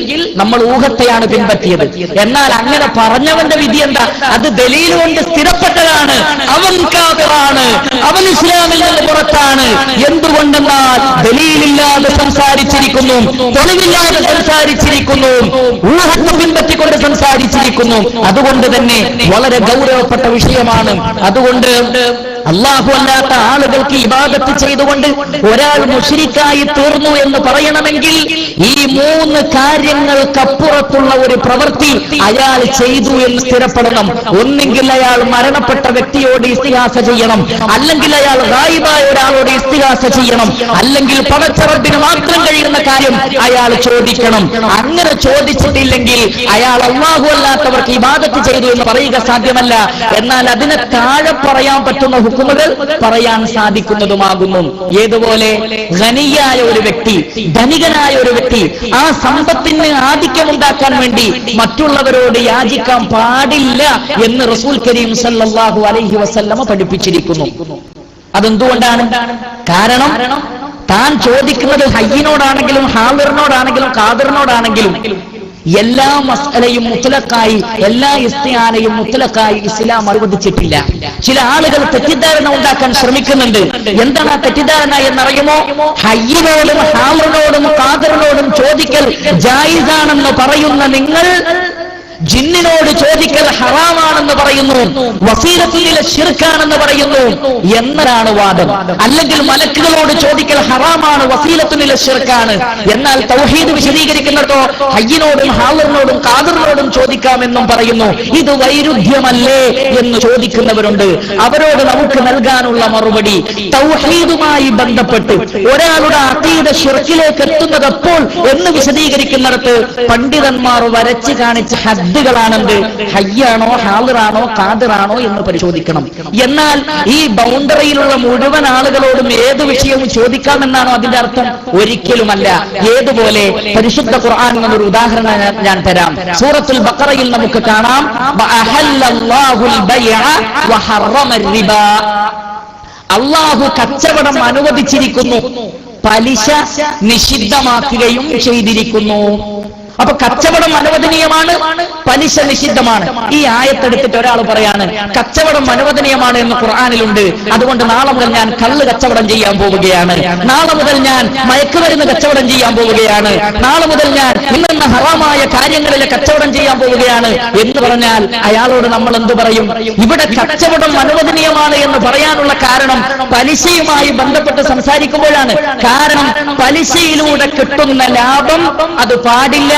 നമ്മൾ ഊഹത്തെയാണ് പിൻപറ്റിയത്. എന്നാൽ അങ്ങനെ പറഞ്ഞവന്റെ വിധി എന്താ? അത് ദലീൽ കൊണ്ട് സ്ഥിരപ്പെട്ടതാണ്. അവൻ കാഫിറാണ്, അവൻ ഇസ്ലാമിൽ നിന്ന് പുറത്താണ്. എന്തുകൊണ്ടെന്നാൽ ദലീലില്ലാതെ സംസാരിച്ചിരിക്കുന്നു, തെളിവില്ലാതെ സംസാരിച്ചിരിക്കുന്നു, ഊഹത്തെ പിൻപറ്റിക്കൊണ്ട് സംസാരിച്ചിരിക്കുന്നു. അതുകൊണ്ട് തന്നെ വളരെ ഗൗരവപ്പെട്ട വിഷയമാണ്. അതുകൊണ്ട് അല്ലാഹു അല്ലാത്ത ആളുകൾക്ക് ഇബാദത്ത് ചെയ്തുകൊണ്ട് ഒരാൾ മുശ്രിക്കായി തീർന്നു എന്ന് പറയണമെങ്കിൽ ഈ 3 കാര്യങ്ങൾക്കപ്പുറത്തുള്ള ഒരു പ്രവൃത്തി അയാൾ ചെയ്തു എന്ന് സ്ഥിരപ്പെടണം. ഒന്നെങ്കിൽ അയാൾ മരണപ്പെട്ട വ്യക്തിയോട് ഇസ്തിഹാസ ചെയ്യണം, അല്ലെങ്കിൽ അയാൾ ഗായിബായ ഒരാളോട് ഇസ്തിഹാസ ചെയ്യണം, അല്ലെങ്കിൽ പടച്ച റബ്ബിന് മാത്രം കഴിയുന്ന കാര്യം അയാൾ ചോദിക്കണം. അങ്ങനെ ചോദിച്ചിട്ടില്ലെങ്കിൽ അയാൾ അല്ലാഹു അല്ലാത്തവർക്ക് ഇബാദത്ത് ചെയ്തു എന്ന് പറയുക സാധ്യമല്ല. എന്നാൽ അതിനെ താഴെ പറയാൻ പറ്റുന്ന ഹുക്കുമുകൾ പറയാൻ സാധിക്കുന്നതുമാകുന്നു. ഏതുപോലെ ഖനിയായ ഒരു വ്യക്തി, ധനികനായ ഒരു വ്യക്തി ആ സമ്പത്തിന് ആധിക്യമുണ്ടാക്കാൻ വേണ്ടി മറ്റുള്ളവരോട് യാചിക്കാൻ പാടില്ല എന്ന് റസൂൽ കരീം സല്ലല്ലാഹു അലൈഹി വസല്ലമ പഠിപ്പിച്ചിരിക്കുന്നു. അതെന്തുകൊണ്ടാണ്? കാരണം താൻ ചോദിക്കുന്നത് ഹയ്യിനോടാണെങ്കിലും ഹാദിറിനോടാണെങ്കിലും ഖാദിറിനോടാണെങ്കിലും എല്ലാ മസ്അലയും മുത്ലഖായി, എല്ലാ ഇസ്തിആനയും മുത്ലഖായി ഇസ്ലാം അനുവദിച്ചിട്ടില്ല. ചില ആളുകൾ തെറ്റിദ്ധാരണ ഉണ്ടാക്കാൻ ശ്രമിക്കുന്നുണ്ട്. എന്താണ് ആ തെറ്റിദ്ധാരണ എന്നറിയുമോ? ഹയ്യിനോടും ഹാദിറിനോടും ഖാദിറിനോടും ചോദിക്കൽ ജായിസാണെന്ന് പറയുന്ന നിങ്ങൾ ജിന്നിനോട് ചോദിക്കൽ ഹറാമാണെന്ന് പറയുന്നു, വസീലത്തുൽ ശിർക്കാണെന്ന് പറയുന്നു എന്നതാണ് വാദം. അല്ലെങ്കിൽ മലക്കുകളോട് ചോദിക്കൽ ഹറാമാണ്, വസീലത്തുൽ ശിർക്കാണ്. എന്നാൽ തൗഹീദ് വിശദീകരിക്കുന്നതോ ഹയ്യിനോടും ഹാദിറിനോടും ഖാദിറിനോടും ചോദിക്കാമെന്നും പറയുന്നു. ഇത് വൈരുദ്ധ്യമല്ലേ എന്ന് ചോദിക്കുന്നവരുണ്ട്. അവരോട് നമുക്ക് നൽകാനുള്ള മറുപടി, തൗഹീദുമായി ബന്ധപ്പെട്ട് ഒരാളുടെ അഖീദ ശിർക്കിലേക്ക് എത്തുന്നത് എപ്പോൾ എന്ന് വിശദീകരിക്കുന്നിടത്ത് പണ്ഡിതന്മാർ വരച്ച് കാണിച്ച ഹദ്ദുകളാണെന്ത്, ഹയ്യാണോ ഹാദിറാണോ ഖാദിറാണോ എന്ന് പരിശോധിക്കണം. എന്നാൽ ഈ ബൗണ്ടറിയിലുള്ള മുഴുവൻ ആളുകളോടും ഏത് വിഷയവും ചോദിക്കാമെന്നാണോ അതിന്റെ അർത്ഥം? ഒരിക്കലുമല്ല. ഏതുപോലെ? പരിശുദ്ധ ഖുർആൻ എന്നൊരു ഉദാഹരണം ഞാൻ തരാം. സൂറത്തുൽ ബഖറയിൽ നമുക്ക് കാണാം, വഅഹല്ലല്ലാഹുൽ ബൈഅ വഹറമർ റിബാ. അല്ലാഹു കച്ചവടം അനുവദിച്ചിരിക്കുന്നു, പലിശ നിഷിദ്ധമാക്കുകയും ചെയ്തിരിക്കുന്നു. അപ്പൊ കച്ചവടം അനുവദനീയമാണ്, പലിശ നിഷിദ്ധമാണ്. ഈ ആയത്തെടുത്തിട്ട് ഒരാൾ പറയാണ് കച്ചവടം അനുവദനീയമാണ് എന്ന് ഖുർആനിലുണ്ട്, അതുകൊണ്ട് നാളെ മുതൽ ഞാൻ കള്ള് കച്ചവടം ചെയ്യാൻ പോവുകയാണ്, നാളെ മുതൽ ഞാൻ മയക്കുമരുന്ന് കച്ചവടം ചെയ്യാൻ പോവുകയാണ്, നാളെ മുതൽ ഞാൻ ഇന്ന ഹറാമായ കാര്യങ്ങളിലെ കച്ചവടം ചെയ്യാൻ പോവുകയാണ് എന്ന് പറഞ്ഞാൽ അയാളോട് നമ്മൾ എന്ത് പറയും? ഇവിടെ കച്ചവടം അനുവദനീയമാണ് എന്ന് പറയാനുള്ള കാരണം പലിശയുമായി ബന്ധപ്പെട്ട് സംസാരിക്കുമ്പോഴാണ്. കാരണം പലിശയിലൂടെ കിട്ടുന്ന ലാഭം അത് പാടില്ല,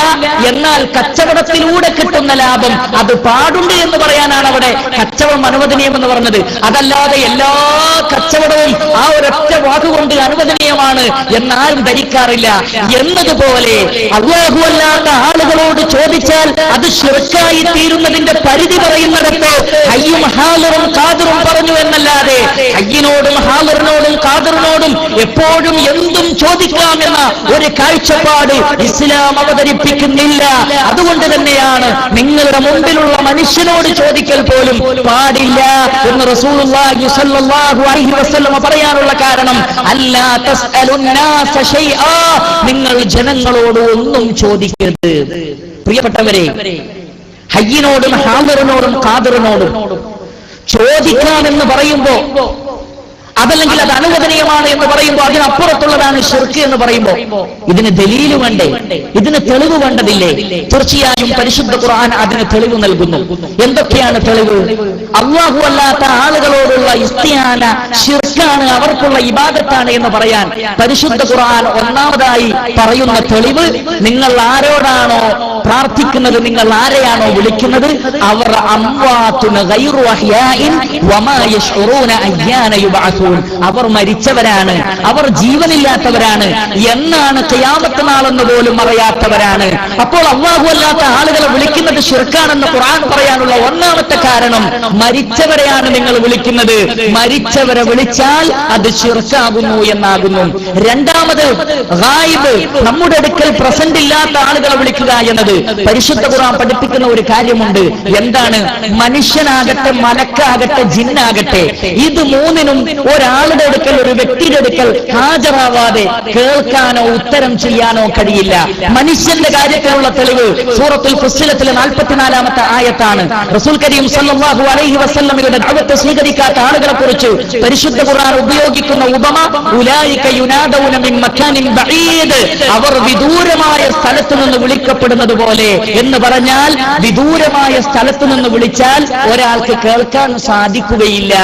എന്നാൽ കച്ചവടത്തിലൂടെ കിട്ടുന്ന ലാഭം അത് പാടുണ്ട് എന്ന് പറയാനാണ് അവിടെ കച്ചവടം അനുവദനീയമെന്ന് പറഞ്ഞത്. അതല്ലാതെ എല്ലാ കച്ചവടവും ആ ഒരൊറ്റ വാക്കുകൊണ്ട് അനുവദനീയമാണ് എന്നാരും ധരിക്കാറില്ല. എന്നതുപോലെ അല്ലാഹു അല്ലാത്ത ആളുകളോട് ചോദിച്ചാൽ അത് ശിർക്കായി തീരുന്നതിന്റെ പരിധി പറയുന്നിടത്ത് ഹയ്യും ഹാദിറും ഖാദിറും പറഞ്ഞു എന്നല്ലാതെ ഹയ്യിനോടും ഹാദിറിനോടും ഖാദിറിനോടും എപ്പോഴും എന്തും ചോദിക്കാമെന്ന ഒരു കാഴ്ചപ്പാട് ഇസ്ലാം അവതരിപ്പിക്കുന്നില്ല. അതുകൊണ്ട് തന്നെയാണ് നിങ്ങളുടെ മുമ്പിലുള്ള മനുഷ്യനോട് ചോദിക്കൽ പോലും പാടില്ല എന്ന് റസൂലുള്ളാഹി സ്വല്ലല്ലാഹു അലൈഹി വസല്ലം പറയാനുള്ള കാരണം, അല്ലാ തസ്അലുന്നാസ ശൈആ, നിങ്ങൾ ജനങ്ങളോട് ഒന്നും ചോദിക്കരുത്. പ്രിയപ്പെട്ടവരെ, ഹയ്യിനോടും ഹാദിറിനോടും ഖാദിറിനോടും ചോദിക്കാമെന്ന് പറയുമ്പോ, അതല്ലെങ്കിൽ അത് അനുവദനീയമാണ് എന്ന് പറയുമ്പോൾ അതിനപ്പുറത്തുള്ളതാണ് ശിർക്ക് എന്ന് പറയുമ്പോൾ ഇതിന് ദലീല് വേണ്ടേ? ഇതിന് തെളിവ് വേണ്ടതില്ലേ? തീർച്ചയായും പരിശുദ്ധ ഖുർആൻ അതിന് തെളിവ് നൽകുന്നു. എന്തൊക്കെയാണ് തെളിവ്? അല്ലാഹു അല്ലാത്ത ആളുകളോടുള്ള ഇസ്തിആന ശിർക്കാണ്, അവർക്കുള്ള ഇബാദത്താണ് എന്ന് പറയാൻ പരിശുദ്ധ ഖുർആൻ ഒന്നാമതായി പറയുന്ന തെളിവ്, നിങ്ങൾ ആരോടാണോ പ്രാർത്ഥിക്കുന്നത്, നിങ്ങൾ ആരെയാണോ വിളിക്കുന്നത്, അവർ അംവാതുൻ ഗൈറു അഹ്യാഇൻ വമാ യശ്ഉറൂന അയ്യാന യുബഅസൂൻ, അവർ മരിച്ചവരാണ്, അവർ ജീവനില്ലാത്തവരാണ്, എന്നാണ് ഖിയാമത്ത് നാളെന്ന് പോലും അറിയാത്തവരാണ്. അപ്പോൾ അല്ലാഹു അല്ലാത്ത ആളുകളെ വിളിക്കുന്നത് ശിർക്കാണെന്ന് ഖുർആൻ പറയാനുള്ള ഒന്നാമത്തെ കാരണം, മരിച്ചവരെയാണ് നിങ്ങൾ വിളിക്കുന്നത്, മരിച്ചവരെ വിളിച്ചാൽ അത് ശിർക്കാകുന്നു എന്നാകുന്നു. രണ്ടാമത് ഗായിബ്, നമ്മുടെ അടുക്കൽ പ്രസന്റ് ഇല്ലാത്ത ആളുകളെ വിളിക്കുക എന്നത് പരിശുദ്ധ ഖുർആൻ പഠിപ്പിക്കുന്ന ഒരു കാര്യമുണ്ട്. എന്താണ്? മനുഷ്യനാകട്ടെ, മലക്കാകട്ടെ, ജിന്നാകട്ടെ, ഇത് മൂന്നിനും ഒരാളുടെ അടുക്കൽ, ഒരു വ്യക്തിയുടെ അടുക്കൽ ഹാജരാവാതെ കേൾക്കാനോ ഉത്തരം ചെയ്യാനോ കഴിയില്ല. മനുഷ്യന്റെ കാര്യത്തിലുള്ള തെളിവ് സൂറത്തുൽ ഫുസ്സിലത്തിലെ 44-ാമത്തെ ആയത്താണ്. റസൂൽ കരീം സല്ലല്ലാഹു അലൈഹി വസല്ലമയുടെ ദഅവത്ത് സ്വീകരിക്കാത്ത ആളുകളെ കുറിച്ച് പരിശുദ്ധ ഖുർആൻ ഉപയോഗിക്കുന്ന ഉപമ ഉലൈക യുനാദൗന മിൻ മക്കാനിൻ ബഈദ്, അവർ വിദൂരമായ സ്ഥലത്തു നിന്ന് വിളിക്കപ്പെടുന്നത് പോലെ എന്ന് പറഞ്ഞാൽ വിദൂരമായ സ്ഥലത്തു നിന്ന് വിളിച്ചാൽ ഒരാൾക്ക് കേൾക്കാൻ സാധിക്കുകയില്ല.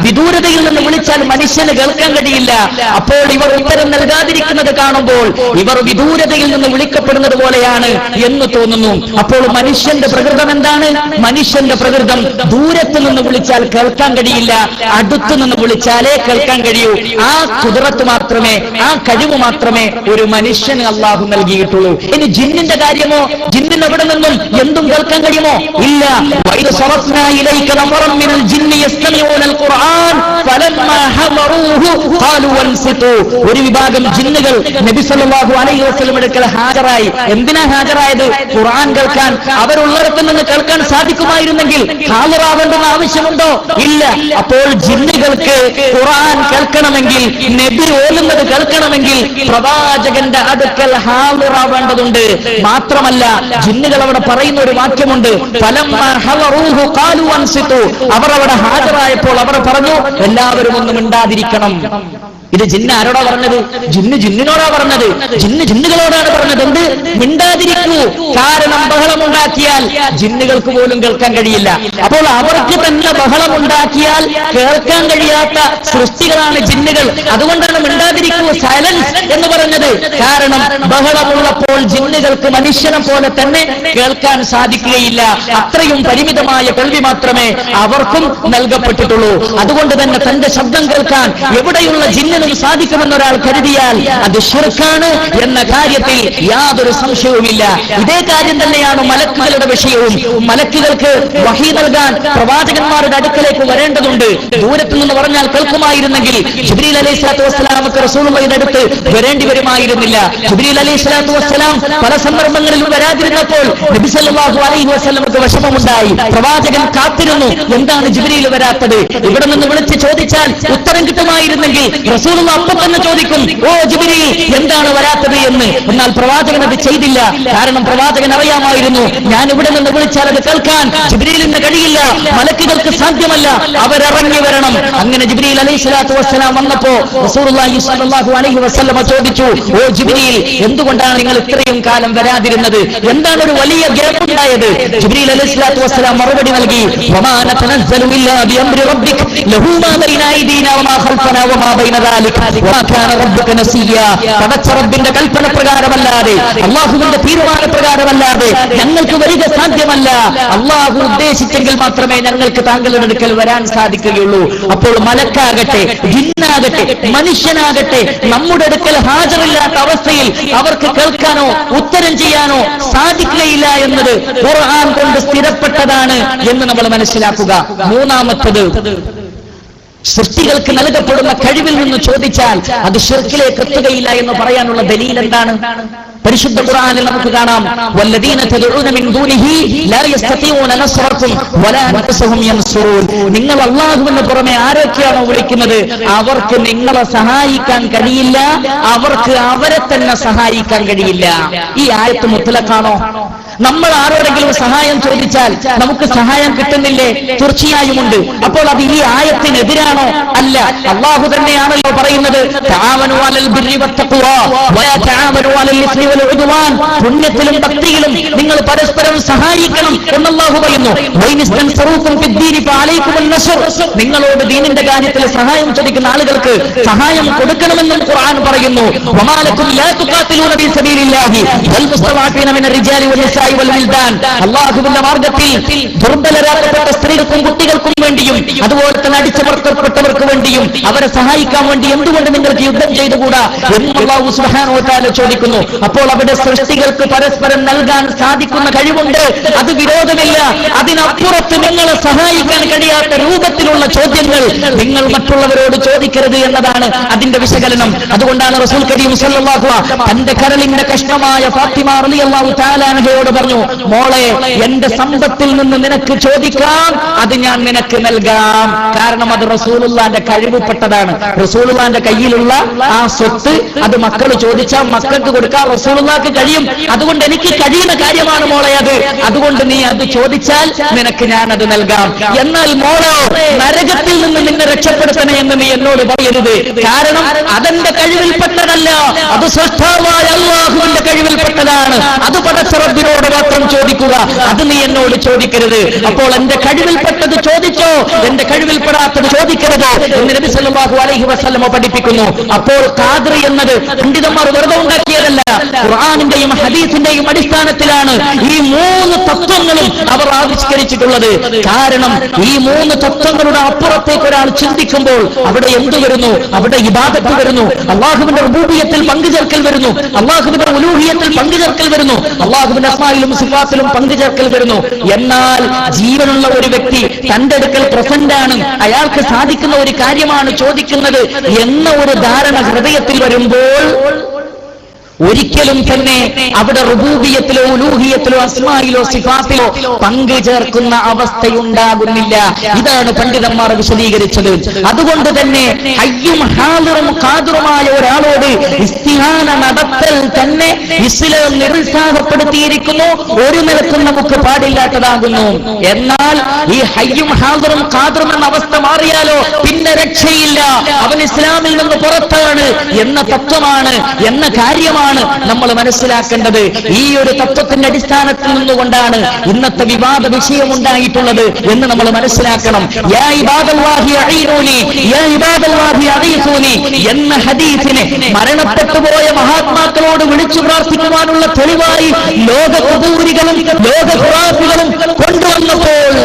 വിദൂരതയിൽ നിന്ന് വിളിച്ചാൽ മനുഷ്യന് കേൾക്കാൻ കഴിയില്ല. അപ്പോൾ ഇവർ ഉത്തരം നൽകാതിരിക്കുന്നത് കാണുമ്പോൾ ഇവർ വിദൂരതയിൽ നിന്ന് വിളിക്കപ്പെടുന്നത് പോലെയാണ് എന്ന് തോന്നുന്നു. അപ്പോൾ മനുഷ്യന്റെ പ്രകൃതം എന്താണ്? മനുഷ്യന്റെ പ്രകൃതം ദൂരത്ത് നിന്ന് വിളിച്ചാൽ കേൾക്കാൻ കഴിയില്ല, അടുത്തു നിന്ന് വിളിച്ചാലേ കേൾക്കാൻ കഴിയൂ. ആ കുദറത്ത് മാത്രമേ, ആ കഴിവ് മാത്രമേ ഒരു മനുഷ്യന് അല്ലാഹു നൽകിയിട്ടുള്ളൂ. ഇനി ജിന്നിന്റെ കാര്യമോ? ജിന്നിന് എവിടെ നിന്നും എന്തും കേൾക്കാൻ കഴിയുമോ? ഇല്ല. വഇദ് സറഫ്നാ ഇലൈക നഫറൻ മിനൽ ജിന്നി യസ്തമിഊനൽ ഖുർആൻ ഫലമ്മാ ഹദറൂഹു ഖാലൂ വൻസിതു. ഒരു വിഭാഗം ജിന്നുകൾ നബി സല്ലല്ലാഹു അലൈഹി വസല്ലമയുടെ അടുക്കൽ ഹാജരായി. എന്തിനാ ഹാജരായത്? ഖുർആൻ കേൾക്കാൻ. അവരുള്ളിടത്ത് നിന്ന് കേൾക്കാൻ സാധിക്കുമായിരുന്നെങ്കിൽ ഹാജരാവേണ്ടെന്ന് ആവശ്യമുണ്ടോ? ഇല്ല. അപ്പോൾ ജിന്നുകൾക്ക് ഖുർആൻ കേൾക്കണമെങ്കിൽ, നബി ഓതുന്നത് കേൾക്കണമെങ്കിൽ പ്രവാചകന്റെ അടുക്കൽ ഹാജരാവേണ്ടതുണ്ട്. മാത്രമല്ല ജിന്നുകൾ അവിടെ പറയുന്ന ഒരു വാക്യമുണ്ട്, ഫലമ്മാ ഹദറൂഹു ഖാലൂ വൻസിതു. അവർ അവിടെ ഹാജരായപ്പോൾ അവർ പറഞ്ഞു, എല്ലാവരും ഒന്നും മിണ്ടാതിരിക്കണം. ഇത് ജിന്ന് ആരോടാ പറഞ്ഞത്? ജിന്നിനോടാ പറഞ്ഞത്. ജിന്നുകളോടാണ് പറഞ്ഞത്. എന്ത്? മിണ്ടാതിരിക്കൂ. കാരണം ബഹളമുണ്ടാക്കിയാൽ ജിന്നുകൾക്ക് പോലും കേൾക്കാൻ കഴിയില്ല. അപ്പോൾ അവർക്ക് തന്നെ ബഹളമുണ്ടാക്കിയാൽ കേൾക്കാൻ കഴിയാത്ത സൃഷ്ടികളാണ് ജിന്നുകൾ. അതുകൊണ്ടാണ് മിണ്ടാതിരിക്കൂ, സൈലൻസ് എന്ന് പറഞ്ഞത്. കാരണം ബഹളമുള്ളപ്പോൾ ജിന്നുകൾക്ക് മനുഷ്യനെ പോലെ തന്നെ കേൾക്കാൻ സാധിക്കുകയില്ല. അത്രയും പരിമിതമായ കേൾവി മാത്രമേ അവർക്കും നൽകപ്പെട്ടിട്ടുള്ളൂ. അതുകൊണ്ട് തന്നെ തന്റെ ശബ്ദം കേൾക്കാൻ എവിടെയുള്ള ജിന്നിനും സാധിക്കുമെന്ന് ഒരാൾ കരുതിയാൽ അത് ശിർക്കാണ് എന്ന കാര്യത്തിൽ യാതൊരു സംശയവുമില്ല. ഇതേ കാര്യം തന്നെയാണ് മലക്കുകളുടെ വിഷയവും. മലക്കുകൾക്ക് വഹി നൽകാൻ പ്രവാചകന്മാരുടെ അടുക്കലേക്ക് വരേണ്ടതുണ്ട്. ദൂരത്തു നിന്ന് പറഞ്ഞാൽ കേൾക്കുമായിരുന്നെങ്കിൽ ജിബ്രീൽ അലൈഹിസ്സലാത്തു വസ്സലാമക്ക് റസൂലുള്ളാഹിയുടെ അടുത്ത് വരേണ്ടി വരുമായിരുന്നില്ല. ജിബ്രീൽ അലൈഹിസ്സലാത്തു വസ്സലാം പല സന്ദർഭങ്ങളിലും വരാതിരുന്നപ്പോൾ നബി സല്ലല്ലാഹു അലൈഹി വസല്ലമക്ക് വിഷമമുണ്ടായി. പ്രവാചകൻ കാത്തിരുന്നു, എന്താണ് ജിബ്രീൽ വരാത്തത്? ഇവിടെ നിന്ന് വിളിച്ച് ചോദിച്ചാൽ ഉത്തരം കിട്ടുമായിരുന്നെങ്കിൽ റസൂലുള്ളാഹി അപ്പോൾ തന്നെ ചോദിക്കും, ഓ ജിബ്രീൽ എന്താണ് വരാത്തത് എന്ന്. എന്നാൽ പ്രവാചകൻ അത് ചെയ്തില്ല. കാരണം പ്രവാചകൻ അറിയാമായിരുന്നു, ഞാൻ ഇവിടെ നിന്ന് വിളിച്ചാൽ അത് കേൾക്കാൻ ജിബ്രീലിന് കഴിയില്ല, മലക്കുകൾക്ക് സാധ്യമല്ല, അവരിറങ്ങി വരണം. അങ്ങനെ ജിബ്രീൽ അലൈഹിസ്സലാത്തു വസ്സലാം വന്നപ്പോ റസൂലുള്ളാഹി സ്വല്ലല്ലാഹു അലൈഹി വസല്ലമ ചോദിച്ചു, ഓ ജിബ്രീൽ എന്തുകൊണ്ടാണ് നിങ്ങൾ ഇത്രയും കാലം വരാതിരുന്നത്? എന്താണ് ഒരു വലിയ ഗ്യാപ്പ് ഉണ്ടായത്? ജിബ്രീൽ അലൈഹിസ്സലാത്തു വസ്സലാം മറുപടി നൽകി, വമാ നതനസ്സലു ഇല്ലാ ബിഅംരി റബ്ബിക ലഹു മാ ബൈന ഐദീനാ വമാ ഖൽഫനാ വമാ ബൈന ദാലിക വമാ കാന റബ്ബുക നസിയ്യാ. പടച്ച റബ്ബിന്റെ കൽപ്പന പ്രകാരമല്ലാതെ, അല്ലാഹുവിന്റെ തീരുമാന പ്രകാരമല്ലാതെ ഞങ്ങൾക്ക് വരിക സാധ്യമല്ല. അല്ലാഹു ഉദ്ദേശിച്ചെങ്കിൽ മാത്രമേ ഞങ്ങൾക്ക് താങ്കളുടെ അടുക്കൽ വരാൻ സാധിക്കുകയുള്ളൂ. അപ്പോൾ മലക്കാകട്ടെ, ജിന്നാകട്ടെ, മനുഷ്യനാകട്ടെ നമ്മുടെ അടുക്കൽ ഹാജറില്ലാത്ത അവസ്ഥയിൽ അവർക്ക് കേൾക്കാനോ ഉത്തരം ചെയ്യാനോ സാധിക്കുകയില്ല എന്നത് ഖുർആൻ കൊണ്ട് സ്ഥിരപ്പെട്ടതാണ് എന്ന് നമ്മൾ മനസ്സിലാക്കുക. മൂന്നാമത്തത്, സൃഷ്ടികൾക്ക് നൽകപ്പെടുന്ന കഴിവിൽ നിന്ന് ചോദിച്ചാൽ അത് ശിർക്കിലേക്ക് എത്തുകയില്ല എന്ന് പറയാനുള്ള ദലീൽ എന്താണ്? പരിശുദ്ധ ഖുർആനിൽ നമുക്ക് കാണാം, വല്ലദീന തദഊന മിൻ ദൂനിഹി ലാ യസ്തതിഊന നസ്റക്കും വലാ അൻഫുസഹും യൻസുറൂൻ. നിങ്ങൾ അല്ലാഹുവിന് പുറമെ ആരൊക്കെയാണോ വിളിക്കുന്നത് അവർക്ക് നിങ്ങളെ സഹായിക്കാൻ കഴിയില്ല, അവർക്ക് അവരെ തന്നെ സഹായിക്കാൻ കഴിയില്ല. ഈ ആയത്ത് മുത്തലഖാണോ? നമ്മൾ ആരോടെങ്കിലും സഹായം ചോദിച്ചാൽ നമുക്ക് സഹായം കിട്ടുന്നില്ലേ? തീർച്ചയായും ഉണ്ട്. അപ്പോൾ അത് ഈ ആയത്തിനെതിരാണോ? അല്ല. അല്ലാഹു തന്നെയാണല്ലോ പറയുന്നത്, തആവനു അലൽ ബിർരി വത്തഖ്വാ വലാ തആവനു അലൽ ഇസ്മി വൽ ഉദ്വാൻ. പുണ്യത്തിലും ഭക്തിയിലും നിങ്ങൾ പരസ്പരം സഹായിക്കണം എന്ന് അല്ലാഹു പറയുന്നു. വൈനിസ്തൻസറൂകും ഫിദ്ദീനി ഫഅലൈകുമുൻ നസ്ർ. നിങ്ങളോട് ദീനിന്റെ കാര്യത്തിൽ സഹായം ചോദിക്കുന്ന ആളുകൾക്ക് സഹായം കൊടുക്കണമെന്നും ഖുർആൻ പറയുന്നു. വമാലക്കും ലാ തുഖാതിലൂന ഫീ സബീലില്ലാഹി വൽ മുസ്തദഅഫീന മിനർ റിജാലി വൽ നിസാഇ വൽ വിൽദാൻ. അല്ലാഹുവിന്റെ മാർഗ്ഗത്തിൽ ദുർബലരാക്കപ്പെട്ട സ്ത്രീകൾക്കും കുട്ടികൾക്കും വേണ്ടിയും അതുപോലെ തന്നെ അടിച്ചമർത്തപ്പെട്ടവർക്ക് വേണ്ടിയും അവരെ സഹായിക്കാൻ വേണ്ടി എന്തുകൊണ്ട് നിങ്ങൾക്ക് യുദ്ധം ചെയ്തുകൂടാ എന്ന് അല്ലാഹു സുബ്ഹാനഹു വ തആല ചോദിക്കുന്നു. അപ്പോൾ അവിടെ സൃഷ്ടികൾക്ക് പരസ്പരം നൽകാൻ സാധിക്കുന്ന കഴിവുണ്ട്, അത് വിരോധമില്ല. അതിനപ്പുറത്ത് നിങ്ങളെ സഹായിക്കാൻ കഴിയാത്ത രൂപത്തിലുള്ള ചോദ്യങ്ങൾ നിങ്ങൾ മറ്റുള്ളവരോട് ചോദിക്കരുത് എന്നതാണ് അതിന്റെ വിശകലനം. അതുകൊണ്ടാണ് റസൂൽ കരീം സല്ലല്ലാഹു അലൈഹി വസല്ലം തന്റെ കരളിന്റെ കഷ്ണമായ ഫാത്തിമ റളിയല്ലാഹു തആല അൻഹയോട് പറഞ്ഞു, മോളെ എന്റെ സമ്പത്തിൽ നിന്ന് നിനക്ക് ചോദിക്കാം, അത് ഞാൻ നിനക്ക് നൽകാം. കാരണം അത് റസൂലുള്ളാന്റെ കഴിവുപ്പെട്ടതാണ്. റസൂലുള്ളാന്റെ കയ്യിലുള്ള ആ സ്വത്ത് അത് മക്കൾ ചോദിച്ചാൽ മക്കൾക്ക് കൊടുക്കാൻ റസൂലുള്ളാക്ക് കഴിയും. അതുകൊണ്ട് എനിക്ക് കഴിയുന്ന കാര്യമാണ് മോളെ അത്. അതുകൊണ്ട് നീ അത് ചോദിച്ചാൽ നിനക്ക് ഞാൻ അത് നൽകാം. എന്നാൽ മോളെ നരകത്തിൽ നിന്ന് നിന്നെ രക്ഷപ്പെടുത്തണേ എന്ന് നീ എന്നോട് പറയരുത്. കാരണം അതെന്റെ കഴിവിൽപ്പെട്ടതല്ല, അത് സൃഷ്ടാവായ അല്ലാഹുവിന്റെ കഴിവിൽപ്പെട്ടതാണ്. അത് പടച്ച റബ്ബിനോട് മാത്രം ചോദിക്കുക, അത് നീ എന്നോട് ചോദിക്കരുത്. അപ്പോൾ എന്റെ കഴിവിൽപ്പെട്ടത് ചോദിച്ചോ, എന്റെ കഴിവിൽപ്പെടാത്തത് ചോദിക്കരുത് എന്ന് നബി സല്ലല്ലാഹു അലൈഹി വസല്ലം പഠിപ്പിക്കുന്നു. അപ്പോൾ ഖാദ്ർ എന്നത് പണ്ഡിതന്മാർ വെറുതെ ഉണ്ടാക്കിയതല്ല, ഖുർആനിന്റെയും ഹദീസിന്റെയും അടിസ്ഥാനത്തിലാണ് ഈ 3 തത്വങ്ങളും അവർ ആവിഷ്കരിച്ചിട്ടുള്ളത്. കാരണം ഈ 3 തത്വങ്ങളുടെ അപ്പുറത്തേക്ക് ഒരാൾ ചിന്തിക്കുമ്പോൾ അവിടെ എന്തു വരുന്നു? അവിടെ ഇബാദത്ത് വരുന്നു, അല്ലാഹുവിന്റെ റുബൂബിയത്തിൽ പങ്കുചേർക്കൽ വരുന്നു, അല്ലാഹുവിന്റെ ഉലൂഹിയത്തിൽ പങ്കുചേർക്കൽ വരുന്നു, അല്ലാഹുവിന്റെ അസ്മായിലും സിഫാത്തിലും പങ്കുചേർക്കൽ വരുന്നു. എന്നാൽ ജീവനുള്ള ഒരു വ്യക്തി തന്റെ അടുക്കൽ പ്രസന്റ് ആണ്, അയാൾക്ക് സാധിക്കുന്ന ഒരു കാര്യമാണ് ചോദിക്കുന്നത് എന്ന ഒരു ധാരണ ഹൃദയത്തിൽ വരുമ്പോൾ ഒരിക്കലും തന്നെ അവിടെ റുബൂബിയത്തിലോ ഉലൂഹിയത്തിലോ അസ്മായിലോ സിഫാത്തിലോ പങ്കു ചേർക്കുന്ന അവസ്ഥയുണ്ടാകുന്നില്ല. ഇതാണ് പണ്ഡിതന്മാർ വിശദീകരിച്ചത്. അതുകൊണ്ട് തന്നെ ഹയ്യും ഹാദിറും ഖാദിറുമായ ഒരാളോട് ഇസ്തിഹാന നടത്തൽ തന്നെ ഇസ്ലാം നിരുത്സാഹപ്പെടുത്തിയിരിക്കുന്നു. ഒരു നിലക്കും നമുക്ക് പാടില്ലാത്തതാകുന്നു. എന്നാൽ ഈ ഹയ്യും ഹാദിറും ഖാദിറും എന്ന അവസ്ഥ മാറിയാലോ പിന്നെ രക്ഷയില്ല, അവൻ ഇസ്ലാമിൽ നിന്ന് പുറത്താണ് എന്ന തത്വമാണ്, എന്ന കാര്യമാണ് നമ്മൾ മനസ്സിലാക്കേണ്ടത്. ഈ ഒരു തത്വത്തിന്റെ അടിസ്ഥാനത്തിൽ നിന്നുകൊണ്ടാണ് ഇന്നത്തെ വിവാദ വിഷയമുണ്ടായിട്ടുള്ളത് എന്ന് നമ്മൾ മനസ്സിലാക്കണം. യാ ഇബാദല്ലാഹി അഈനൂനി, യാ ഇബാദല്ലാഹി അഗീസൂനി എന്ന ഹദീസിനെ മരണപ്പെട്ടുപോയ മഹാത്മാക്കളോട് വിളിച്ചു പ്രാർത്ഥിക്കുവാനുള്ള തെളിവായി ലോക ഖുബൂരികളും ലോക ഖുറാഫികളും കൊണ്ടുവന്നപ്പോൾ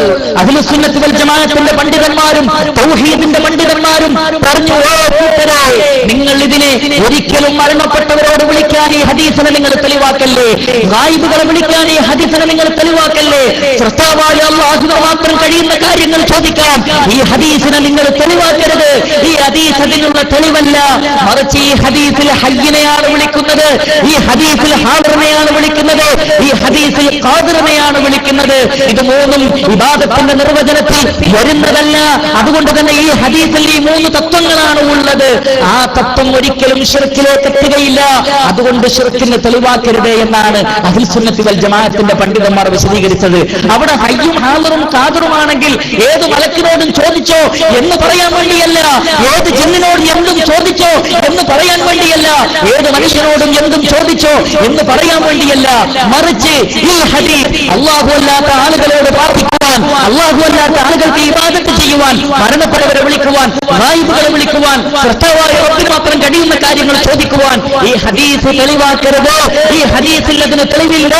അഹ്ലുസുന്നത്ത് വൽ ജമാഅത്തിന്റെ പണ്ഡിതന്മാരും തൗഹീദിന്റെ പണ്ഡിതന്മാരും പറഞ്ഞു, ഓ കൂട്ടരെ, നിങ്ങൾ ഇതിനെ ഒരിക്കലും മരണപ്പെട്ടവരോട് വിളിക്കാൻ ഈ ഹദീസിനെ നിങ്ങൾ തെളിവാക്കല്ലേ, ഗായിബുകളെ വിളിക്കാൻ ഈ ഹദീസിനെ നിങ്ങൾ തെളിവാക്കല്ലേ, സൃഷ്ടാവായ അല്ലാഹുവിന് മാത്രം കഴിയുന്ന കാര്യങ്ങൾ ചോദിക്കാം, ഈ ഹദീസിനെ നിങ്ങൾ തെളിവാക്കരുത്. ഈ ഹദീസ് അതിനുള്ള തെളിവല്ല, മറിച്ച് ഈ ഹദീസിൽ ഹയ്യിനെയാണ് വിളിക്കുന്നത്, ഈ ഹദീസിൽ ഹാദിറിനെയാണ് വിളിക്കുന്നത്, ഈ ഹദീസിൽ ഖാദിറിനെയാണ് വിളിക്കുന്നത്. ഇത് മൂന്നും ഇബാദത്തിന്റെ നിർവചനത്തിൽ വരുന്നതല്ല. അതുകൊണ്ട് തന്നെ ഈ ഹദീസിൽ ഈ 3 തത്വങ്ങളാണ് ഉള്ളത്. ആ തത്വം ഒരിക്കലും ശിർക്കിലേക്ക് എത്തുകയില്ല. അതുകൊണ്ട് ശിർക്കിനെ തെളിവാക്കരുത് എന്നാണ് അഹ്ലുസുന്നത്തി വൽ ജമാഅത്തിന്റെ പണ്ഡിതന്മാർ വിശദീകരിച്ചത്. അവിടെ ഹയ്യും ഹാദിറും ഖാദിറുമാണെങ്കിൽ ഏത് മലക്കിനോടും ചോദിച്ചോ എന്ന് പറയാൻ വേണ്ടിയല്ല, ഏത് ജിന്നിനോട് എന്തും ചോദിച്ചോ എന്ന് പറയാൻ വേണ്ടിയല്ല, ഏത് മനുഷ്യനോടും എന്തും ചോദിച്ചോ എന്ന് പറയാൻ വേണ്ടിയല്ല, മറിച്ച് ഈ ഹദീസ് അല്ലാഹു അല്ലാത്ത ആളുകളോട് പ്രാർത്ഥിക്കുവാൻ, അല്ലാഹു അല്ലാത്ത ആളുകൾക്ക് ഇബാദത്ത് ചെയ്യുവാൻ, മരണപ്പെട്ടവരെ വിളിക്കുവാൻ, ഗായിബുകളെ വിളിക്കുവാൻ, സൃഷ്ടാവായ റബ്ബിന് മാത്രം കഴിയുന്ന കാര്യങ്ങൾ ചോദിക്കുവാൻ ഈ ഹദീസ് തെളിവാക്കരുത്, ഈ ഹദീസിൽ അതിന് തെളിവില്ല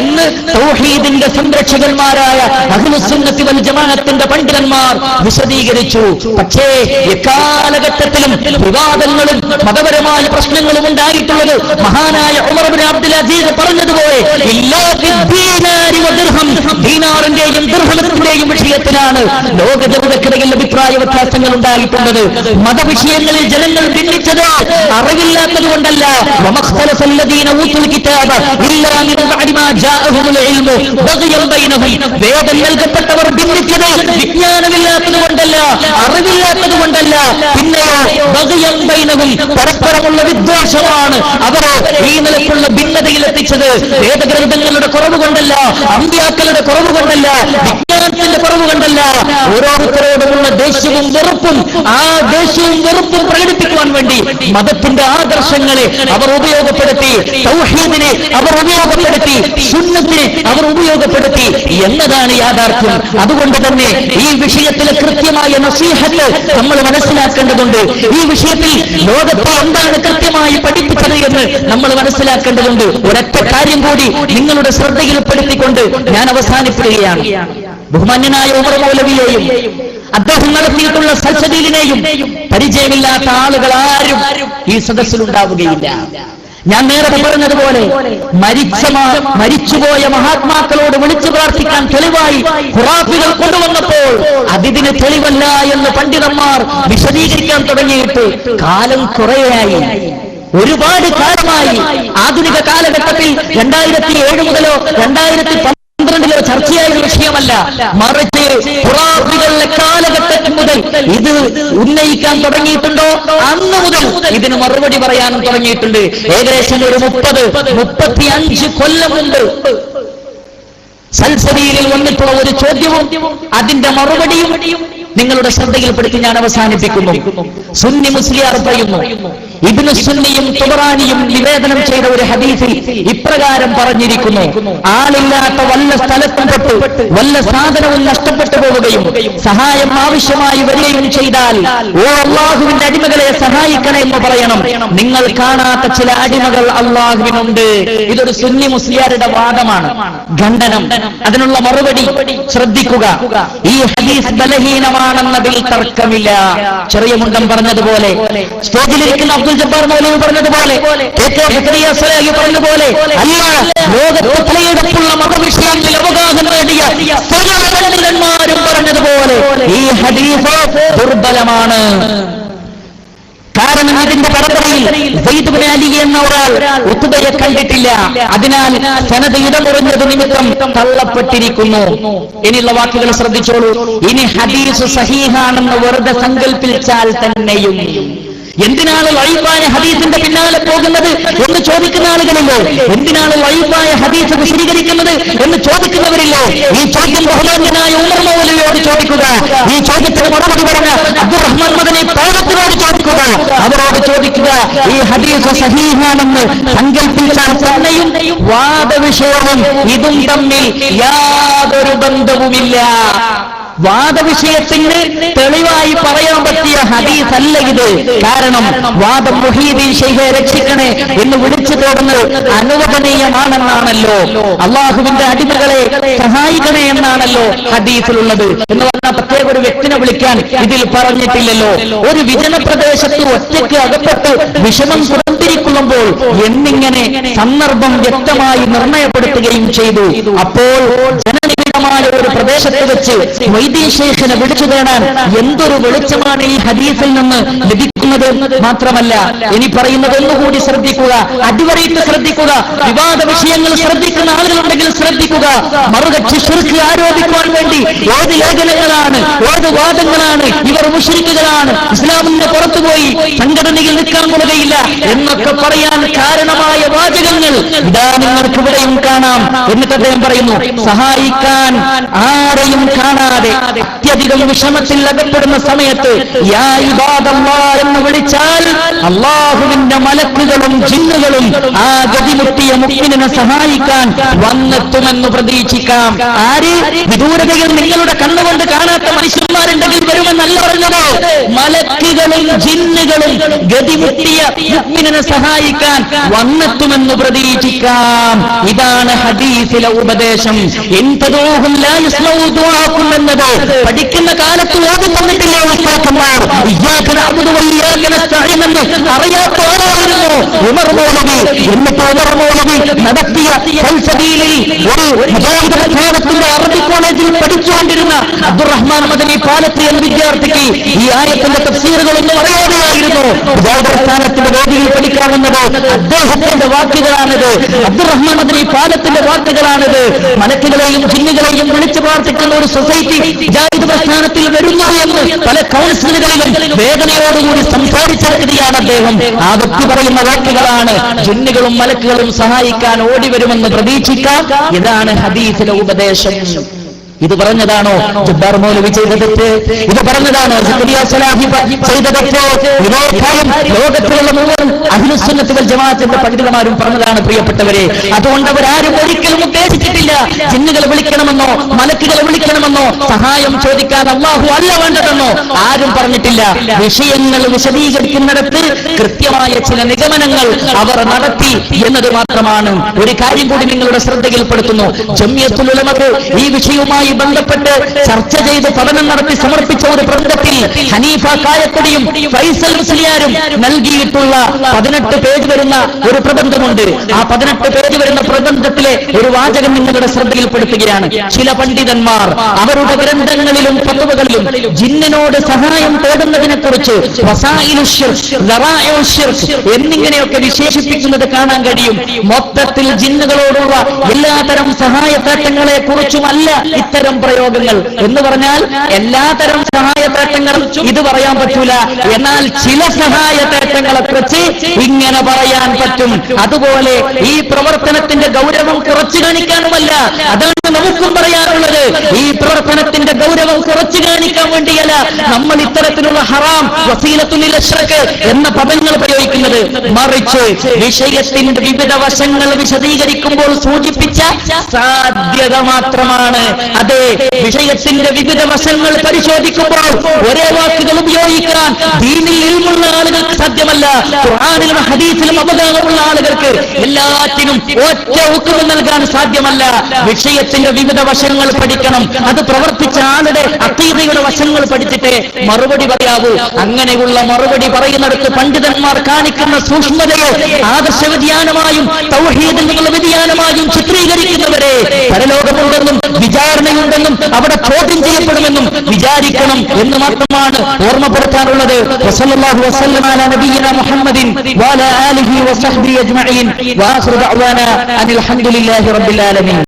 എന്ന് തൗഹീദിന്റെ സംരക്ഷകന്മാരായ അഹ്ലുസുന്നത്തി വൽ ജമാഅത്തിന്റെ പണ്ഡിതന്മാർ വിശദീകരിച്ചു. പക്ഷേ എക്കാലഘട്ടത്തിലും വിവാദങ്ങളും മതപരമായ പ്രശ്നങ്ങളും ഉണ്ടായിട്ടുള്ളത് മഹാനായ ഉമർ ഇബ്നു അബ്ദുൽ അസീസ് പറഞ്ഞതുപോലെ ദീനാറിന്റെയും ദിർഹമിന്റെയും വിഷയത്തിലാണ് ലോകജനതയ്ക്കിടയിൽ അഭിപ്രായ വ്യത്യാസങ്ങൾ ഉണ്ടായിട്ടുള്ളത്. മതവിഷയങ്ങളിൽ ജനങ്ങൾ ഭിന്നിച്ചത് അറിവില്ലാത്തത് കൊണ്ടല്ല. വേദം നൽകപ്പെട്ടവർ ഭിന്നിച്ചത് വിജ്ഞാനമില്ലാത്തത് കൊണ്ടല്ല, അറിവില്ലാത്തത് കൊണ്ടല്ല, പിന്നെയോ ബഗയം ബൈനഹും പരസ്പരമുള്ള വിദ്വേഷമാണ് അവർ ഈ നിലക്കുള്ള ഭിന്നതയിൽ എത്തിച്ചത്. വേദഗ്രന്ഥങ്ങളുടെ കുറവ് കൊണ്ടല്ല, അമ്പ്യാക്കളുടെ കുറവ് കൊണ്ടല്ല, വിജ്ഞാനത്തിന്റെ കുറവ് കൊണ്ടല്ല. ഓരോരുത്തരോടുമുള്ള ദേഷ്യവും വെറുപ്പും, ആ ദേഷ്യവും വെറുപ്പും പ്രകടിപ്പിക്കുവാൻ വേണ്ടി മതത്തിന്റെ ആദർശങ്ങളെ അവർ ഉപയോഗപ്പെടുത്തി, തൗഹീദിനെ അവർ ഉപയോഗപ്പെടുത്തി, സുന്നത്തിനെ അവർ ഉപയോഗപ്പെടുത്തി എന്നതാണ് യാഥാർത്ഥ്യം. അതുകൊണ്ട് തന്നെ ഈ വിഷയത്തിലെ കൃത്യമായ നസീഹത്ത് നമ്മൾ മനസ്സിലാക്കേണ്ടതുണ്ട്. ഈ വിഷയത്തിൽ ലോകത്തെ എന്താണ് കൃത്യമായി പഠിപ്പിച്ചത് എന്ന് നമ്മൾ മനസ്സിലാക്കേണ്ടതുണ്ട്. ഒരൊറ്റ കാര്യം കൂടി നിങ്ങളുടെ ശ്രദ്ധയിൽപ്പെടുത്തിക്കൊണ്ട് ഞാൻ അവസാനിപ്പിക്കുകയാണ്. ബഹുമാന്യനായ ഉമർ മൗലവിയെയും അദ്ദേഹം നടത്തിയിട്ടുള്ള സൽസദീലിനെയും പരിചയമില്ലാത്ത ആളുകൾ ആരും ഈ സദസ്സിലുണ്ടാവുകയില്ല. ഞാൻ നേരത്തെ പറഞ്ഞതുപോലെ മരിച്ചുപോയ മഹാത്മാക്കളോട് വിളിച്ചു പ്രാർത്ഥിക്കാൻ തെളിവായി ഖുറാഫികൾ കൊണ്ടുവന്നപ്പോൾ അതിന് തെളിവല്ല എന്ന് പണ്ഡിതന്മാർ വിശദീകരിക്കാൻ തുടങ്ങിയിട്ട് കാലം കുറേയായി. ഒരുപാട് കാലമായി ആധുനിക കാലഘട്ടത്തിൽ 2007 മുതലോ 2012 ചർച്ചയായ വിഷയമല്ല, മറിച്ച് ഖുറാഫികളുടെ കാലഘട്ടത്തിൽ മുതൽ ഇത് ഉന്നയിക്കാൻ തുടങ്ങിയിട്ടുണ്ടോ അന്ന് മുതൽ ഇതിന് മറുപടി പറയാനും തുടങ്ങിയിട്ടുണ്ട്. ഏകദേശം ഒരു 30-35 കൊല്ലം മുമ്പ് സൽസബീലിൽ വന്നിട്ടുള്ള ഒരു ചോദ്യവും അതിന്റെ മറുപടിയും നിങ്ങളുടെ ശ്രദ്ധയിൽപ്പെടുത്തി ഞാൻ അവസാനിപ്പിക്കുന്നു. സുന്നി മുസ്ലിയാർ പറയുന്നു, ഇബ്നു സുന്നിയും തുബറാനിയും നിവേദനം ചെയ്ത ഒരു ഹദീസിൽ ഇപ്രകാരം പറഞ്ഞിരിക്കുന്നു: ആളില്ലാത്ത വല്ല സ്ഥലത്തും പെട്ട് വല്ല സാധനവും നഷ്ടപ്പെട്ടു പോവുകയും സഹായം ആവശ്യമായി വരികയും ചെയ്താൽ, ഓ അള്ളാഹുവിന്റെ അടിമകളെ സഹായിക്കണേ എന്ന് പറയണം. നിങ്ങൾ കാണാത്ത ചില അടിമകൾ അള്ളാഹുവിനുണ്ട്. ഇതൊരു സുന്നി മുസ്ലിയാരുടെ വാദമാണ്, ഖണ്ഡനം. അതിനുള്ള മറുപടി ശ്രദ്ധിക്കുക. ഈ ഹദീസ് ബലഹീനമാണെന്നതിൽ തർക്കമില്ല. ചെറിയ മുണ്ടം പറഞ്ഞതുപോലെ, സ്റ്റേജിലിരിക്കുന്ന അബ്ദുൽ ജബ്ബാർ മൗലവി പറഞ്ഞതുപോലെ, പറഞ്ഞതുപോലെ, അല്ല, ലോകത്ത് പലയിടത്തുള്ള മതവിഷയങ്ങളിൽ അവഗാഹം നേടിയ പണ്ഡിതന്മാരും പറഞ്ഞതുപോലെ ഈ ഹദീസ് ദുർബലമാണ്. കാരണം ഇതിന്റെ പരമ്പരയിൽ സയ്യിദ് ഇബ്നു അലി എന്ന ഒരാൾ ഉത്ബയെ കണ്ടിട്ടില്ല. അതിനാൽ സനദ് ഇടമുറിഞ്ഞത് നിമിത്തം തള്ളപ്പെട്ടിരിക്കുന്നു. ഇനിയുള്ള വാക്കുകൾ ശ്രദ്ധിച്ചോളൂ. ഇനി ഹദീസ് സഹീഹാണെന്ന് വെറുതെ സങ്കല്പിച്ചാൽ തന്നെയും എന്തിനാണ് ലൈഫായ ഹദീസിന്റെ പിന്നാലെ പോകുന്നത് എന്ന് ചോദിക്കുന്ന ആളുകളില്ലോ? എന്തിനാണ് ലൈഫായ ഹദീസ് വിശദീകരിക്കുന്നത് എന്ന് ചോദിക്കുന്നവരില്ലോ? ഈ ചോദ്യം ബഹുമാന്യനായ ഉമർ മൗലവിയോട് ചോദിക്കുക. ഈ ചോദ്യത്തിന് മറുപടി പറഞ്ഞ അബ്ദുറഹ്മാൻ മദനി പാവത്തിനോട് ചോദിക്കുക. അവരോട് ചോദിക്കുക, ഈ ഹദീസ് സഹീഹാണെന്ന് സങ്കല്പിച്ചാൽ തന്നെയും വാദവിഷയവും ഇതും തമ്മിൽ യാതൊരു ബന്ധവുമില്ല. വാദവിഷയത്തിന് തെളിവായി പറയാൻ പറ്റിയ ഹദീസ് അല്ല ഇത്. കാരണം വാദം മുഹീദ്ദീൻ ശൈഖെ രക്ഷിക്കണേ എന്ന് വിളിച്ചു പോകുന്നത് അനുവദനീയമാണെന്നാണല്ലോ, അള്ളാഹുവിന്റെ അടിമകളെ സഹായിക്കണേ എന്നാണല്ലോ ഹദീസിലുള്ളത്. എന്ന് പറഞ്ഞാൽ പ്രത്യേക ഒരു വ്യക്തിനെ വിളിക്കാൻ ഇതിൽ പറഞ്ഞിട്ടില്ലല്ലോ. ഒരു വിജന പ്രദേശത്ത് ഒറ്റയ്ക്ക് അകപ്പെട്ട് വിഷമം കുടന്തിരിക്കുമ്പോൾ എന്നിങ്ങനെ സന്ദർഭം വ്യക്തമായി നിർണയപ്പെടുത്തുകയും ചെയ്തു. അപ്പോൾ ജനനിബിഡമായ ഒരു പ്രദേശത്ത് വെച്ച് മൊയ്തീൻ ശൈഖിനെ വിളിച്ചു തേടാൻ എന്തൊരു വെളിച്ചമാണ് ഈ ഹദീസിൽ നിന്ന് ലഭിക്കുന്നത്. മാത്രമല്ല, ഇനി പറയുന്നത് ഒന്നുകൂടി ശ്രദ്ധിക്കുക, അടിവരയിട്ട് ശ്രദ്ധിക്കുക. വിവാദ വിഷയങ്ങൾ ശ്രദ്ധിക്കുന്ന ആളുകളുണ്ടെങ്കിൽ ശ്രദ്ധിക്കുക. മറുകക്ഷി ശിർക്ക് ആരോപിക്കുവാൻ വേണ്ടി ഏത് ലേഖനങ്ങളാണ്, ഏത് വാദങ്ങളാണ്, ഇവർ മുശ്രിക്കുകളാണ്, ഇസ്ലാമിന്റെ പുറത്തുപോയി സംഘടനയിൽ നിൽക്കാൻ കൊള്ളുകയില്ല എന്നൊക്കെ പറയാൻ കാരണമായ വാചകങ്ങൾ ഇതാ നിങ്ങൾക്ക് ഇവിടെയും കാണാം. എന്നിട്ട് അദ്ദേഹം പറയുന്നു, സഹായിക്കാൻ ആരെയും കാണാതെ അത്യധികം വിഷമത്തിൽ അകപ്പെടുന്ന സമയത്ത് യാ ഇബാദല്ലാഹ് എന്ന് വിളിച്ചാൽ അള്ളാഹുവിന്റെ മലക്കുകളും ജിന്നുകളും ആ ഗതിമുട്ടിയ മുഅ്മിനിനെ സഹായിക്കാൻ വന്നെത്തുമെന്ന് പ്രതീക്ഷിക്കാം. ആര്? വിദൂരതയിൽ നിങ്ങളുടെ കണ്ണുകൊണ്ട് കാണാത്ത മനുഷ്യന്മാരുണ്ടെങ്കിൽ വരുമെന്നല്ല പറഞ്ഞത്. മലക്കുകളും ജിന്നുകളും ഗതിമുട്ടിയ മുഅ്മിനിനെ സഹായിക്കാൻ വന്നെത്തുമെന്ന് പ്രതീക്ഷിക്കാം. ഇതാണ് ഹദീസിലെ ഉപദേശം. എന്നത് പഠിക്കുന്ന കാലത്ത് ഓതി തന്നിട്ടില്ല ഉസ്താദന്മാർ. അറിയാത്ത ആളായിരുന്നു ഉമർ മൗലവി. എന്നിട്ട് ഉമർ മൗലവി നടത്തിയ സൽസബീലിൽ ഒരു മുജാഹിദ് പ്രസ്ഥാനത്തിന്റെ അറബി കോളേജിൽ പഠിച്ചുകൊണ്ടിരുന്ന അബ്ദുറഹ്മാൻ മദനി പാലത്ത് എന്ന വിദ്യാർത്ഥിക്ക് ഈ ആയത്തിന്റെ തഫ്സീറുകളൊന്നും അറിയാതെയായിരുന്നു. മുജാഹിദ് പ്രസ്ഥാനത്തിന്റെ വേദിയിൽ പഠിക്കാവുന്നത് അദ്ദേഹത്തിന്റെ വാക്കുകളാണിത്, അബ്ദുറഹ്മാൻ മദനി പാലത്തിന്റെ വാക്കുകളാണിത്. മലക്കുകളെയും ജിന്നുകളെയും വിളിച്ചു പ്രാർത്ഥിക്കുന്ന ഒരു സൊസൈറ്റി മുജാഹിദ് പ്രസ്ഥാനത്തിൽ വരുന്നു എന്ന് പല കൗൺസിലുകളിലും വേദനയോടുകൂടി സംസാരിച്ച വ്യക്തിയാണ് അദ്ദേഹം. ആ വ്യക്തി പറയുന്ന വാക്കുകളാണ്, ജിന്നുകളും മലക്കുകളും സഹായിക്കാൻ ഓടി വരുമെന്ന് പ്രതീക്ഷിക്കാം. ഇതാണ് ഹദീസിലെ ഉപദേശം. ഇത് പറഞ്ഞതാണോ ജബ്ബാർ മൗലവി ചെയ്ത തെറ്റ്? ഇത് പറഞ്ഞതാണോ സക്കരിയ സലാഹി ചെയ്ത തെറ്റ്? ഇതേ കാര്യം ലോകത്തിലുള്ള മുഴുവൻ അഹ്ലുസുന്നത്ത് വൽ ജമാഅത്തിന്റെ പണ്ഡിതന്മാരും പറഞ്ഞതാണ് പ്രിയപ്പെട്ടവരെ. അതുകൊണ്ട് അവരാരും ഒരിക്കലും ഉദ്ദേശിച്ചിട്ടില്ല ജിന്നുകളെ വിളിക്കണമെന്നോ മലക്കുകളെ വിളിക്കണമെന്നോ സഹായം ചോദിക്കാൻ അല്ലാഹു അല്ല വേണ്ടതെന്നോ ആരും പറഞ്ഞിട്ടില്ല. വിഷയങ്ങൾ വിശദീകരിക്കുന്നിടത്ത് കൃത്യമായ ചില നിഗമനങ്ങൾ അവർ നടത്തി എന്നത് മാത്രമാണ്. ഒരു കാര്യം കൂടി നിങ്ങളുടെ ശ്രദ്ധയിൽപ്പെടുത്തുന്നു. ജംഇയ്യത്തുൽ ഉലമ ഈ വിഷയവുമായി ബന്ധപ്പെട്ട് ചർച്ച ചെയ്ത് പഠനം നടത്തി സമർപ്പിച്ച ഒരു പ്രബന്ധത്തിൽ ഹനീഫ കായത്തൊടിയും ഫൈസൽ മുസ്ലിയാരും നൽകിയിട്ടുള്ള 18 പേജ് വരുന്ന ഒരു പ്രബന്ധമുണ്ട്. ആ 18 പേജ് വരുന്ന പ്രബന്ധത്തിലെ ഒരു വാചകം നിങ്ങളുടെ ശ്രദ്ധയിൽപ്പെടുത്തുകയാണ്. ചില പണ്ഡിതന്മാർ അവരുടെ ഗ്രന്ഥങ്ങളിലും ഫത്വകളിലും ജിന്നിനോട് സഹായം തേടുന്നതിനെ കുറിച്ച് എന്നിങ്ങനെയൊക്കെ വിശേഷിപ്പിക്കുന്നത് കാണാൻ കഴിയും. മൊത്തത്തിൽ ജിന്നുകളോടുള്ള എല്ലാതരം സഹായത്തേട്ടങ്ങളെ കുറിച്ചുമല്ല ഇത്തരം പ്രയോഗങ്ങൾ. എന്ന് പറഞ്ഞാൽ എല്ലാതരം സഹായത്തേട്ടങ്ങളും ഇത് പറയാൻ പറ്റൂല, എന്നാൽ ചില സഹായത്തേട്ടങ്ങളെ കുറിച്ച് ഇങ്ങനെ പറയാൻ പറ്റും. അതുപോലെ ഈ പ്രവർത്തനത്തിന്റെ ഗൗരവം കുറച്ചു കാണിക്കാനുമല്ല, അതാണ് നമുക്കും പറയാനുള്ളത്. ഈ പ്രവർത്തനത്തിന്റെ ഗൗരവം കുറച്ചു കാണിക്കാൻ വേണ്ടിയല്ല നമ്മൾ ഇത്തരത്തിലുള്ള ഹറാം, വസീലത്തുൽ ഇശ്റക് എന്ന പദങ്ങൾ പ്രയോഗിക്കുന്നത്. മറിച്ച് വിഷയത്തിന്റെ വിവിധ വശങ്ങൾ വിശദീകരിക്കുമ്പോൾ സൂചിപ്പിച്ച സാധ്യത മാത്രമാണ്. അതെ, വിഷയത്തിന്റെ വിവിധ വശങ്ങൾ പരിശോധിക്കുമ്പോൾ ഒരേ വാക്കുകൾ ഉപയോഗിക്കാൻ ദീനിൽ ഇൽമുള്ള ആളുകൾക്ക് സാധ്യമല്ല. ഖുർആനിലും ഹദീസിലും അവബോധമുള്ള ആളുകൾക്ക് എല്ലാറ്റിനും ഒറ്റ ഹുക്ം നൽകാൻ സാധ്യമല്ല. വിഷയത്തിന്റെ വിവിധ വശങ്ങൾ പഠിക്കണം. അത് പ്രവർത്തിച്ച ആളുടെ അഖീദയുടെ വശങ്ങൾ പഠിച്ചിട്ടേ മറുപടി പറയാവൂ. അങ്ങനെയുള്ള മറുപടി പറയുന്നിടത്ത് പണ്ഡിതന്മാർ കാണിക്കുന്ന സൂക്ഷ്മതയെ ആദർശ വ്യതിയാനമായും തൗഹീദിൽ നിന്നുള്ള വ്യതിയാനമായും ചിത്രീകരിക്കുന്നവരെ പരലോകമുണ്ടെന്നും വിചാരണയുണ്ടെന്നും അവിടെ ചോദ്യം ചെയ്യപ്പെടുമെന്നും വിചാരിക്കണം എന്ന് മാത്രമാണ് ഓർമ്മപ്പെടുത്താനുള്ളത്. വസല്ലല്ലാഹു വസല്ലമ അലാ നബിയിന മുഹമ്മദിൻ വഅലാ ആലിഹി വസഹ്ബിഹി അജ്മഈൻ വആഖിറു ദഅ്വാനാ അനിൽ ഹംദുലില്ലാഹി റബ്ബിൽ ആലമീൻ.